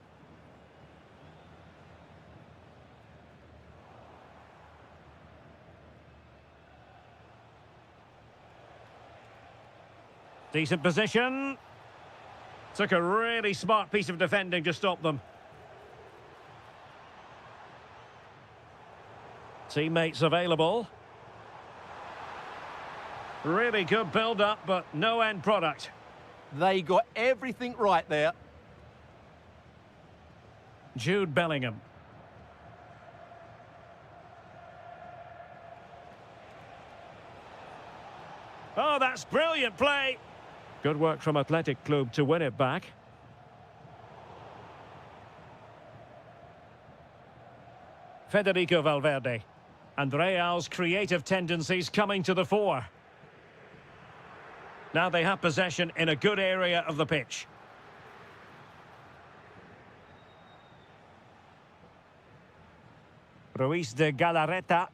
Decent position. Took a really smart piece of defending to stop them. Teammates available. Really good build-up, but no end product. They got everything right there. Jude Bellingham. Oh, that's brilliant play. Good work from Athletic Club to win it back. Federico Valverde. And Real's creative tendencies coming to the fore. Now they have possession in a good area of the pitch. Ruiz de Galarreta.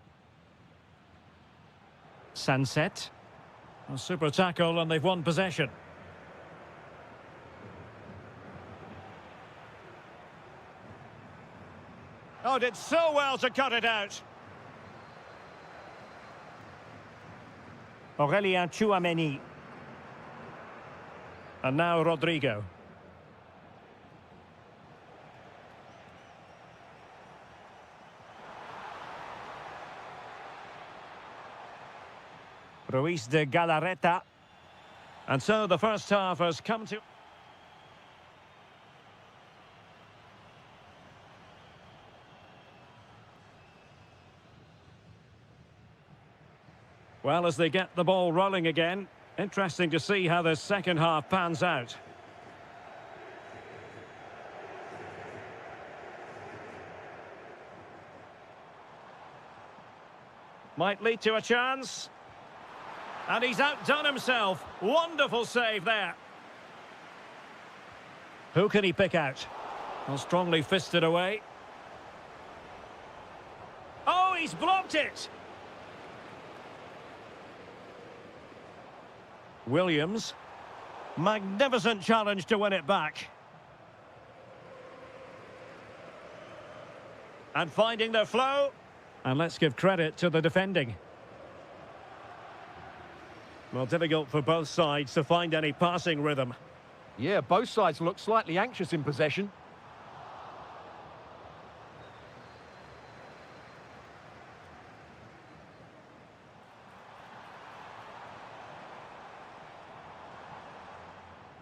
Sunset. A super tackle and they've won possession. Oh, did so well to cut it out. Aurélien Tchouaméni. And now Rodrigo. Ruiz de Galarreta. And so the first half has come to... Well, as they get the ball rolling again, interesting to see how the second half pans out. Might lead to a chance. And he's outdone himself. Wonderful save there. Who can he pick out? Well, strongly fisted away. Oh, he's blocked it! Williams. Magnificent challenge to win it back. And finding their flow. And let's give credit to the defending. Well, difficult for both sides to find any passing rhythm. Yeah, both sides look slightly anxious in possession.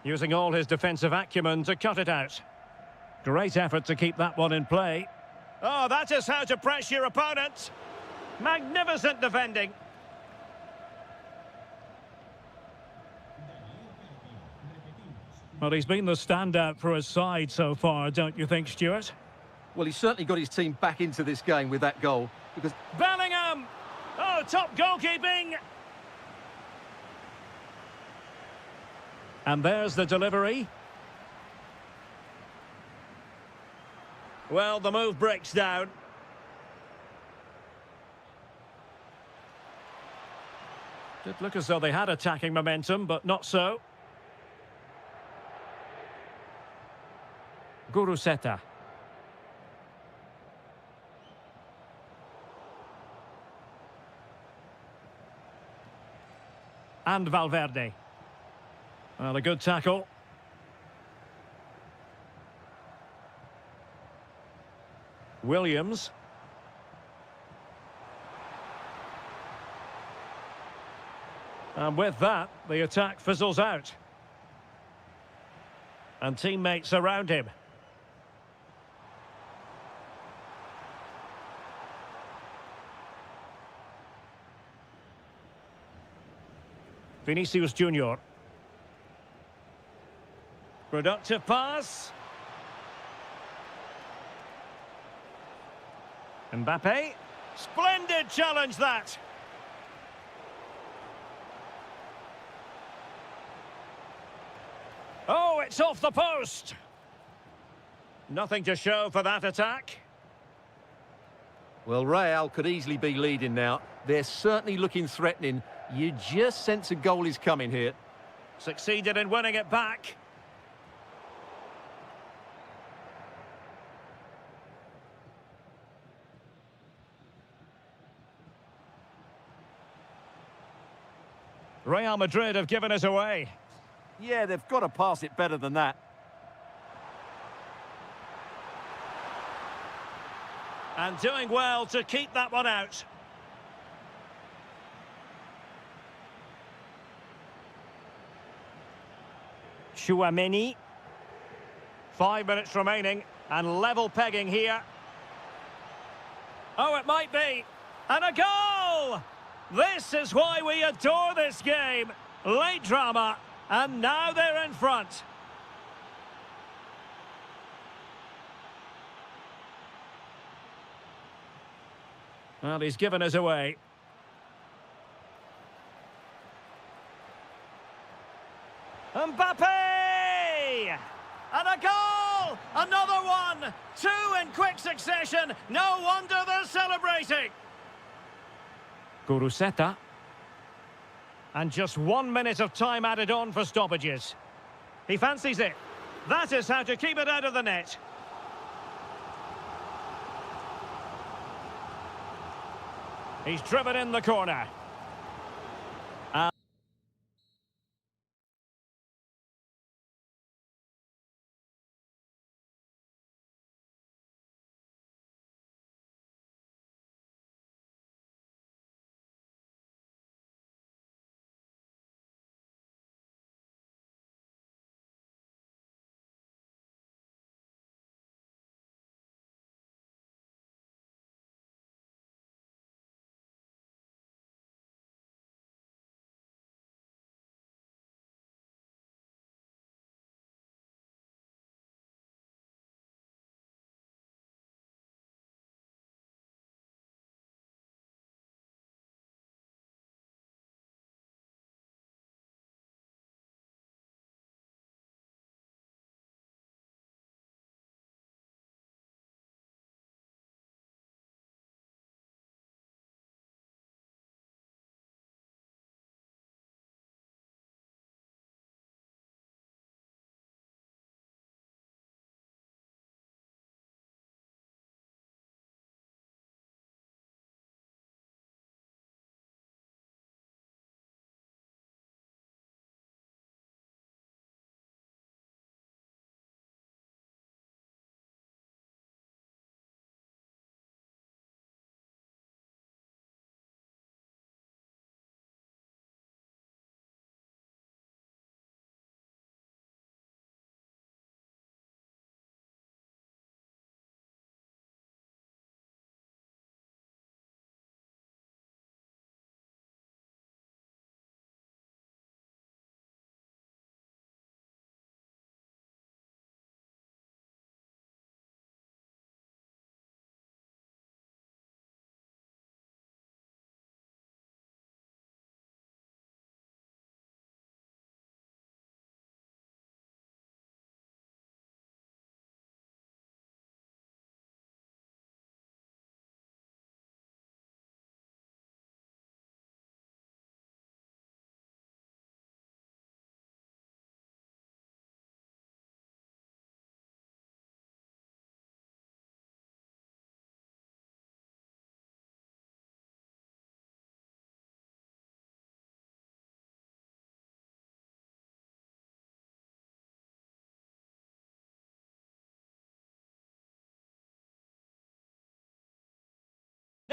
Using all his defensive acumen to cut it out. Great effort to keep that one in play. Oh, that is how to press your opponent. Magnificent defending. Well, he's been the standout for his side so far, don't you think, Stuart? Well, he's certainly got his team back into this game with that goal, because... Bellingham! Oh, top goalkeeping! And there's the delivery. Well, the move breaks down. Did look as though they had attacking momentum, but not so. Guruseta. And Valverde. Well, a good tackle. Williams. And with that, the attack fizzles out. And teammates around him. Vinicius Junior. Productive pass. Mbappe. Splendid challenge that. Oh, it's off the post. Nothing to show for that attack. Well, Real could easily be leading now. They're certainly looking threatening. You just sense a goal is coming here. Succeeded in winning it back. Real Madrid have given us away. Yeah, they've got to pass it better than that. And doing well to keep that one out. Chouameni. 5 minutes remaining and level pegging here. Oh, it might be. And a goal! This is why we adore this game. Late drama, and now they're in front. Well, he's given us away. Mbappe! And a goal! Another one! Two in quick succession. No wonder they're celebrating. Guruseta. And just 1 minute of time added on for stoppages. He fancies it. That is how to keep it out of the net. He's driven in the corner.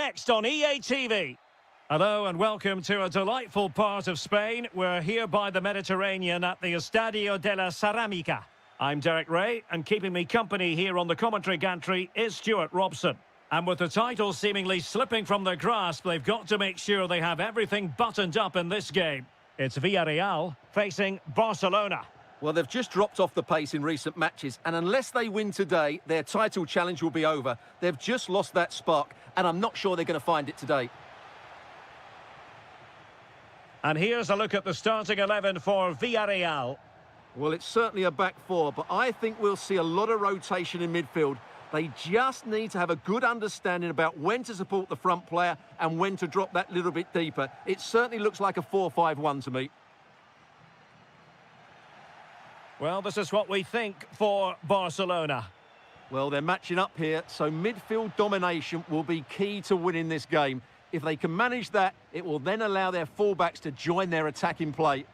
Next on EA TV. Hello and welcome to a delightful part of Spain. We're here by the Mediterranean at the Estadio de la Ceramica. I'm Derek Ray, and keeping me company here on the commentary gantry is Stuart Robson. And with the title seemingly slipping from their grasp, they've got to make sure they have everything buttoned up in this game. It's Villarreal facing Barcelona. Well, they've just dropped off the pace in recent matches, and unless they win today, their title challenge will be over. They've just lost that spark, and I'm not sure they're going to find it today. And here's a look at the starting 11 for Villarreal. Well, it's certainly a back four, but I think we'll see a lot of rotation in midfield. They just need to have a good understanding about when to support the front player and when to drop that little bit deeper. It certainly looks like a 4-5-1 to me. Well, this is what we think for Barcelona. Well, they're matching up here, so midfield domination will be key to winning this game. If they can manage that, it will then allow their fullbacks to join their attacking play.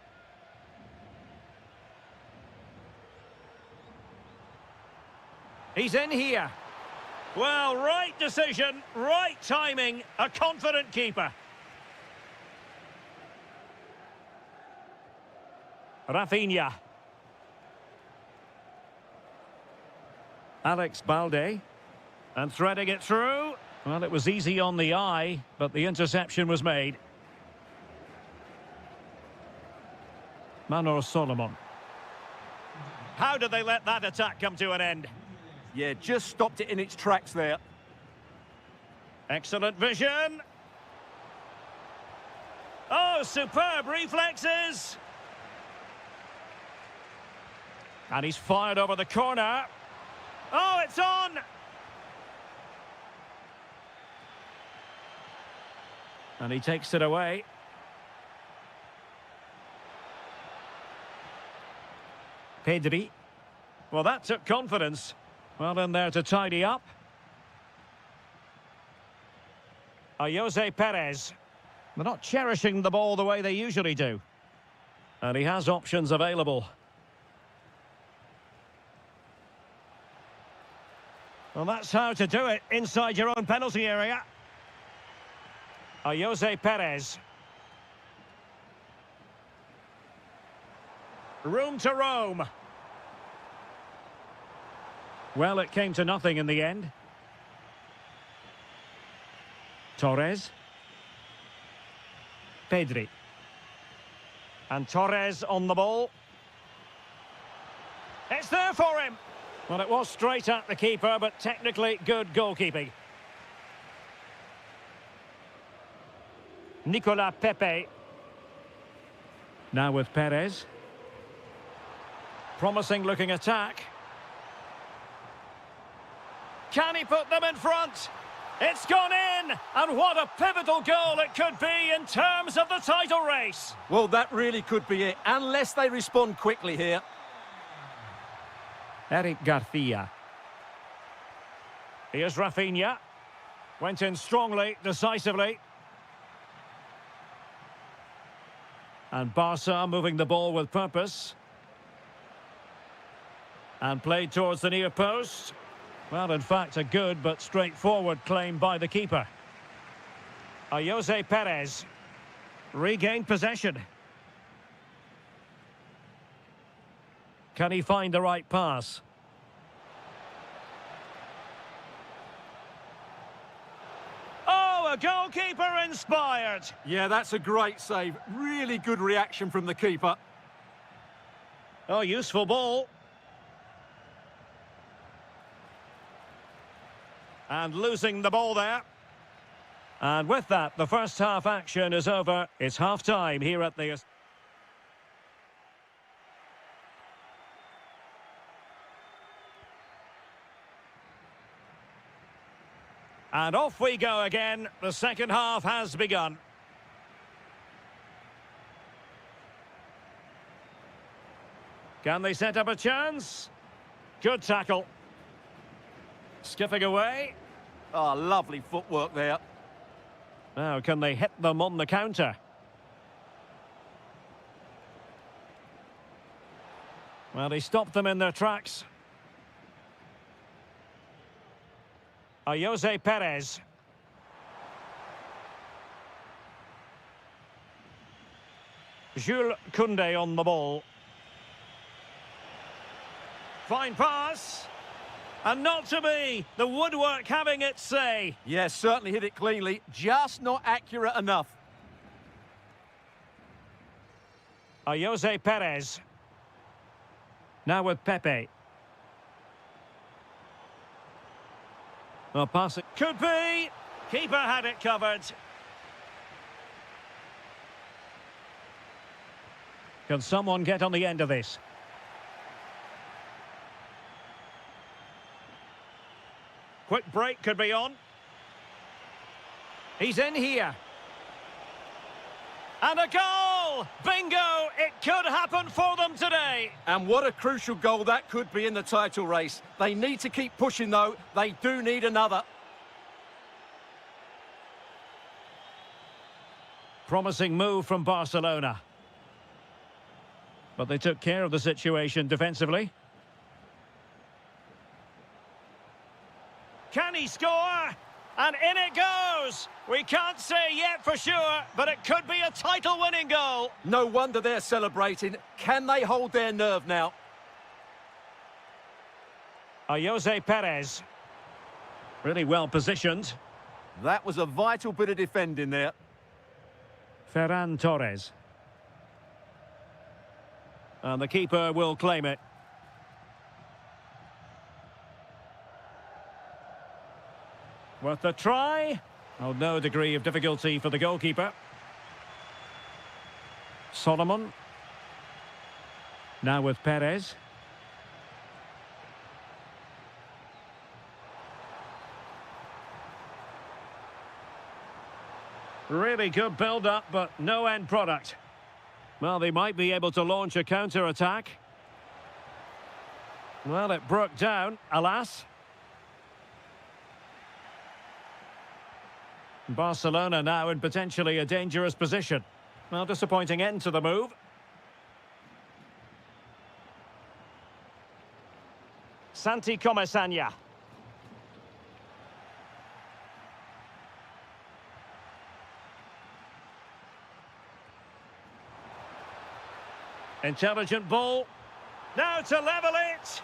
He's in here. Well, right decision, right timing, a confident keeper. Rafinha. Alex Balde. And threading it through. Well, it was easy on the eye, but the interception was made. Manor Solomon. How did they let that attack come to an end? Yeah, just stopped it in its tracks there. Excellent vision. Oh, superb reflexes. And he's fired over the corner. Oh, it's on. And he takes it away. Pedri. Well, that took confidence. Well in there to tidy up. Jose Perez. They're not cherishing the ball the way they usually do. And he has options available. Well, that's how to do it inside your own penalty area. Jose Perez. Room to roam. Well, it came to nothing in the end. Torres. Pedri. And Torres on the ball. It's there for him. Well, it was straight at the keeper, but technically good goalkeeping. Nicolas Pepe. Now with Perez. Promising looking attack. Can he put them in front? It's gone in! And what a pivotal goal it could be in terms of the title race. Well, that really could be it, unless they respond quickly here. Eric Garcia. Here's Rafinha. Went in strongly, decisively. And Barca moving the ball with purpose. And played towards the near post. Well, in fact, a good but straightforward claim by the keeper. Jose Perez. Regained possession. Can he find the right pass? Oh, a goalkeeper inspired. Yeah, that's a great save. Really good reaction from the keeper. Oh, useful ball. And losing the ball there. And with that, the first half action is over. It's half-time here at the... And off we go again. The second half has begun. Can they set up a chance? Good tackle. Skipping away. Oh, lovely footwork there. Now, can they hit them on the counter? Well, he stopped them in their tracks. Jose Perez. Jules Koundé on the ball. Fine pass. And not to be. The woodwork having its say. Yes, certainly hit it cleanly, just not accurate enough. Jose Perez. Now with Pepe. Well, pass it. Could be. Keeper had it covered. Can someone get on the end of this? Quick break could be on. He's in here. And a goal! Bingo! It could happen for them today. And what a crucial goal that could be in the title race. They need to keep pushing, though. They do need another. Promising move from Barcelona. But they took care of the situation defensively. Can he score? And in it goes! We can't say yet for sure, but it could be a title-winning goal. No wonder they're celebrating. Can they hold their nerve now? Jose Perez. Really well positioned. That was a vital bit of defending there. Ferran Torres. And the keeper will claim it. Worth a try. Oh, no degree of difficulty for the goalkeeper. Solomon. Now with Perez. Really good build-up, but no end product. Well, they might be able to launch a counter-attack. Well, it broke down, alas. Barcelona now in potentially a dangerous position. Well, disappointing end to the move. Santi Comesaña. Intelligent ball. Now to level it.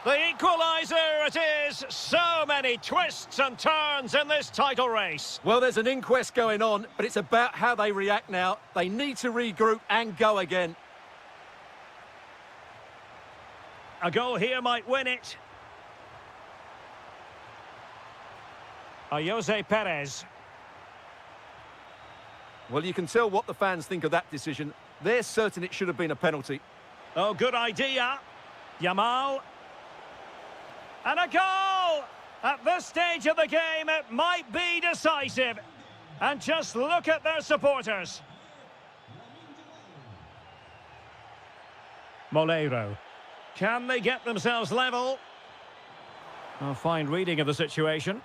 The equaliser it is. So many twists and turns in this title race. Well, there's an inquest going on, but it's about how they react now. They need to regroup and go again. A goal here might win it. Jose Perez. Well, you can tell what the fans think of that decision. They're certain it should have been a penalty. Oh, good idea. Yamal. And a goal! At this stage of the game, it might be decisive. And just look at their supporters. Moleiro. Can they get themselves level? A fine reading of the situation.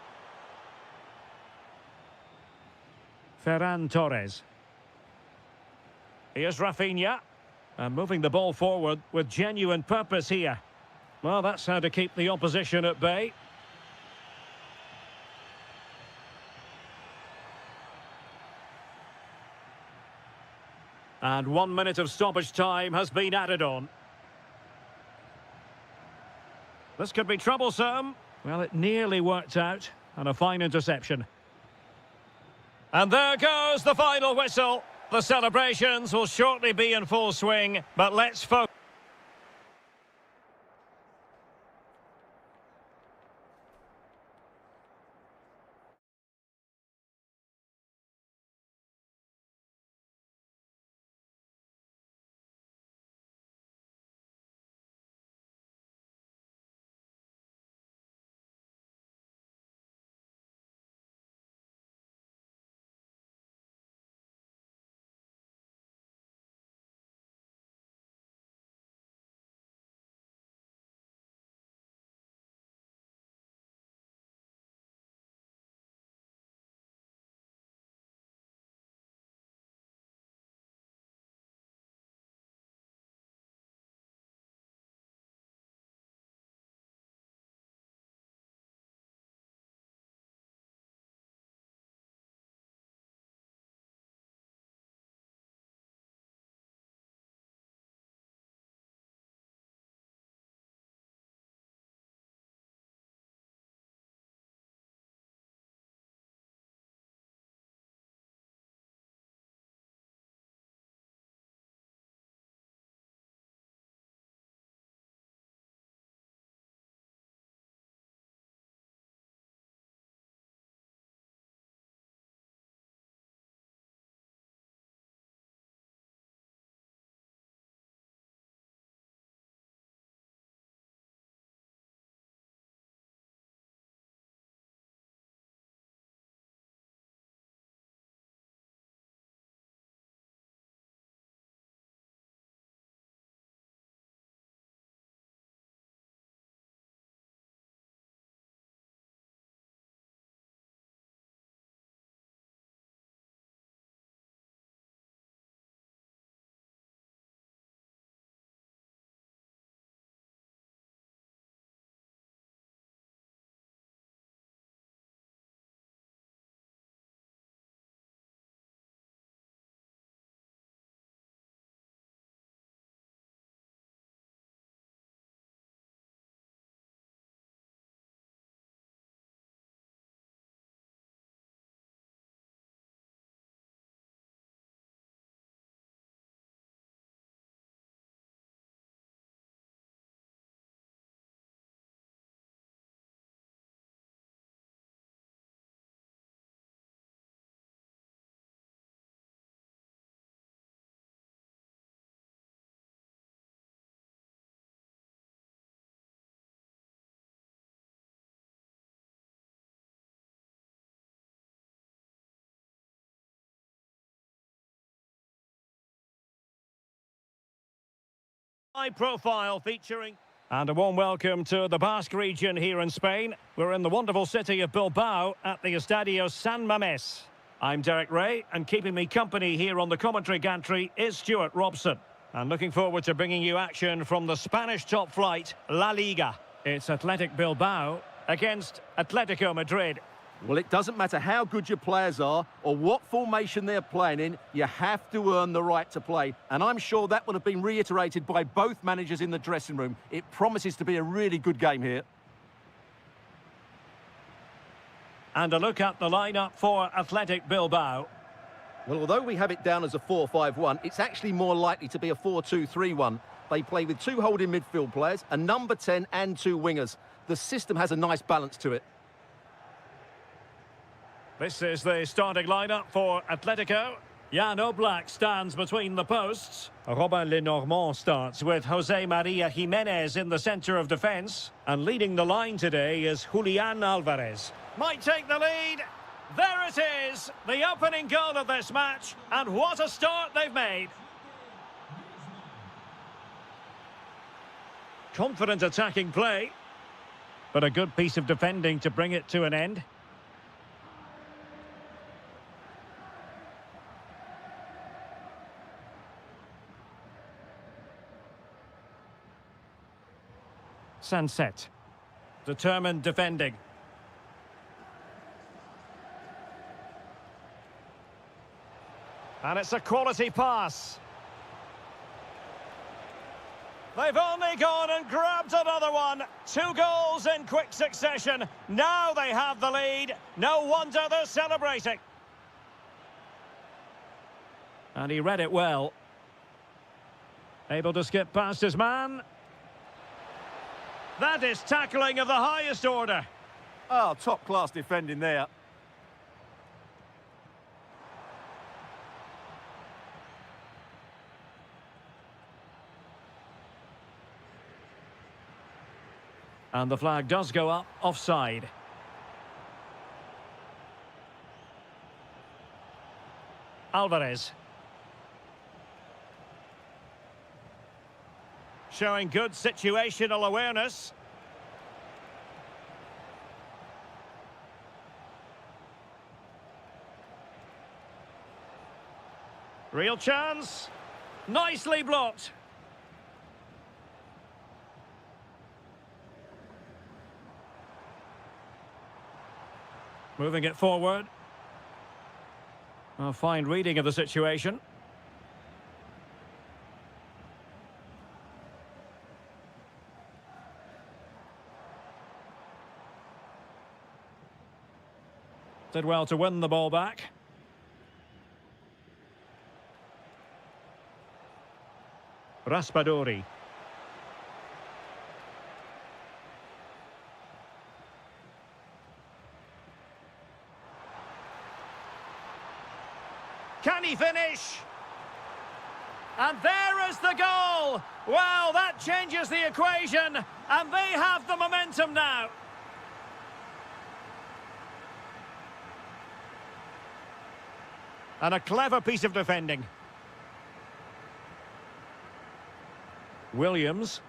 Ferran Torres. Here's Rafinha. And moving the ball forward with genuine purpose here. Well, that's how to keep the opposition at bay. And 1 minute of stoppage time has been added on. This could be troublesome. Well, it nearly worked out. And a fine interception. And there goes the final whistle. The celebrations will shortly be in full swing, but let's focus. High profile featuring. And a warm welcome to the Basque region here in Spain. We're in the wonderful city of Bilbao at the Estadio San Mamés. I'm Derek Ray, and keeping me company here on the commentary gantry is Stuart Robson. And looking forward to bringing you action from the Spanish top flight, La Liga. It's Athletic Bilbao against Atletico Madrid. Well, it doesn't matter how good your players are or what formation they're playing in, you have to earn the right to play. And I'm sure that would have been reiterated by both managers in the dressing room. It promises to be a really good game here. And a look at the lineup for Athletic Bilbao. Well, although we have it down as a 4-5-1, it's actually more likely to be a 4-2-3-1. They play with two holding midfield players, a number 10 and two wingers. The system has a nice balance to it. This is the starting lineup for Atletico. Jan Oblak stands between the posts. Robin Lenormand starts with Jose Maria Jimenez in the centre of defence. And leading the line today is Julian Alvarez. Might take the lead. There it is, the opening goal of this match. And what a start they've made. Confident attacking play. But a good piece of defending to bring it to an end. Sunset. Determined defending. And it's a quality pass. They've only gone and grabbed another one. 2 goals in quick succession. Now they have the lead. No wonder they're celebrating. And he read it well. Able to skip past his man. That is tackling of the highest order. Oh, top-class defending there. And the flag does go up, offside. Alvarez. Showing good situational awareness. Real chance. Nicely blocked. Moving it forward. A fine reading of the situation. Did well to win the ball back. Raspadori. Can he finish? And there is the goal! Well, that changes the equation, and they have the momentum now. And a clever piece of defending. Williams.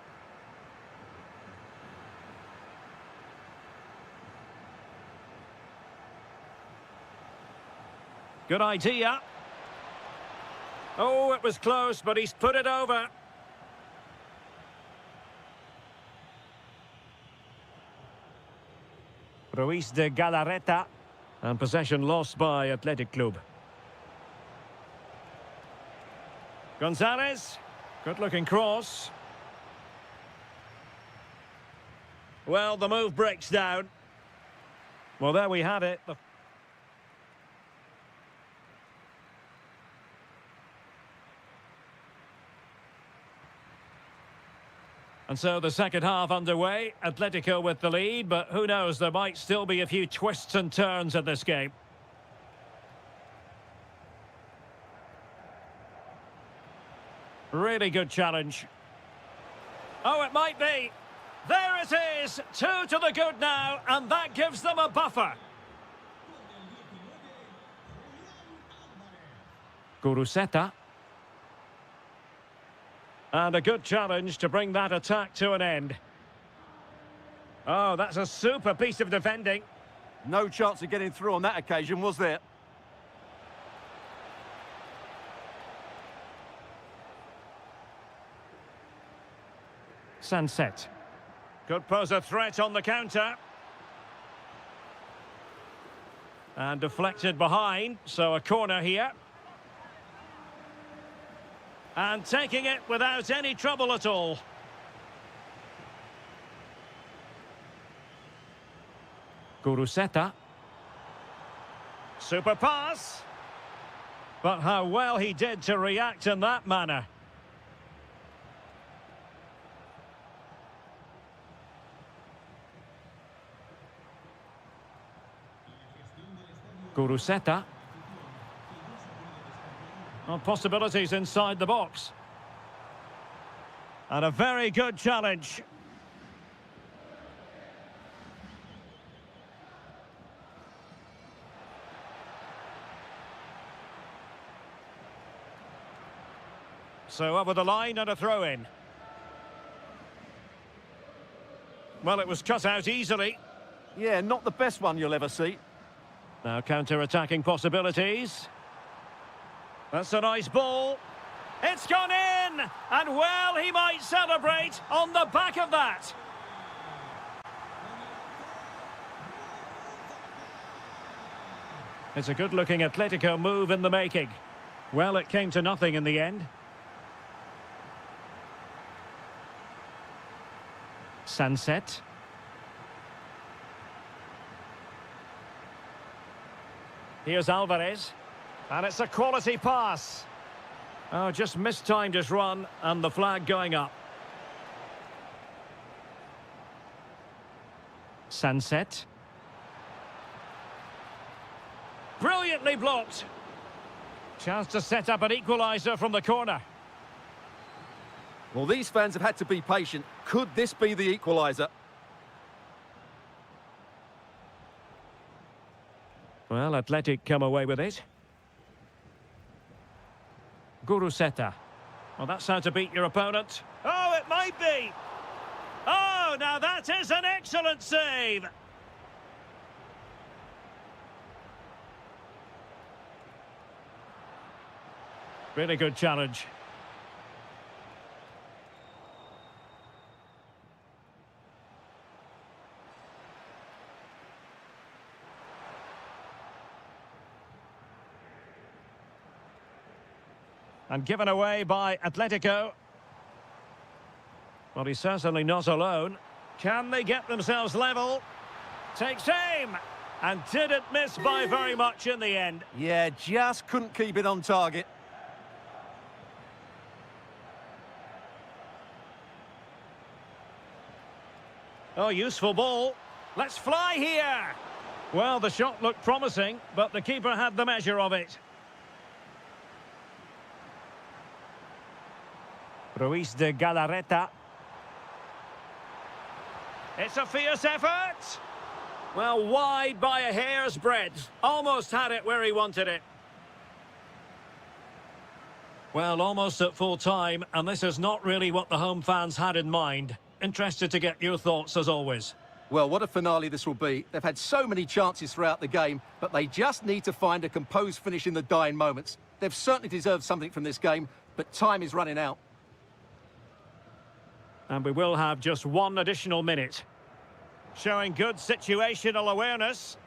Good idea. Oh, it was close, but he's put it over. Ruiz de Galarreta. And possession lost by Athletic Club. Gonzalez. Good-looking cross. Well, the move breaks down. Well, there we had it. And so the second half underway. Atletico with the lead, but who knows, there might still be a few twists and turns in this game. Really good challenge. Oh, it might be. There it is. 2 to the good now, and that gives them a buffer. Guruseta. And a good challenge to bring that attack to an end. Oh, that's a super piece of defending. No chance of getting through on that occasion, was there? Sunset. Could pose a threat on the counter. And deflected behind, so a corner here. And taking it without any trouble at all. Guruseta. Super pass. But how well he did to react in that manner. Guruseta. Well, possibilities inside the box. And a very good challenge. So over the line and a throw-in. Well, it was cut out easily. Yeah, not the best one you'll ever see. Now counter-attacking possibilities. That's a nice ball. It's gone in! And well, he might celebrate on the back of that. It's a good-looking Atletico move in the making. Well, it came to nothing in the end. Sunset. Here's Alvarez. And it's a quality pass. Oh, just mistimed his run and the flag going up. Sunset. Brilliantly blocked. Chance to set up an equaliser from the corner. Well, these fans have had to be patient. Could this be the equaliser? Well, Athletic come away with it. Guruseta. Well, that's how to beat your opponent. Oh, it might be. Oh, now that is an excellent save. Really good challenge. And given away by Atletico. Well, he's certainly not alone. Can they get themselves level? Takes aim. And didn't miss by very much in the end. Yeah, just couldn't keep it on target. Oh, useful ball. Let's fly here. Well, the shot looked promising, but the keeper had the measure of it. Ruiz de Galarreta. It's a fierce effort. Well, wide by a hair's breadth. Almost had it where he wanted it. Well, almost at full time, and this is not really what the home fans had in mind. Interested to get your thoughts as always. Well, what a finale this will be. They've had so many chances throughout the game, but they just need to find a composed finish in the dying moments. They've certainly deserved something from this game, but time is running out. And we will have just one additional minute. Showing good situational awareness.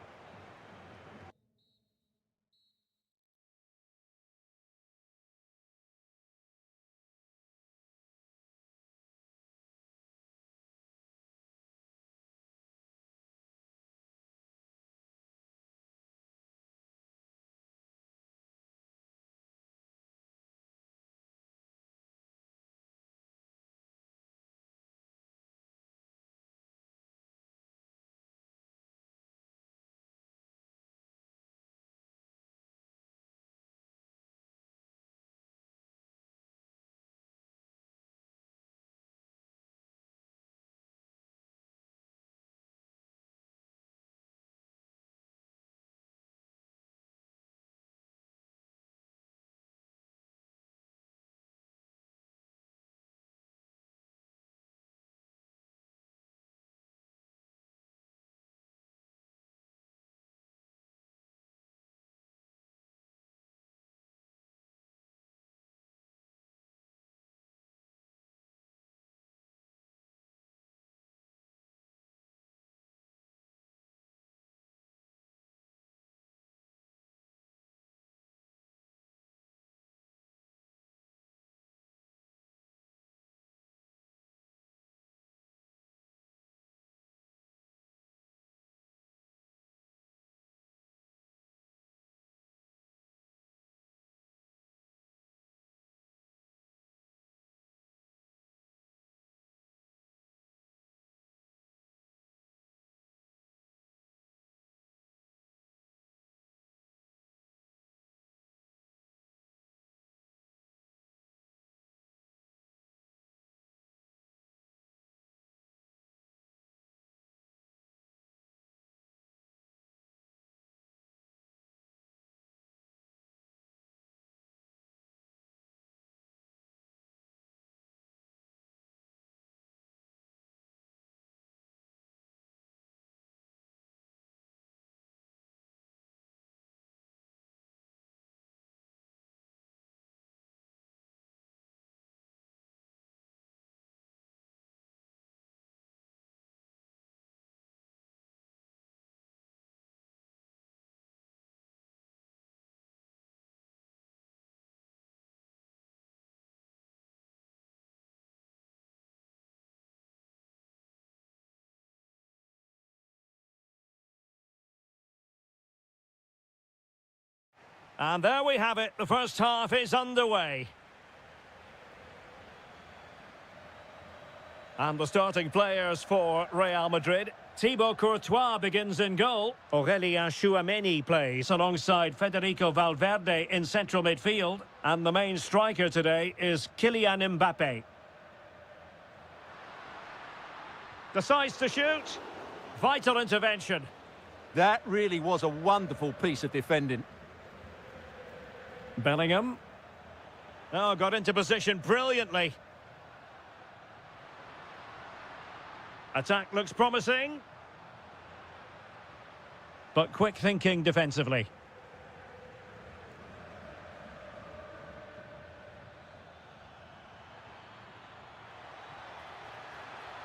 And there we have it. The first half is underway. And the starting players for Real Madrid. Thibaut Courtois begins in goal. Aurélien Tchouameni plays alongside Federico Valverde in central midfield. And the main striker today is Kylian Mbappé. Decides to shoot. Vital intervention. That really was a wonderful piece of defending. Bellingham. Oh, got into position brilliantly. Attack looks promising. But quick thinking defensively.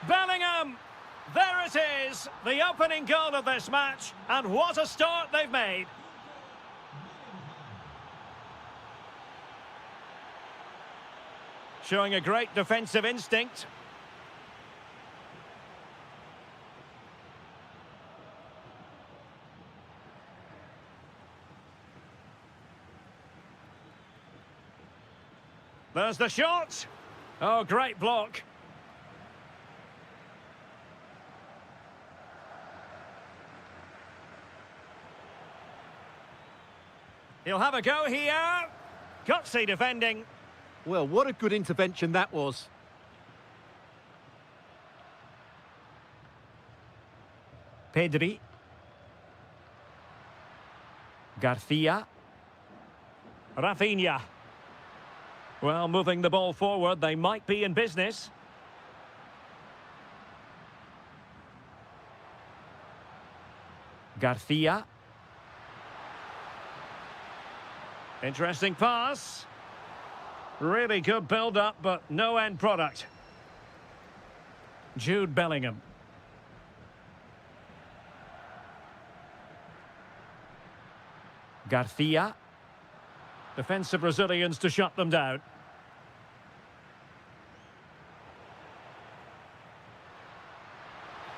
Bellingham! There it is, the opening goal of this match, and what a start they've made. Showing a great defensive instinct. There's the shot. Oh, great block. He'll have a go here. Gutsy defending. Well, what a good intervention that was. Pedri. Garcia. Rafinha. Well, moving the ball forward, they might be in business. Garcia. Interesting pass. Really good build-up, but no end product. Jude Bellingham. Garcia. Defensive Brazilians to shut them down.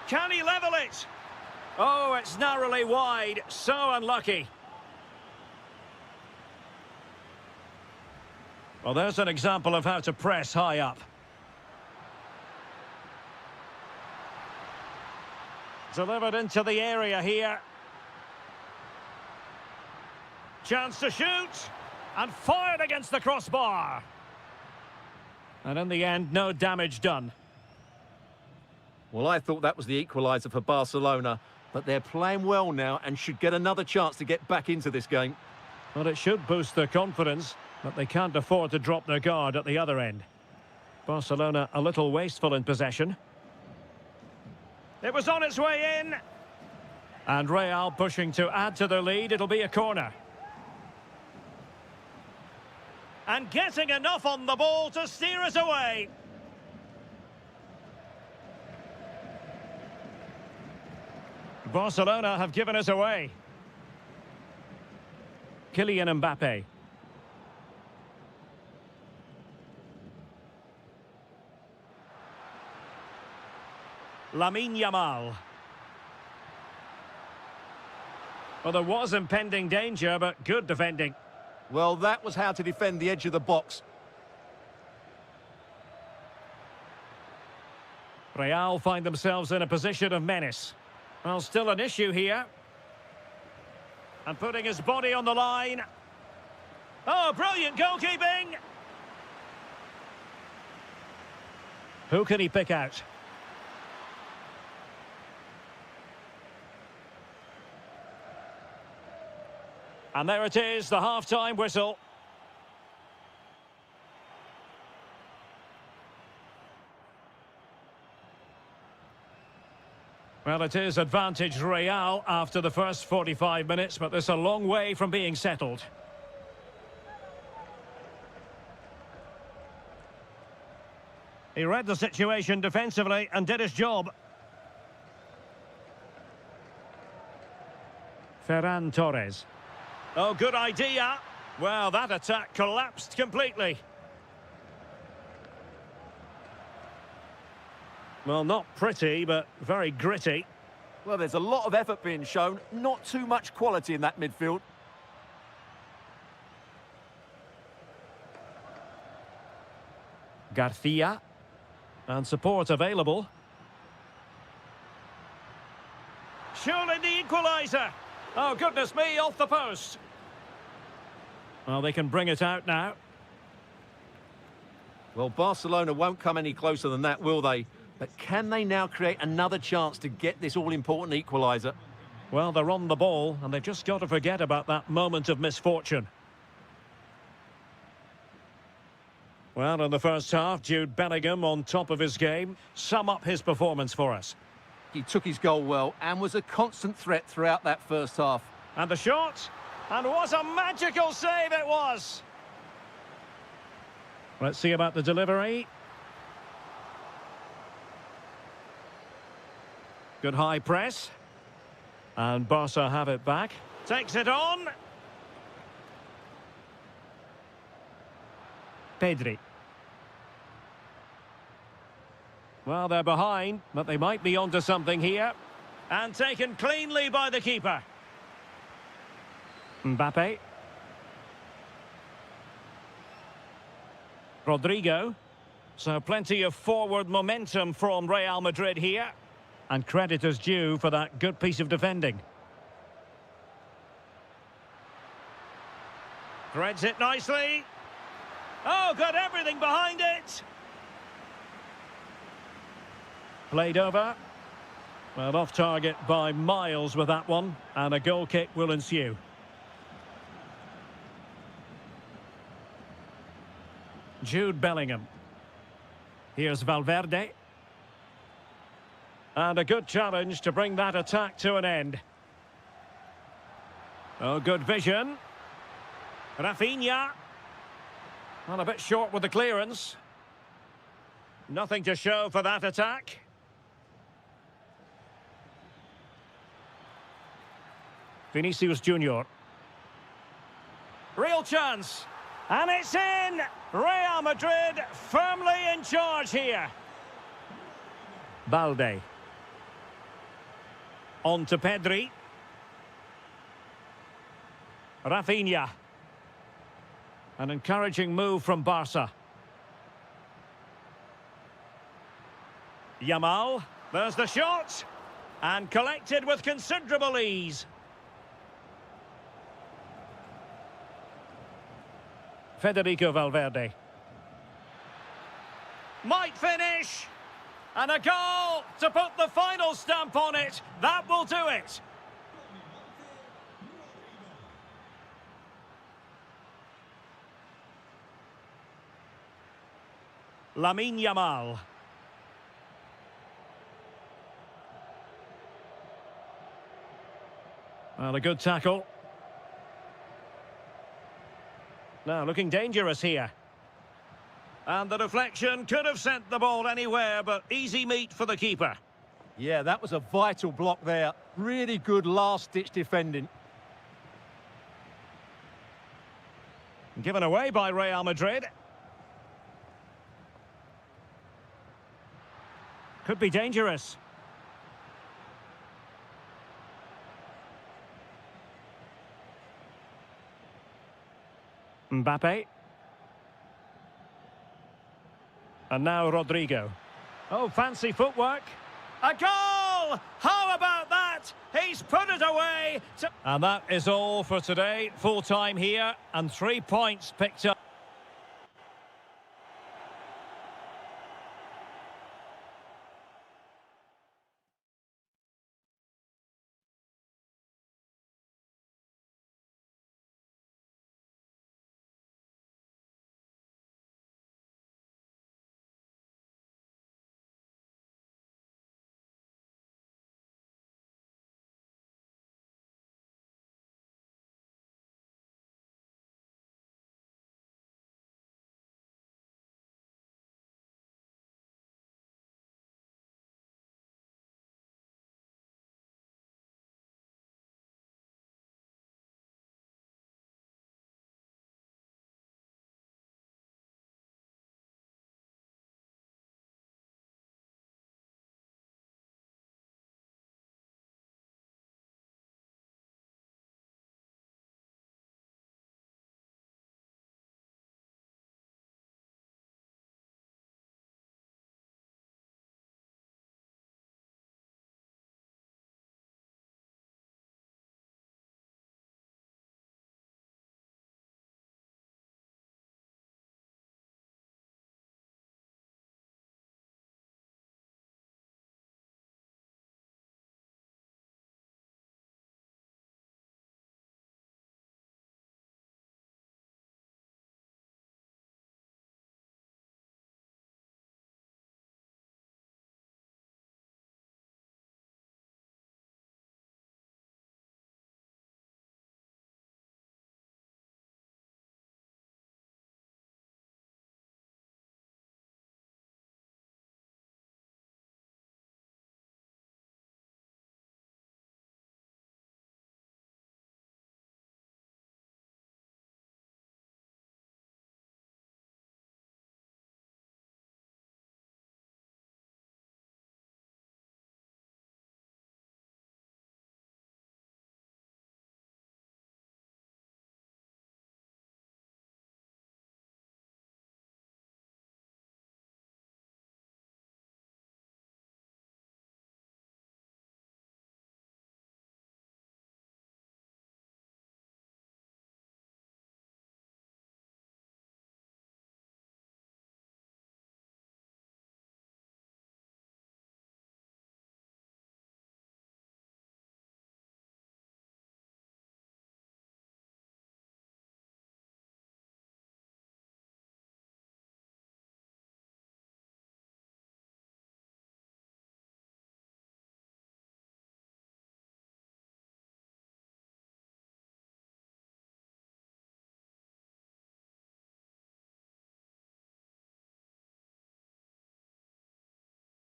Can he level it? Oh, it's narrowly wide. So unlucky. Well, there's an example of how to press high up. Delivered into the area here. Chance to shoot. And fired against the crossbar. And in the end, no damage done. Well, I thought that was the equaliser for Barcelona, but they're playing well now and should get another chance to get back into this game. Well, it should boost their confidence, but they can't afford to drop their guard at the other end. Barcelona a little wasteful in possession. It was on its way in. And Real pushing to add to their lead. It'll be a corner. And getting enough on the ball to steer us away. Barcelona have given us away. Kylian Mbappé. Lamine Yamal. Well, there was impending danger, but good defending. Well, that was how to defend the edge of the box. Real find themselves in a position of menace. Well, still an issue here. And putting his body on the line. Oh, brilliant goalkeeping! Who can he pick out? And there it is, the half-time whistle. Well, it is advantage Real after the first 45 minutes, but there's a long way from being settled. He read the situation defensively and did his job. Ferran Torres. Oh, good idea. Well, that attack collapsed completely. Well, not pretty, but very gritty. Well, there's a lot of effort being shown, not too much quality in that midfield. Garcia. And support available. Surely the equaliser. Oh, goodness me, off the post. Well, they can bring it out now. Well, Barcelona won't come any closer than that, will they? But can they now create another chance to get this all-important equaliser? Well, they're on the ball, and they've just got to forget about that moment of misfortune. Well, in the first half, Jude Bellingham on top of his game. Sum up his performance for us. He took his goal well and was a constant threat throughout that first half. And the shot. And what a magical save it was. Let's see about the delivery. Good high press. And Barca have it back. Takes it on. Pedri. Well, they're behind, but they might be onto something here. And taken cleanly by the keeper. Mbappe. Rodrigo. So plenty of forward momentum from Real Madrid here. And credit is due for that good piece of defending. Threads it nicely. Oh, got everything behind it. Played over. Well, off target by miles with that one. And a goal kick will ensue. Jude Bellingham. Here's Valverde. And a good challenge to bring that attack to an end. Oh, good vision. Rafinha. Well, a bit short with the clearance. Nothing to show for that attack. Vinicius Junior. Real chance. And it's in! Real Madrid firmly in charge here. Balde. On to Pedri. Rafinha. An encouraging move from Barca. Yamal. There's the shot. And collected with considerable ease. Federico Valverde. Might finish. And a goal to put the final stamp on it. That will do it. Lamine Yamal. Well, a good tackle. Now, looking dangerous here. And the deflection could have sent the ball anywhere, but easy meat for the keeper. Yeah, that was a vital block there. Really good last-ditch defending. Given away by Real Madrid. Could be dangerous. Mbappe. And now Rodrigo. Oh, fancy footwork. A goal! How about that? He's put it away. And that is all for today. Full time here and 3 points picked up.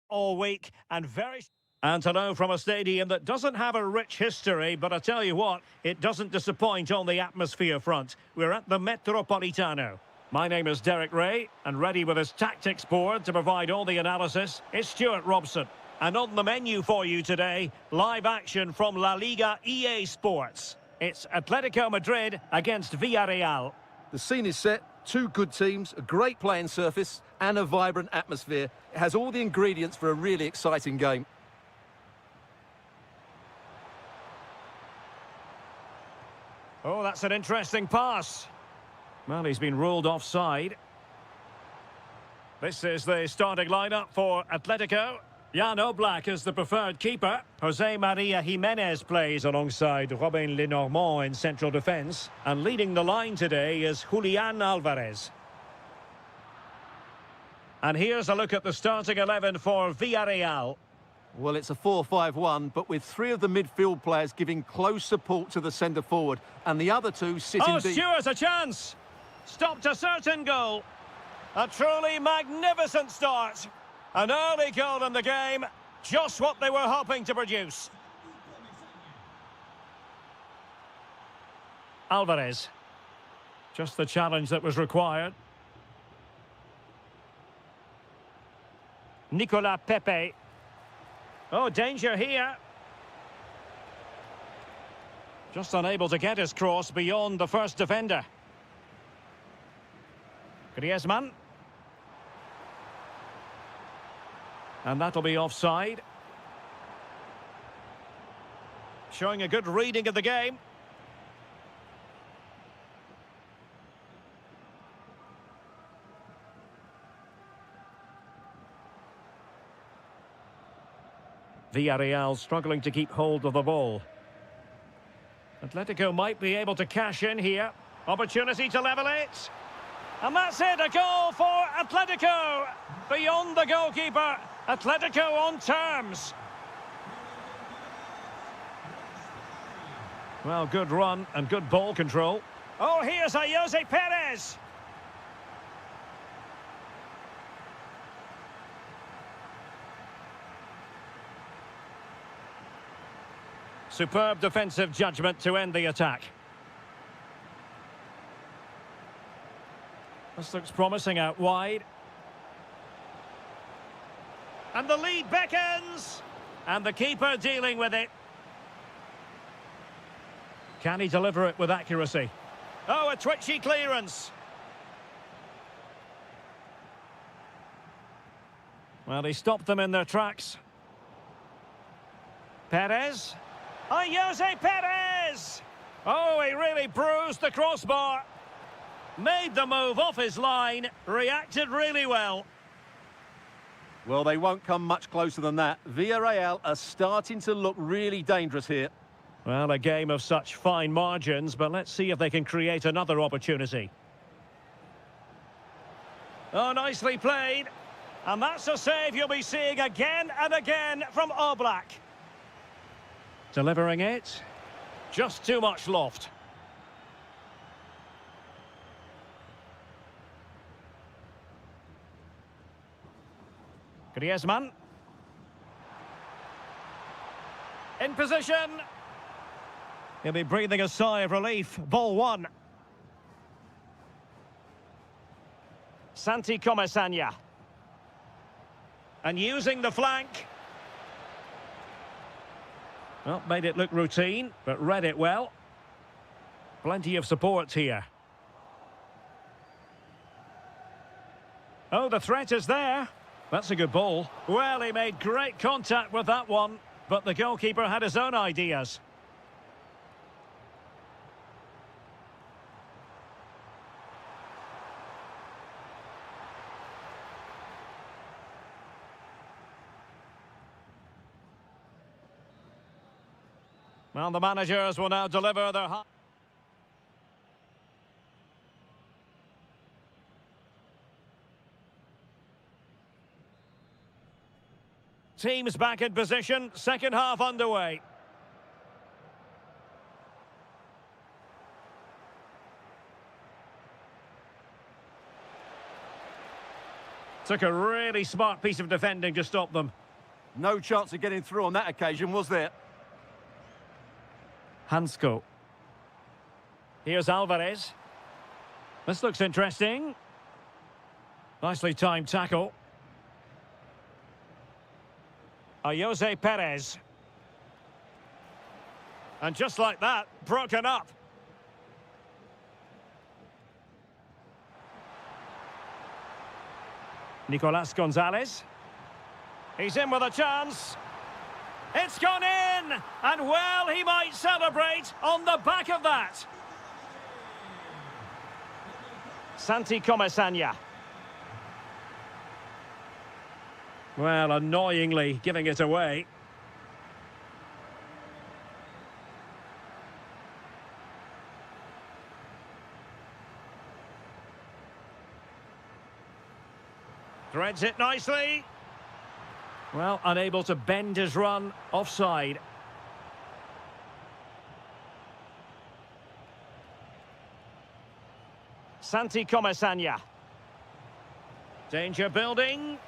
all week and very... And hello from a stadium that doesn't have a rich history, but I tell you what, it doesn't disappoint on the atmosphere front. We're at the Metropolitano. My name is Derek Ray, and ready with his tactics board to provide all the analysis is Stuart Robson. And on the menu for you today, live action from La Liga EA Sports. It's Atletico Madrid against Villarreal. The scene is set, two good teams, a great playing surface and a vibrant atmosphere. It has all the ingredients for a really exciting game. Oh, that's an interesting pass. Well, he's been ruled offside. This is the starting lineup for Atletico. Jan Oblak is the preferred keeper. Jose Maria Jimenez plays alongside Robin Lenormand in central defence. And leading the line today is Julian Alvarez. And here's a look at the starting 11 for Villarreal. Well, it's a 4-5-1, but with three of the midfield players giving close support to the centre-forward, and the other two sitting deep. Stuart, a chance! Stopped a certain goal. A truly magnificent start. An early goal in the game, just what they were hoping to produce. Alvarez. Just the challenge that was required. Nicolas Pepe. Oh, danger here. Just unable to get his cross beyond the first defender. Griezmann. And that'll be offside. Showing a good reading of the game. Villarreal struggling to keep hold of the ball. Atletico might be able to cash in here. Opportunity to level it. And that's it, a goal for Atletico. Beyond the goalkeeper, Atletico on terms. Well, good run and good ball control. Oh, here's a Jose Perez. Superb defensive judgment to end the attack. This looks promising out wide. And the lead beckons. And the keeper dealing with it. Can he deliver it with accuracy? Oh, a twitchy clearance. Well, he stopped them in their tracks. Perez. Oh, Jose Perez! Oh, he really bruised the crossbar. Made the move off his line, reacted really well. Well, they won't come much closer than that. Villarreal are starting to look really dangerous here. Well, a game of such fine margins, but let's see if they can create another opportunity. Oh, nicely played. And that's a save you'll be seeing again and again from Oblak. Delivering it. Just too much loft. Griezmann. In position. He'll be breathing a sigh of relief. Ball one. Santi Comesaña. And using the flank. Well, made it look routine, but read it well. Plenty of support here. Oh, the threat is there. That's a good ball. Well, he made great contact with that one, but the goalkeeper had his own ideas. Well, the managers will now deliver their... Teams back in position, second half underway. Took a really smart piece of defending to stop them. No chance of getting through on that occasion, was there? Hansko. Here's Alvarez. This looks interesting. Nicely timed tackle. Jose Perez. And just like that, broken up. Nicolas Gonzalez. He's in with a chance. It's gone in! And well, he might celebrate on the back of that. Santi Comesaña. Well, annoyingly giving it away. Threads it nicely. Well, unable to bend his run, offside. Santi Comesaña. Danger building.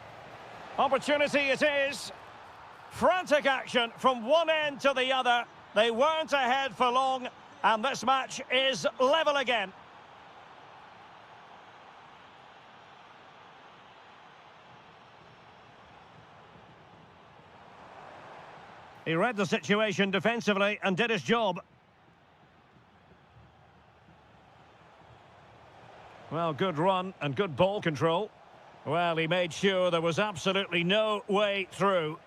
Opportunity it is. Frantic action from one end to the other. They weren't ahead for long, and this match is level again. He read the situation defensively and did his job. Well, good run and good ball control. Well, he made sure there was absolutely no way through.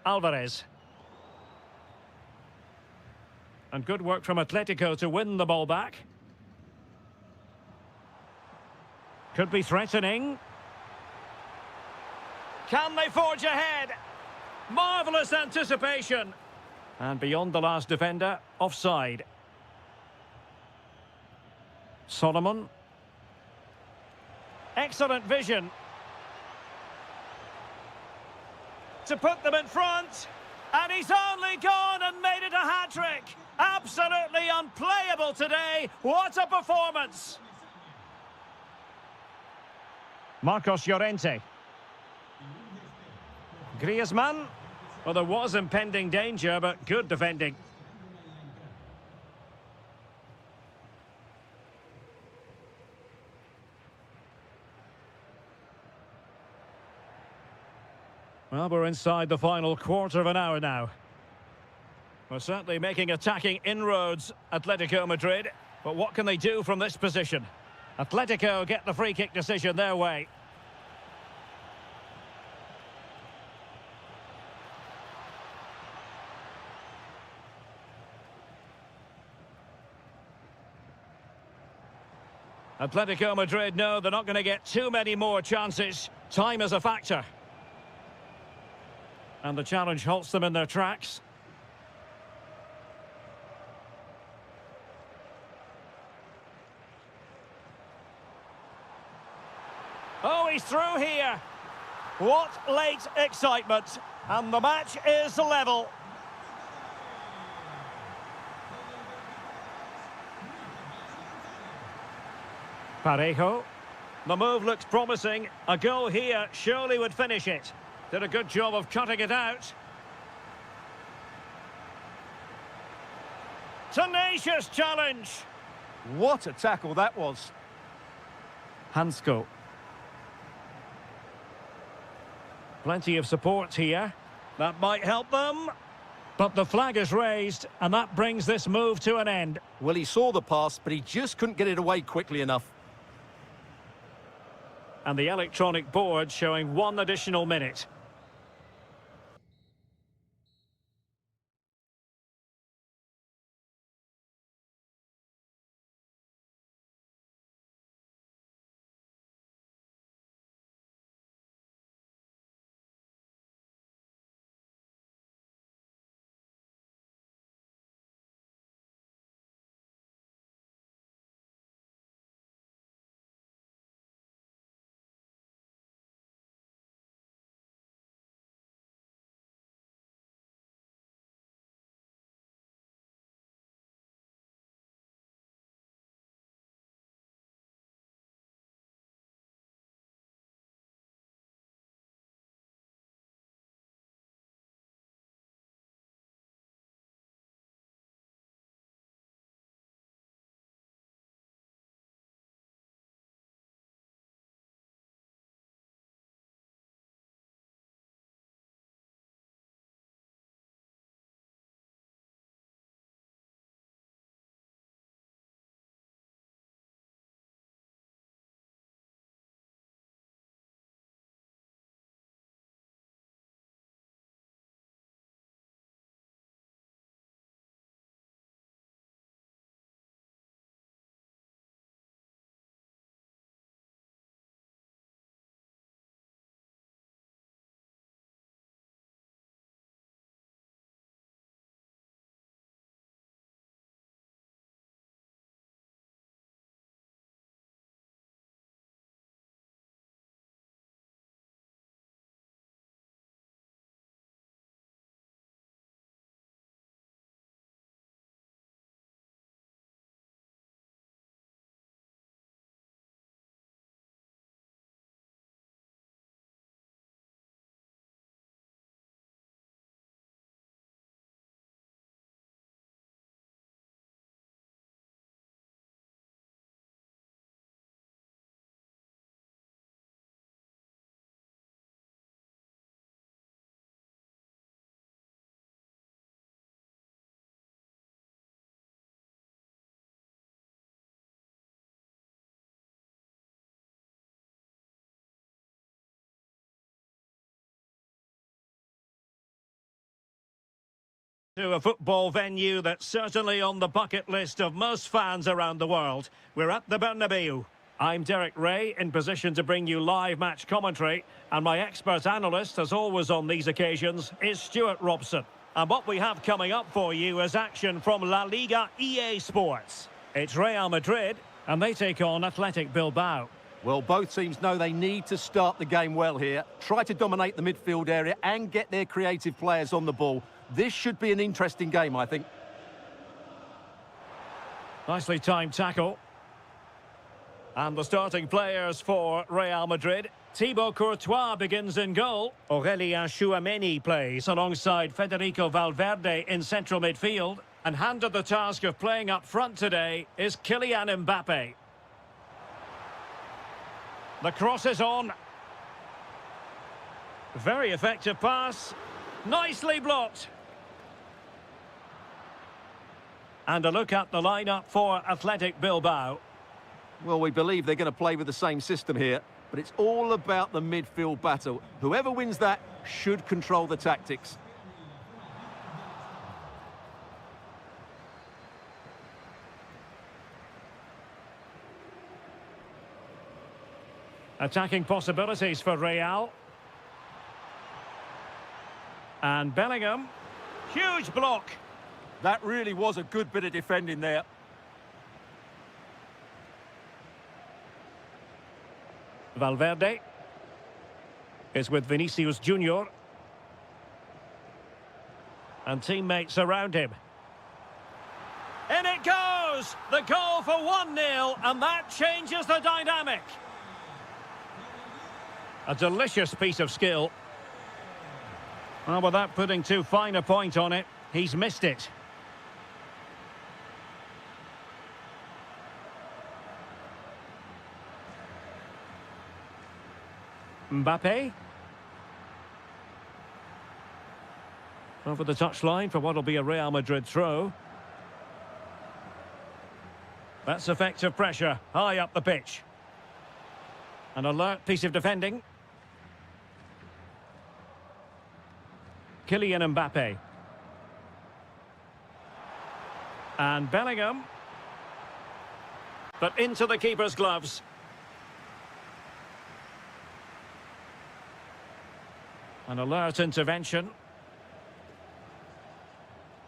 Alvarez. And good work from Atletico to win the ball back. Could be threatening. Can they forge ahead? Marvellous anticipation. And beyond the last defender, offside. Solomon. Excellent vision. To put them in front. And he's only gone and made it a hat-trick. Absolutely unplayable today. What a performance. Marcos Llorente. Griezmann. Well, there was impending danger, but good defending. Well, we're inside the final quarter of an hour now. We're certainly making attacking inroads, Atletico Madrid. But what can they do from this position? Atletico get the free kick decision their way. Atletico Madrid know they're not going to get too many more chances. Time is a factor. And the challenge halts them in their tracks. Oh, he's through here. What late excitement. And the match is level. Parejo. The move looks promising. A goal here surely would finish it. Did a good job of cutting it out. Tenacious challenge. What a tackle that was. Hansko. Plenty of support here. That might help them. But the flag is raised, and that brings this move to an end. Well, he saw the pass, but he just couldn't get it away quickly enough. And the electronic board showing 1 additional minute. To a football venue that's certainly on the bucket list of most fans around the world. We're at the Bernabeu. I'm Derek Ray, in position to bring you live match commentary, and my expert analyst, as always on these occasions, is Stuart Robson. And what we have coming up for you is action from La Liga EA Sports. It's Real Madrid, and they take on Athletic Bilbao. Well, both teams know they need to start the game well here, try to dominate the midfield area and get their creative players on the ball. This should be an interesting game, I think. Nicely timed tackle. And the starting players for Real Madrid. Thibaut Courtois begins in goal. Aurélien Tchouameni plays alongside Federico Valverde in central midfield. And handed the task of playing up front today is Kylian Mbappe. The cross is on. Very effective pass. Nicely blocked. And a look at the lineup for Athletic Bilbao. Well, we believe they're going to play with the same system here, but it's all about the midfield battle. Whoever wins that should control the tactics. Attacking possibilities for Real. And Bellingham. Huge block. That really was a good bit of defending there. Valverde is with Vinicius Junior. And teammates around him. In it goes! The goal for 1-0, and that changes the dynamic. A delicious piece of skill. Well, without putting too fine a point on it, he's missed it. Mbappe. Over the touchline for what will be a Real Madrid throw. That's effective pressure, high up the pitch. An alert piece of defending. Kylian Mbappe. And Bellingham. But into the keeper's gloves. An alert intervention.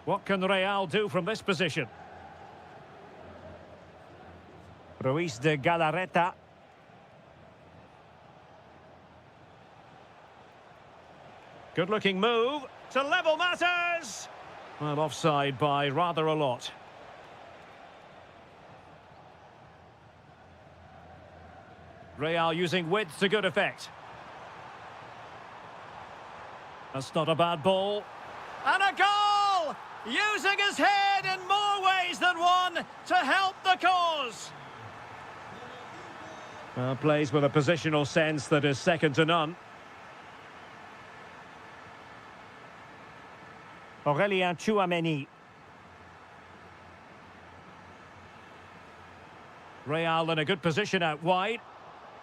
What can Real do from this position? Ruiz de Galarreta. Good-looking move to level matters. Well, offside by rather a lot. Real using width to good effect. That's not a bad ball. And a goal! Using his head in more ways than one to help the cause. Well, plays with a positional sense that is second to none. Aurélien Tchouameni. Real in a good position out wide,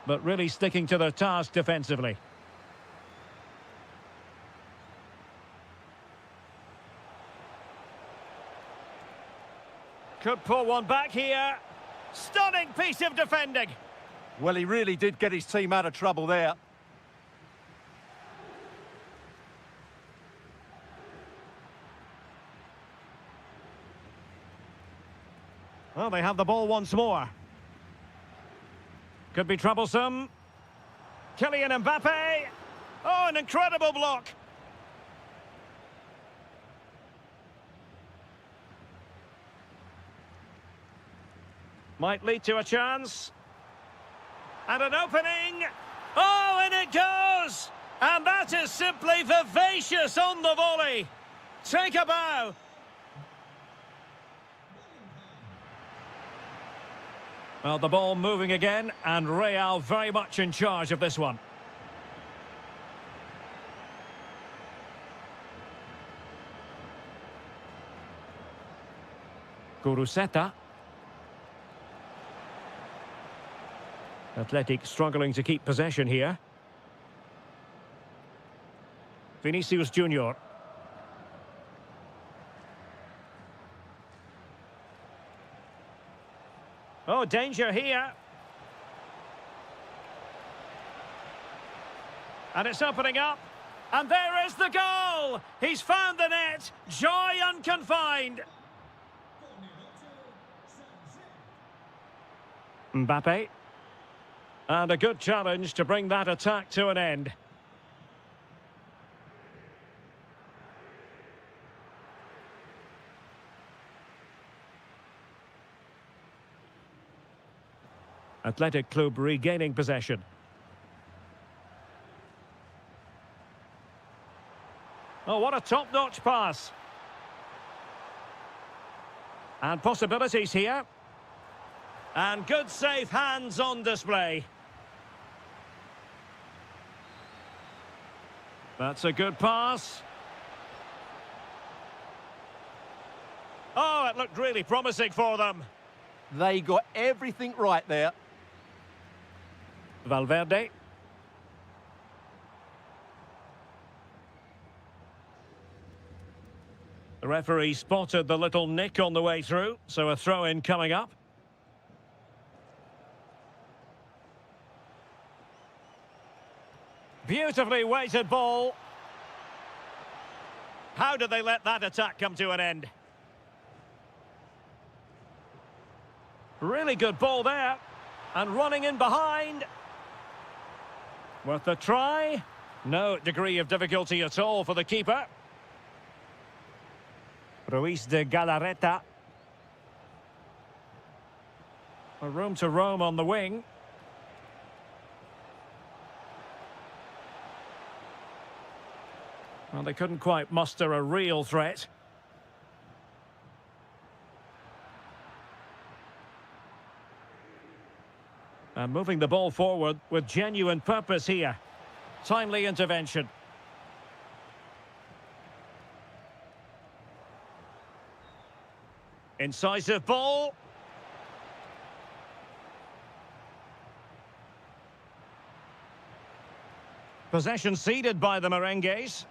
but really sticking to their task defensively. Could pull one back here. Stunning piece of defending. Well, he really did get his team out of trouble there. Well, they have the ball once more. Could be troublesome. Kylian Mbappe. Oh, an incredible block. Might lead to a chance. And an opening. Oh, and it goes! And that is simply vivacious on the volley. Take a bow. Well, the ball moving again, and Real very much in charge of this one. Guruseta. Athletic struggling to keep possession here. Vinicius Junior. Oh, danger here. And it's opening up. And there is the goal! He's found the net. Joy unconfined. Mbappe. And a good challenge to bring that attack to an end. Athletic Club regaining possession. Oh, what a top-notch pass. And possibilities here. And good safe hands on display. That's a good pass. Oh, it looked really promising for them. They got everything right there. Valverde. The referee spotted the little nick on the way through, so a throw-in coming up. Beautifully weighted ball. How did they let that attack come to an end? Really good ball there. And running in behind. Worth the try. No degree of difficulty at all for the keeper. Ruiz de Galarreta. A room to roam on the wing. Well, they couldn't quite muster a real threat. And moving the ball forward with genuine purpose here. Timely intervention. Incisive ball. Possession ceded by the Merengues.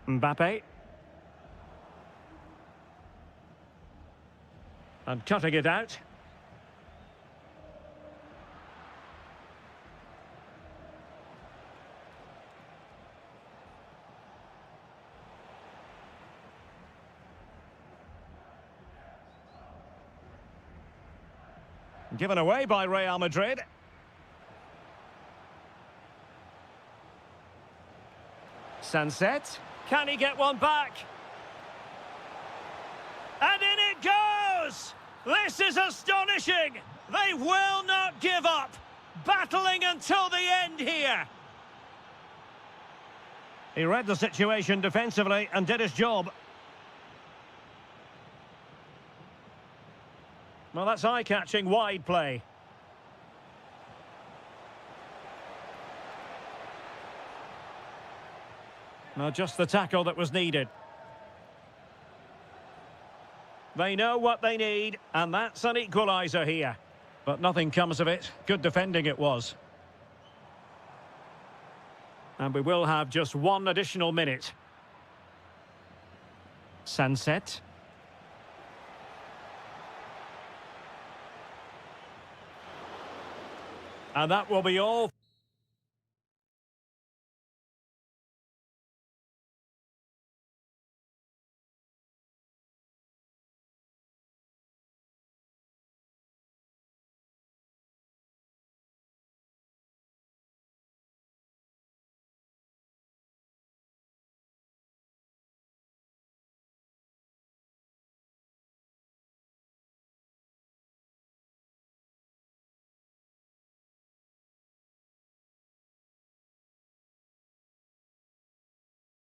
Mbappe. And cutting it out. Given away by Real Madrid. Sunset. Can he get one back? And in it goes! This is astonishing! They will not give up! Battling until the end here! He read the situation defensively and did his job. Well, that's eye-catching wide play. Now, just the tackle that was needed. They know what they need, and that's an equaliser here. But nothing comes of it. Good defending it was. And we will have just one additional minute. Sunset. And that will be all.